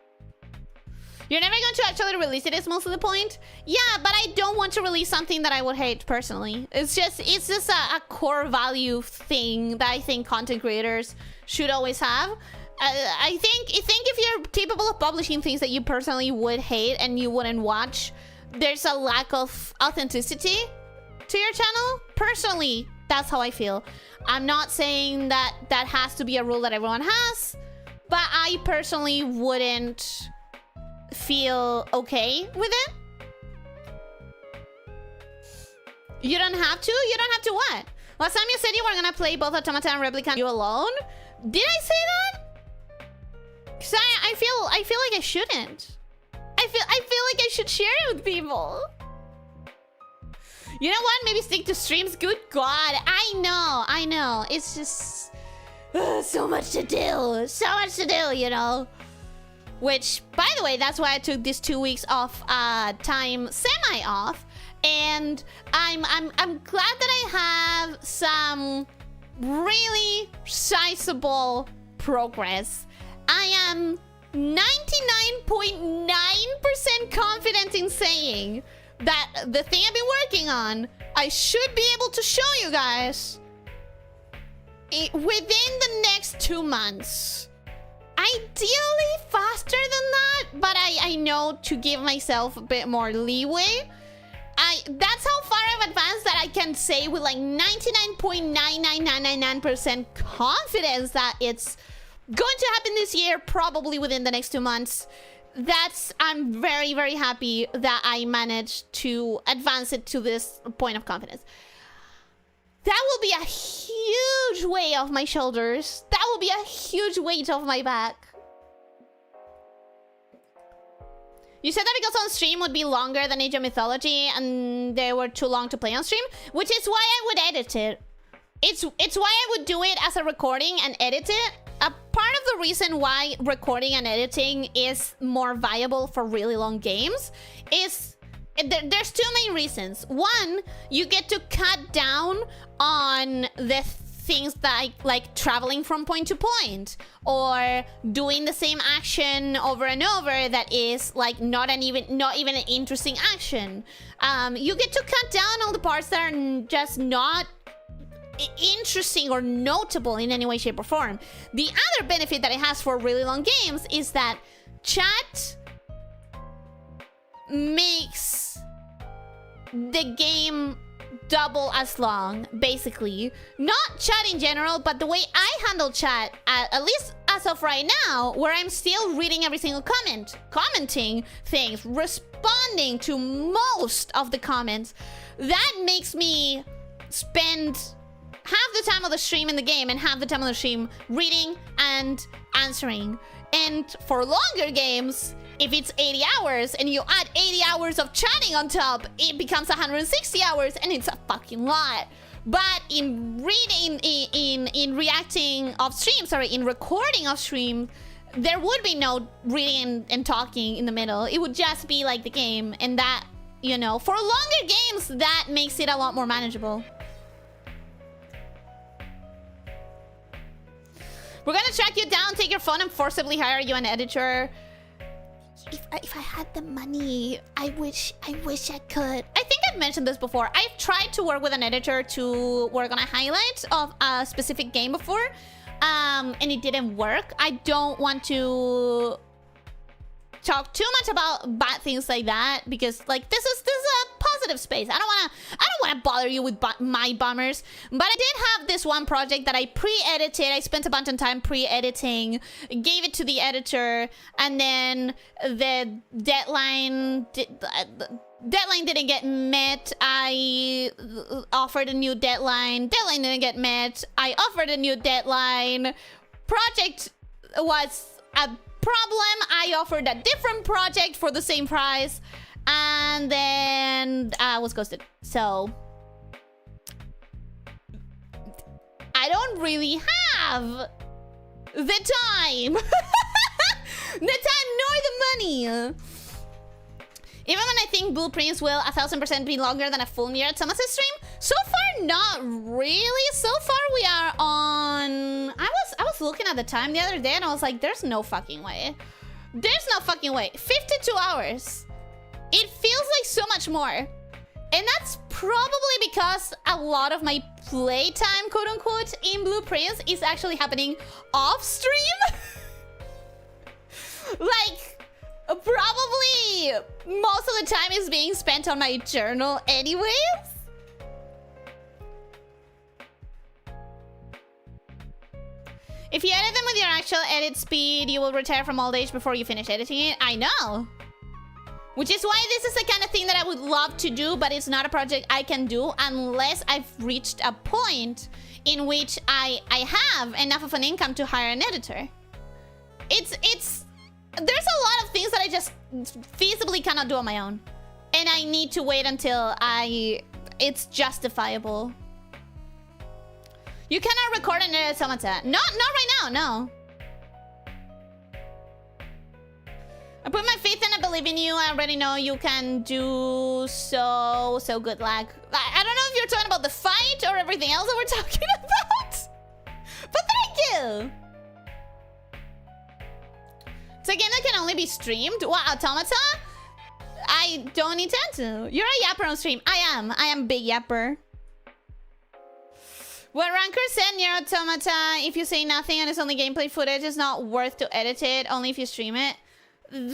Speaker 1: You're never going to actually release it is most of the point? Yeah, but I don't want to release something that I would hate personally. It's just a core value thing that I think content creators should always have. I think if you're capable of publishing things that you personally would hate and you wouldn't watch, there's a lack of authenticity to your channel. Personally, that's how I feel. I'm not saying that that has to be a rule that everyone has, but I personally wouldn't feel okay with it. You don't have to? You don't have to what? Last time you said you were gonna play both Automata and Replica you alone? Did I say that? Cause I feel like I shouldn't. I feel like I should share it with people. You know what? Maybe stick to streams. Good God. I know. It's just so much to do. So much to do, you know. Which, by the way, that's why I took these 2 weeks off time semi-off. And I'm glad that I have some really sizable progress. I am 99.9% confident in saying that the thing I've been working on, I should be able to show you guys within the next 2 months. Ideally faster than that, but I know to give myself a bit more leeway. That's how far I've advanced that I can say with like 99.99999% confidence that it's going to happen this year, probably within the next 2 months. I'm very, very happy that I managed to advance it to this point of confidence. That will be a huge weight off my shoulders. That will be a huge weight off my back. You said that because on stream would be longer than Age of Mythology and they were too long to play on stream, which is why I would edit it. It's why I would do it as a recording and edit it. A part of the reason why recording and editing is more viable for really long games is there's two main reasons. One, you get to cut down on the things like traveling from point to point or doing the same action over and over that is like not even an interesting action. You get to cut down all the parts that are just not interesting or notable in any way, shape, or form. The other benefit that it has for really long games is that chat makes the game double as long, basically. Not chat in general, but the way I handle chat, at least as of right now, where I'm still reading every single comment, commenting things, responding to most of the comments, that makes me spend half the time of the stream in the game and half the time of the stream reading and answering. And for longer games, if it's 80 hours and you add 80 hours of chatting on top, it becomes 160 hours and it's a fucking lot. But in reading, in reacting off stream, in recording off stream, there would be no reading and talking in the middle. It would just be like the game. And that, you know, for longer games, that makes it a lot more manageable. We're gonna track you down, take your phone, and forcibly hire you an editor. If I had the money, I wish I could. I think I've mentioned this before. I've tried to work with an editor to work on a highlight of a specific game before, and it didn't work. I don't want to talk too much about bad things like that because, like, this is a positive space. I don't want to bother you with my bummers. But I did have this one project that I pre-edited. I spent a bunch of time pre-editing, gave it to the editor, and then the deadline didn't get met. I offered a new deadline. Deadline didn't get met. I offered a new deadline. Project was a problem. I offered a different project for the same price, and then I was ghosted. So I don't really have the time. The time nor the money. Even when I think blueprints will 1000% be longer than a full Nier Automata stream, so far not really. So far we are on... I was looking at the time the other day and I was like, there's no fucking way. There's no fucking way. 52 hours. It feels like so much more. And that's probably because a lot of my playtime, quote unquote, in blueprints is actually happening off stream. Like, probably most of the time is being spent on my journal anyways. If you edit them with your actual edit speed, you will retire from old age before you finish editing it. I know. Which is why this is the kind of thing that I would love to do, but it's not a project I can do unless I've reached a point in which I have enough of an income to hire an editor. There's a lot of things that I just feasibly cannot do on my own. And I need to wait until it's justifiable. You cannot record an automata. Not right now, no. I put my faith and I believe in you. I already know you can do so good luck. I don't know if you're talking about the fight or everything else that we're talking about. But thank you. It's a game that can only be streamed. What, Automata? I don't intend to. You're a yapper on stream. I am big yapper. What Ranker said near Automata, if you say nothing and it's only gameplay footage, it's not worth to edit it, only if you stream it. You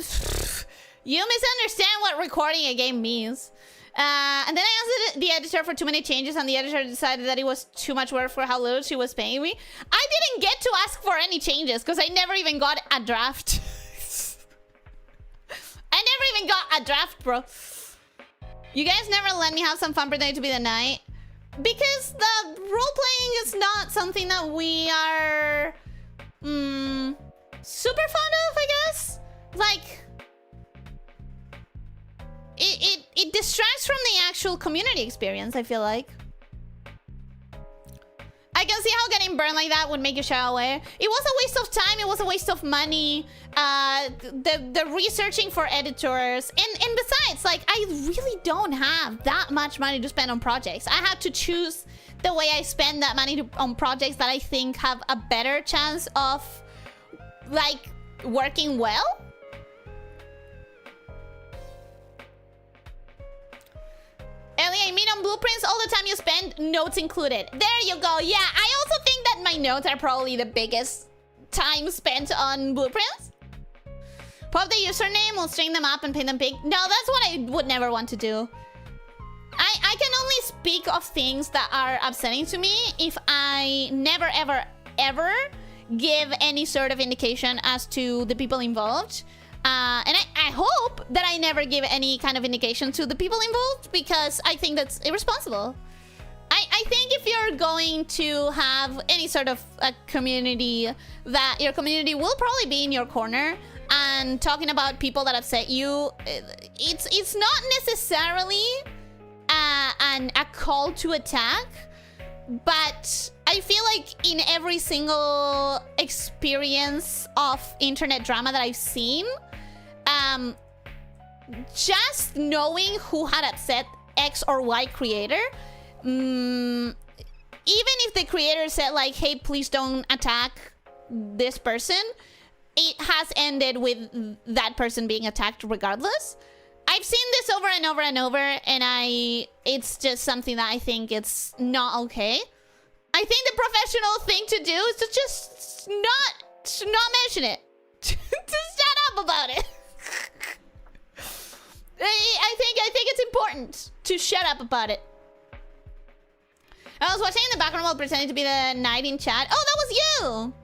Speaker 1: misunderstand what recording a game means. And then I asked the editor for too many changes and the editor decided that it was too much work for how little she was paying me. I didn't get to ask for any changes because I never even got a draft. I never even got a draft, bro. You guys never let me have some fun pretending to be the knight. Because the role-playing is not something that we are super fond of, I guess. Like, it distracts from the actual community experience, I feel like. I can see how getting burned like that would make you shy away. It was a waste of time, it was a waste of money. The researching for editors. And besides, like, I really don't have that much money to spend on projects. I have to choose the way I spend that money on projects that I think have a better chance of, like, working well. Ellie, I mean on blueprints all the time you spend, notes included. There you go. Yeah, I also think that my notes are probably the biggest time spent on blueprints. Pop the username, we'll string them up and pin them big. No, that's what I would never want to do. I can only speak of things that are upsetting to me if I never, ever give any sort of indication as to the people involved. And I hope that I never give any kind of indication to the people involved because I think that's irresponsible. I think if you're going to have any sort of a community, that your community will probably be in your corner and talking about people that upset you, it's not necessarily a call to attack, but I feel like in every single experience of internet drama that I've seen, just knowing who had upset X or Y creator, even if the creator said like, hey, please don't attack this person, it has ended with that person being attacked regardless. I've seen this over and over and over, and it's just something that I think it's not okay. I think the professional thing to do is to just not mention it. To shut up about it. I think it's important to shut up about it. I was watching in the background while pretending to be the knight in chat. Oh, that was you!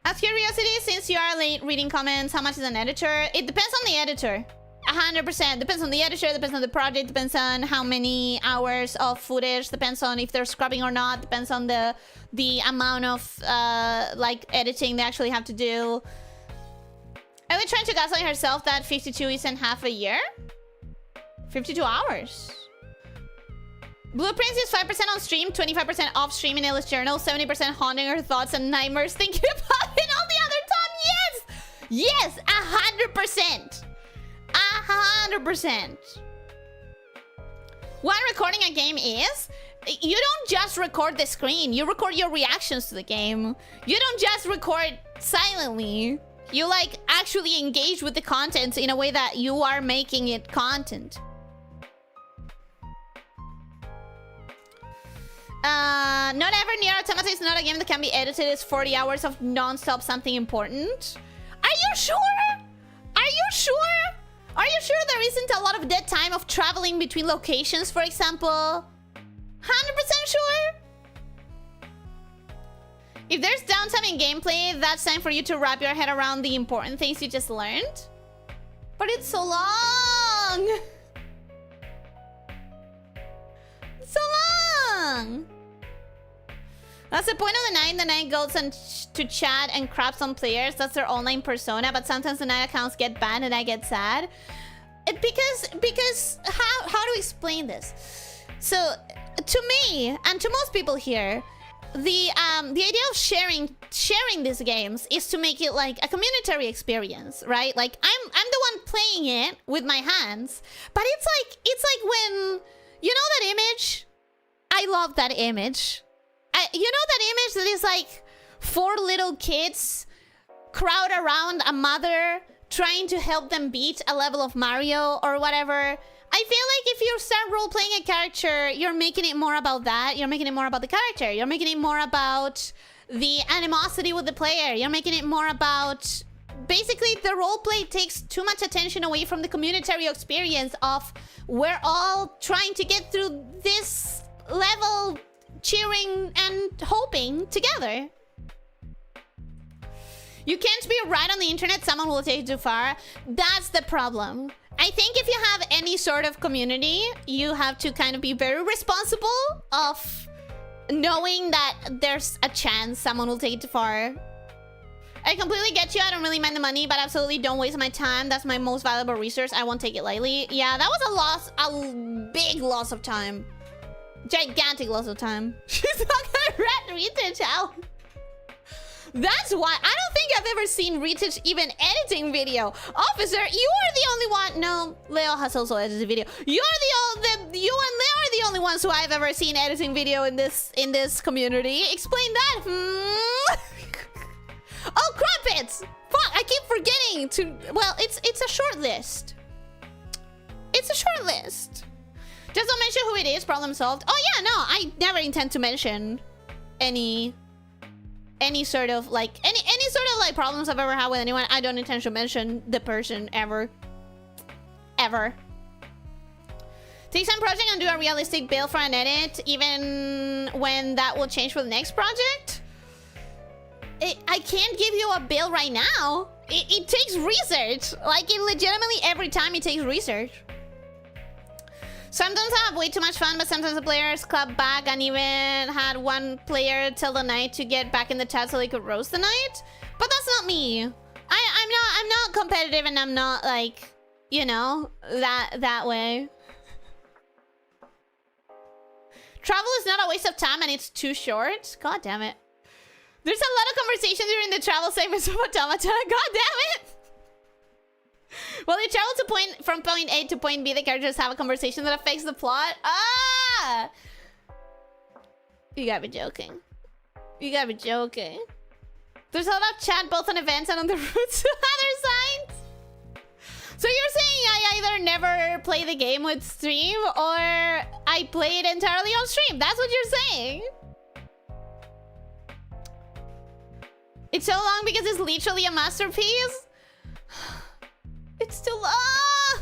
Speaker 1: Out of curiosity, since you are late reading comments, how much is an editor? It depends on the editor. 100%. Depends on the editor, depends on the project, depends on how many hours of footage, depends on if they're scrubbing or not, depends on the amount of like editing they actually have to do. Are we trying to gaslight herself that 52 isn't half a year? 52 hours. Blueprints is 5% on stream, 25% off stream in Ella's journal, 70% haunting her thoughts and nightmares thinking about it all the other time. Yes! Yes! 100%. 100%. What recording a game is, you don't just record the screen. You record your reactions to the game. You don't just record silently. You like actually engage with the content in a way that you are making it content. Not ever near Automata is not a game that can be edited. It's 40 hours of non-stop something important. Are you sure? Are you sure? Are you sure there isn't a lot of dead time of traveling between locations, for example? 100% sure? If there's downtime in gameplay, that's time for you to wrap your head around the important things you just learned. But it's so long! It's so long! That's the point of the night. The night goes on to chat and craps on players. That's their online persona. But sometimes the night accounts get banned and I get sad. Because how to explain this? So to me and to most people here, the idea of sharing these games is to make it like a community experience, right? Like I'm the one playing it with my hands, but it's like when you know that image. I love that image. You know that image that is like 4 little kids crowd around a mother trying to help them beat a level of Mario or whatever. I feel like if you start role-playing a character, you're making it more about that. You're making it more about the character. You're making it more about the animosity with the player. You're making it more about... Basically, the roleplay takes too much attention away from the community experience of we're all trying to get through this level, cheering and hoping together. You can't be right on the internet, someone will take you too far. That's the problem. I think if you have any sort of community, you have to kind of be very responsible of knowing that there's a chance someone will take it too far. I completely get you, I don't really mind the money, but absolutely don't waste my time. That's my most valuable resource, I won't take it lightly. Yeah, that was a loss, a big loss of time. Gigantic loss of time. She's not gonna rat Retouch out. That's why I don't think I've ever seen Retouch even editing video. Officer, you are the only one. No, Leo has also edited video. You and Leo are the only ones who I've ever seen editing video in this community. Explain that. Oh, crumpets! Fuck, I keep forgetting to. Well, it's a short list. It's a short list. Just don't mention who it is. Problem solved. Oh yeah, no, I never intend to mention any sort of like any sort of like problems I've ever had with anyone. I don't intend to mention the person ever. Take some project and do a realistic build for an edit, even when that will change for the next project. I can't give you a build right now. It takes research. Like it legitimately every time it takes research. Sometimes I have way too much fun, but sometimes the players clap back and even had one player tell the knight to get back in the chat so they could roast the knight. But that's not me. I'm not competitive and I'm not like, you know, that way. Travel is not a waste of time and it's too short. God damn it. There's a lot of conversation during the travel segments of Automata. God damn it. Well, they travel from point A to point B. The characters have a conversation that affects the plot. Ah! You gotta be joking. You gotta be joking. There's a lot of chat both on events and on the routes to other sides. So you're saying I either never play the game with stream or I play it entirely on stream. That's what you're saying. It's so long because it's literally a masterpiece. It's too long!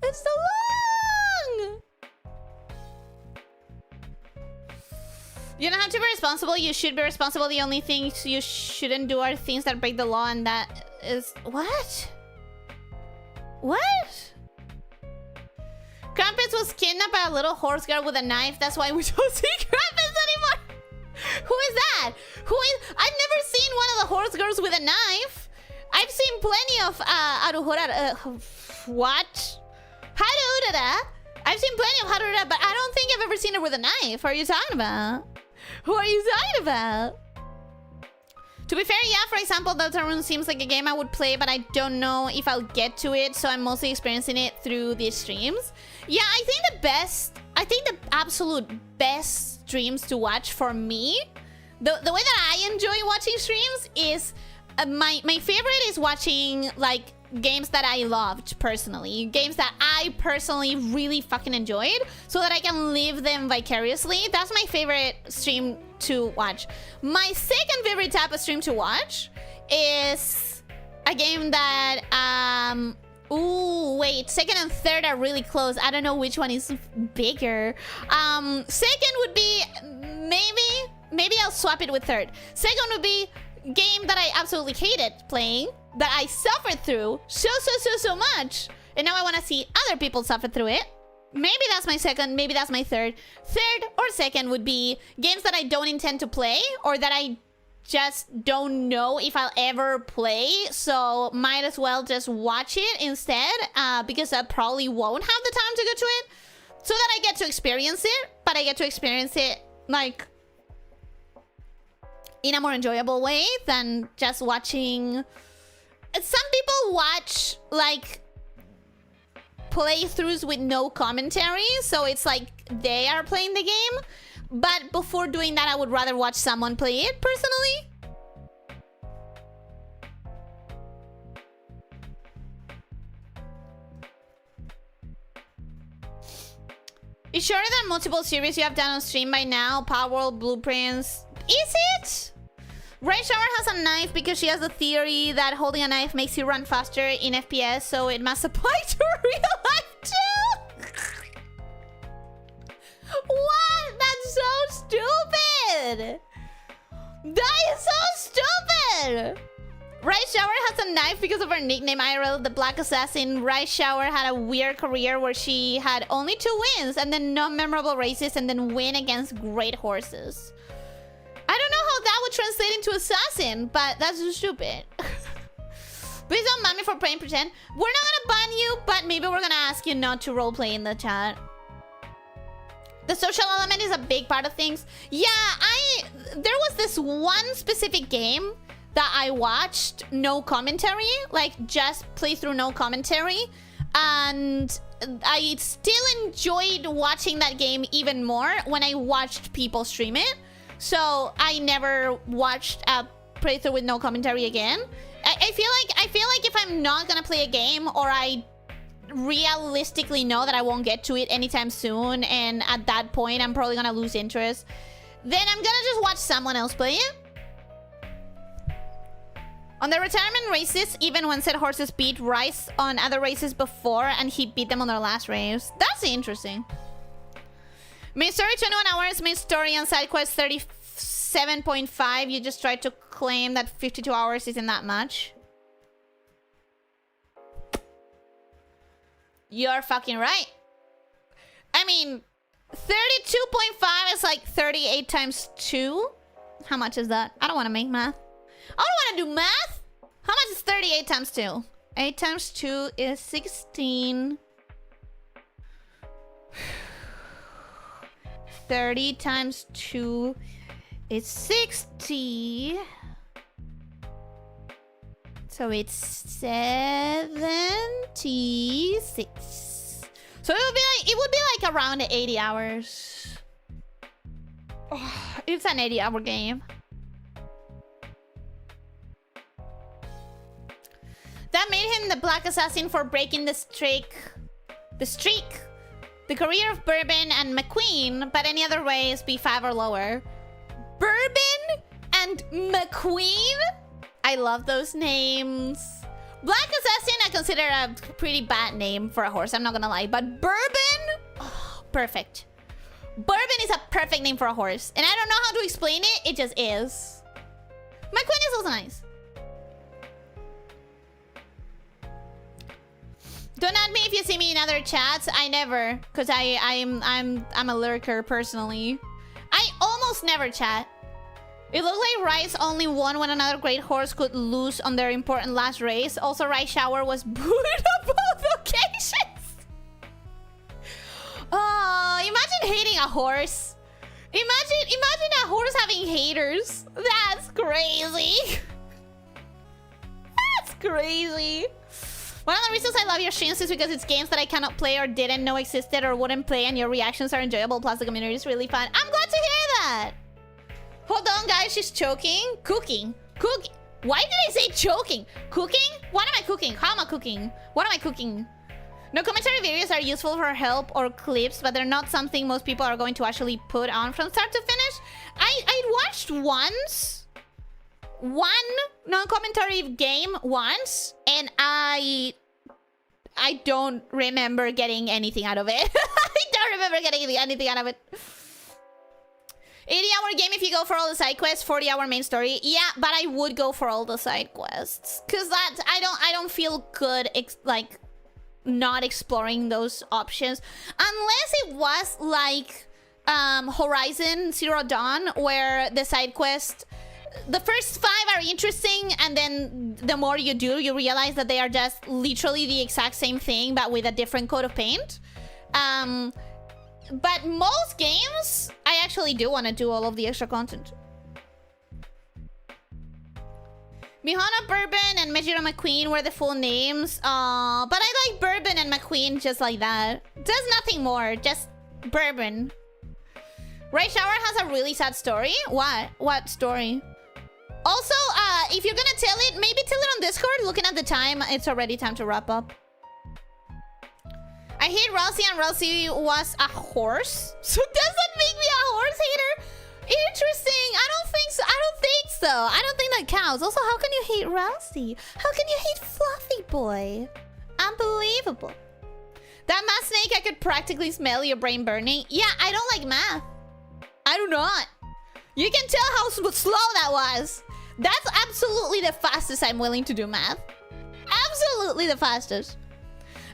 Speaker 1: It's too long! You don't have to be responsible, you should be responsible. The only things you shouldn't do are things that break the law, and that is... What? What? Crumpets was kidnapped by a little horse girl with a knife. That's why we don't see Crumpets anymore. Who is that? Who is... I've never seen one of the horse girls with a knife. I've seen plenty of what? Haru Urara. I've I've seen plenty of how to do that, but I don't think I've ever seen her with a knife. What are you talking about? Who are you talking about? To be fair, yeah, for example, Deltarune seems like a game I would play, but I don't know if I'll get to it, so I'm mostly experiencing it through these streams. Yeah, I think the absolute best streams to watch for me, the way that I enjoy watching streams is, my favorite is watching, like, games that I loved personally. Games that I personally really fucking enjoyed, so that I can live them vicariously. That's my favorite stream to watch. My second favorite type of stream to watch is a game that, ooh, wait, second and third are really close. I don't know which one is bigger. Second would be, maybe I'll swap it with third. Second would be game that I absolutely hated playing, that I suffered through so much, and now I want to see other people suffer through it. Maybe that's my second, maybe that's my third. Third or second would be games that I don't intend to play, or that I just don't know if I'll ever play, so might as well just watch it instead, because I probably won't have the time to go to it, so that I get to experience it, but I get to experience it, like, in a more enjoyable way than just watching. Some people watch, like, playthroughs with no commentary, so it's like they are playing the game. But before doing that, I would rather watch someone play it, personally. It's shorter than multiple series you have done on stream by now. Power World, Blueprints. Is it? Ray Shower has a knife because she has a theory that holding a knife makes you run faster in FPS, so it must apply to real life too. What? That's so stupid. That is so stupid. Ray Shower has a knife because of her nickname, Iroh, the Black Assassin. Ray Shower had a weird career where she had only 2 wins and then no memorable races and then win against great horses. I don't know how that would translate into assassin, but that's just stupid. Please don't ban me for playing pretend. We're not gonna ban you, but maybe we're gonna ask you not to roleplay in the chat. The social element is a big part of things. Yeah, there was this one specific game that I watched no commentary, like just playthrough no commentary, and I still enjoyed watching that game even more when I watched people stream it. So I never watched a playthrough with no commentary again. I feel like if I'm not gonna play a game, or I realistically know that I won't get to it anytime soon, and at that point I'm probably gonna lose interest, then I'm gonna just watch someone else play it. On the retirement races, even when said horses beat Rice on other races before, and he beat them on their last race. That's interesting. Main story 21 hours, main story and side quest 37.5. You just tried to claim that 52 hours isn't that much. You're fucking right. I mean, 32.5 is like 38 times 2. How much is that? I don't want to make math. I don't want to do math. How much is 38 times 2? 8 times 2 is 16. 30 times 2 is 60. So it's 76. So it would be like around 80 hours. Oh, it's an 80-hour game. That made him the Black Assassin for breaking the streak. The career of Bourbon and McQueen, but any other way is B5 or lower. Bourbon and McQueen? I love those names. Black Assassin, I consider a pretty bad name for a horse, I'm not gonna lie. But Bourbon? Oh, perfect. Bourbon is a perfect name for a horse. And I don't know how to explain it, it just is. McQueen is also nice. Don't add me if you see me in other chats. I never, because I'm a lurker personally. I almost never chat. It looks like Rice only won when another great horse could lose on their important last race. Also, Rice Shower was booed on both occasions. hating a horse. Imagine a horse having haters. That's crazy. That's crazy. One of the reasons I love your streams is because it's games that I cannot play or didn't know existed or wouldn't play, and your reactions are enjoyable, plus the community is really fun. I'm glad to hear that. Hold on, guys. She's choking. Cooking. Cooking. Why did I say choking? Cooking? What am I cooking? How am I cooking? What am I cooking? No, commentary videos are useful for help or clips, but they're not something most people are going to actually put on from start to finish. I watched one non-commentary game once, and I don't remember getting anything out of it. I don't remember getting anything out of it. 80-hour game if you go for all the side quests, 40-hour main story. Yeah, but I would go for all the side quests, cause that I don't feel good like not exploring those options, unless it was like Horizon Zero Dawn, where the side quest, the first 5 are interesting, and then the more you do, you realize that they are just literally the exact same thing, but with a different coat of paint. But most games, I actually do want to do all of the extra content. Mihana Bourbon and Mejiro McQueen were the full names. But I like Bourbon and McQueen just like that. Does nothing more, just Bourbon. Right Shower has a really sad story. What story? Also, if you're gonna tell it, maybe tell it on Discord. Looking at the time, it's already time to wrap up. I hate Ralsei, and Ralsei was a horse. So does that make me a horse hater? Interesting. I don't think so. I don't think that counts. Also, how can you hate Ralsei? How can you hate Fluffy Boy? Unbelievable. That math snake, I could practically smell your brain burning. Yeah, I don't like math. I do not. You can tell how slow that was. That's absolutely the fastest I'm willing to do math. Absolutely the fastest.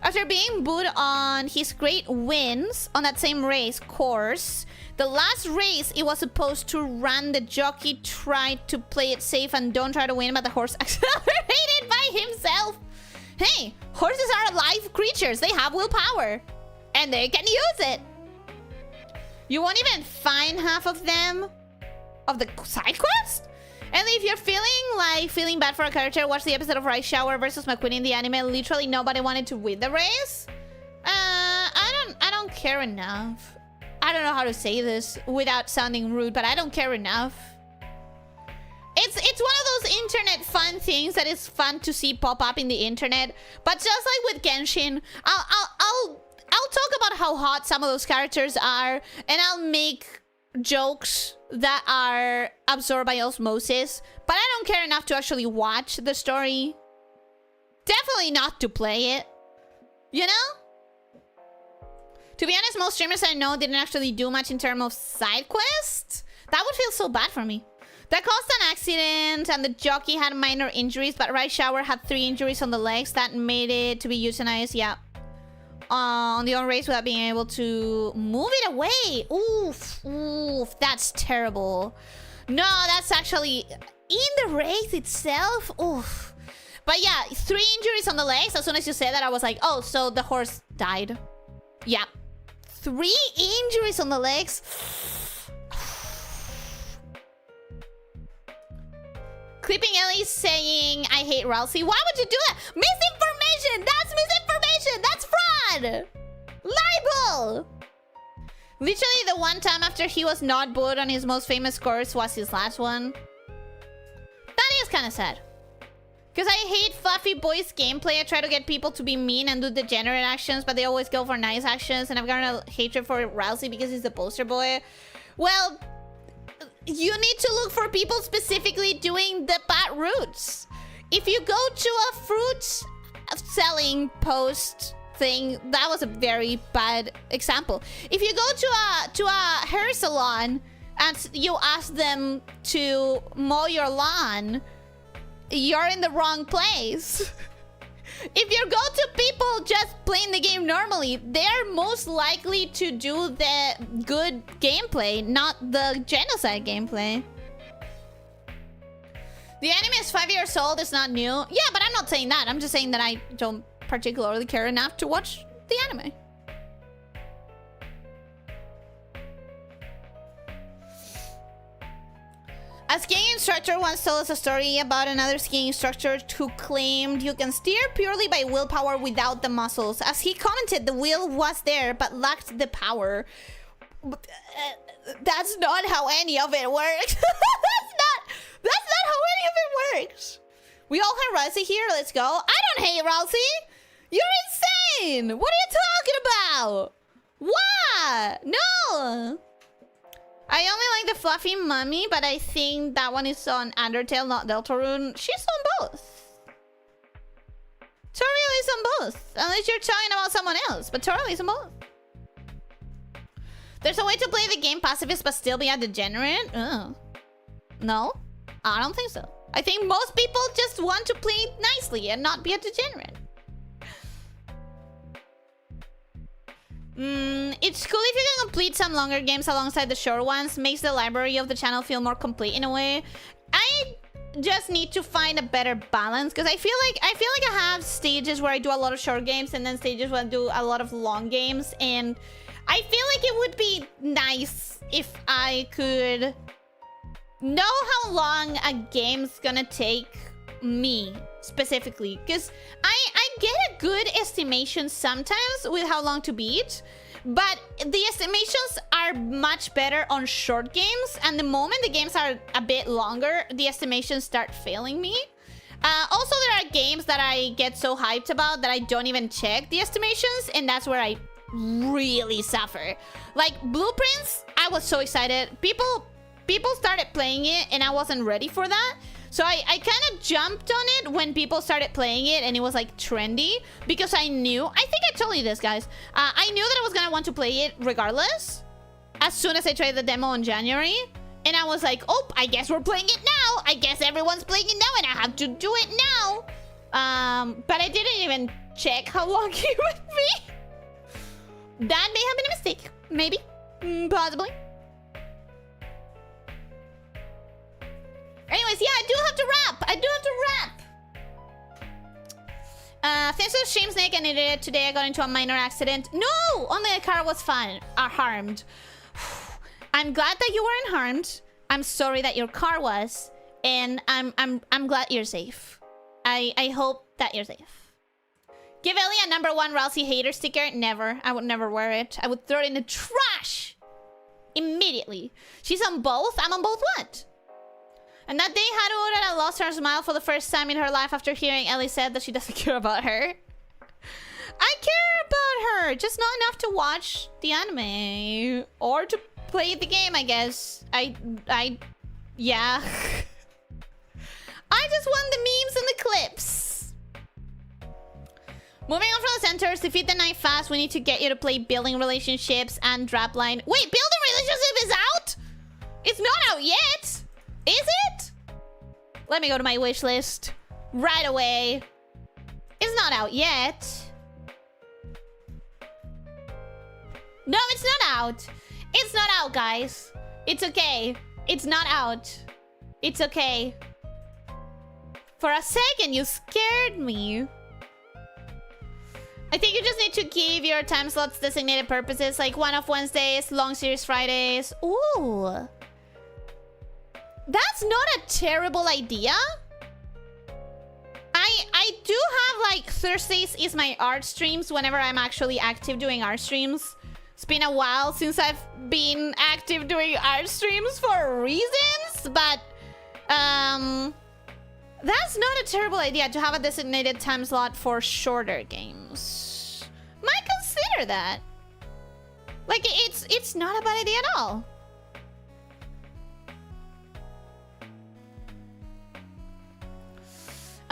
Speaker 1: After being booed on his great wins on that same race course, the last race it was supposed to run, the jockey tried to play it safe and don't try to win, but the horse accelerated by himself. Hey, horses are live creatures. They have willpower. And they can use it. You won't even find half of them of the side quest? And if you're feeling bad for a character, watch the episode of Rice Shower versus McQueen in the anime. Literally nobody wanted to win the race. I don't care enough. I don't know how to say this without sounding rude, but I don't care enough. It's one of those internet fun things that is fun to see pop up in the internet. But just like with Genshin, I'll talk about how hot some of those characters are, and I'll make jokes that are absorbed by osmosis, but I don't care enough to actually watch the story. Definitely not to play it. You know? To be honest, most streamers I know didn't actually do much in terms of side quests. That would feel so bad for me. That caused an accident, and the jockey had minor injuries, but Rice Shower had 3 injuries on the legs that made it to be euthanized. Yeah. On the own race without being able to move it away. Oof, that's terrible. No, that's actually in the race itself. Oof. But yeah, 3 injuries on the legs. As soon as you said that, I was like, oh, so the horse died. Yeah. 3 injuries on the legs. Clipping Ellie saying, I hate Ralsei. Why would you do that? Misinformation! That's misinformation! That's fraud! Libel! Literally the one time after he was not booed on his most famous course was his last one. That is kind of sad. Because I hate Fluffy Boy's gameplay. I try to get people to be mean and do degenerate actions, but they always go for nice actions. And I've got a hatred for Ralsei because he's the poster boy. Well, you need to look for people specifically doing the bad routes. If you go to a fruit selling post thing, that was a very bad example. If you go to a hair salon and you ask them to mow your lawn, you're in the wrong place. If you go to people just playing the game normally, they're most likely to do the good gameplay, not the genocide gameplay. The anime is 5 years old, it's not new. Yeah, but I'm not saying that. I'm just saying that I don't particularly care enough to watch the anime. A skiing instructor once told us a story about another skiing instructor who claimed you can steer purely by willpower without the muscles. As he commented, the will was there but lacked the power. That's not how any of it works. That's not how any of it works. We all have Rousey here. Let's go. I don't hate Rousey. You're insane. What are you talking about? What? No. I only like the fluffy mummy, but I think that one is on Undertale, not Deltarune. She's on both. Toriel is on both. Unless you're talking about someone else, but Toriel is on both. There's a way to play the game pacifist but still be a degenerate? No, I don't think so. I think most people just want to play nicely and not be a degenerate. It's cool if you can complete some longer games alongside the short ones. Makes the library of the channel feel more complete in a way. I just need to find a better balance because I feel like I have stages where I do a lot of short games and then stages where I do a lot of long games, and I feel like it would be nice if I could know how long a game's gonna take me specifically, because I get a good estimation sometimes with how long to beat, but the estimations are much better on short games, and the moment the games are a bit longer, the estimations start failing me. Also, there are games that I get so hyped about that I don't even check the estimations, and that's where I really suffer. Like Blueprints, I was so excited. People started playing it and I wasn't ready for that. So I kind of jumped on it when people started playing it and it was like trendy, because I knew, I think I told you this, guys. I knew that I was gonna want to play it regardless as soon as I tried the demo in January. And I was like, oh, I guess we're playing it now. I guess everyone's playing it now and I have to do it now. But I didn't even check how long it would be. That may have been a mistake. Maybe. Possibly. Anyways, yeah, I do have to rap. Thanks to Stream Snake and Idiot, today I got into a minor accident. No! Only a car was harmed. I'm glad that you weren't harmed. I'm sorry that your car was. And I'm glad you're safe. I hope that you're safe. Give Ellie a #1 Rousey hater sticker. Never. I would never wear it. I would throw it in the trash immediately. She's on both. I'm on both what? And that day, Haruura lost her smile for the first time in her life after hearing Ellie said that she doesn't care about her. I care about her, just not enough to watch the anime or to play the game, I guess. Yeah. I just want the memes and the clips. Moving on from the centers, defeat the night fast. We need to get you to play Building Relationships and Drapline. Wait, Building Relationship is out? It's not out yet. Is it? Let me go to my wish list right away. It's not out yet. No, it's not out. It's not out, guys. It's okay. It's not out. It's okay. For a second, you scared me. I think you just need to give your time slots designated purposes, like one-off Wednesdays, long series Fridays. Ooh. That's not a terrible idea. I do have like Thursdays is my art streams whenever I'm actually active doing art streams. It's been a while since I've been active doing art streams for reasons, but that's not a terrible idea to have a designated time slot for shorter games. Might consider that. Like it's not a bad idea at all.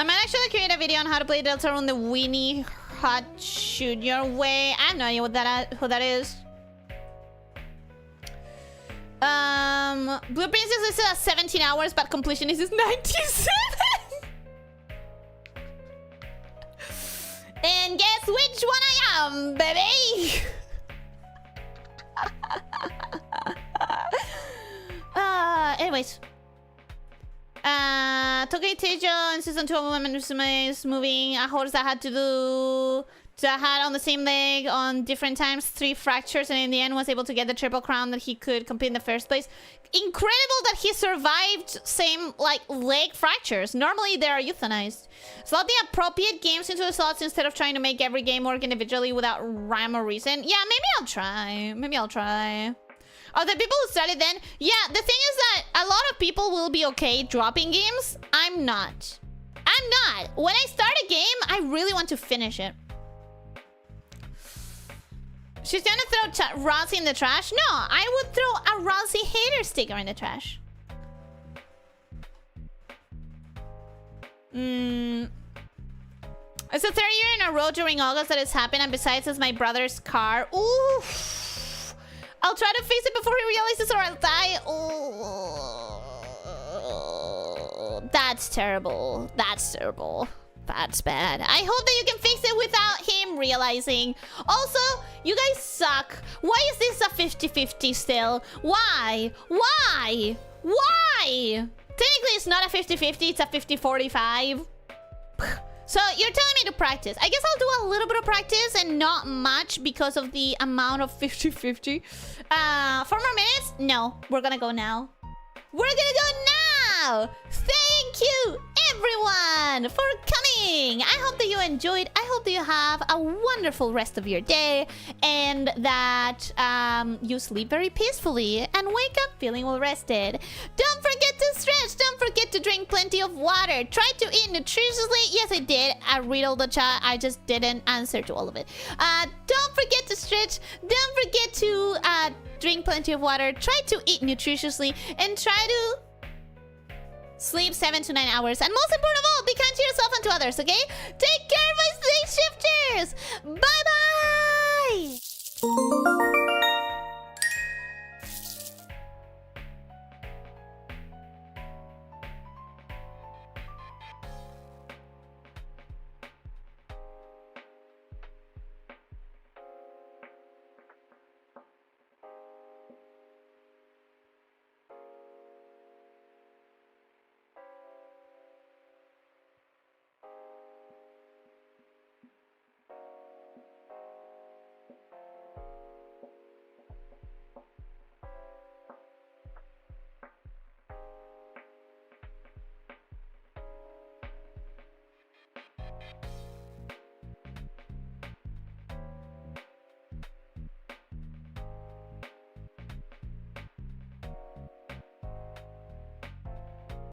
Speaker 1: I might actually create a video on how to play Deltarune the Weenie Hot Shoot Your Way. I have no idea who that is. Blue Princess is 17 hours, but completion is 97. And guess which one I am, baby? Anyways. Tokei Tejo in season 2 of Women Musume is moving a horse that had to do that had on the same leg on different times 3 fractures, and in the end was able to get the triple crown that he could compete in the first place. Incredible that he survived same like leg fractures. Normally they are euthanized. Slot the appropriate games into the slots instead of trying to make every game work individually without rhyme or reason. Yeah, maybe I'll try. Maybe I'll try. Oh, the people who started then? Yeah, the thing is that a lot of people will be okay dropping games. I'm not. I'm not. When I start a game, I really want to finish it. She's gonna throw Rossi in the trash? No, I would throw a Rossi hater sticker in the trash. It's the 3rd year in a row during August that it's happened, and besides, it's my brother's car. Ooh. I'll try to fix it before he realizes or I'll die. Oh, that's terrible. That's terrible. That's bad. I hope that you can fix it without him realizing. Also, you guys suck. Why is this a 50-50 still? Why? Why? Why? Technically, it's not a 50-50. It's a 50-45. So, you're telling me to practice. I guess I'll do a little bit of practice and not much because of the amount of 50-50. 4 more minutes? No. We're gonna go now. We're gonna go now! Thank you, everyone, for coming! I hope that you enjoyed. I hope that you have a wonderful rest of your day and that you sleep very peacefully and wake up feeling well rested. Don't forget to stretch. Don't forget to drink plenty of water. Try to eat nutritiously. Yes, I did. I read all the chat. I just didn't answer to all of it. Don't forget to stretch. Don't forget to drink plenty of water. Try to eat nutritiously and try to sleep 7 to 9 hours. And most important of all, be kind to yourself and to others, okay? Take care, my stay shifters! Bye-bye!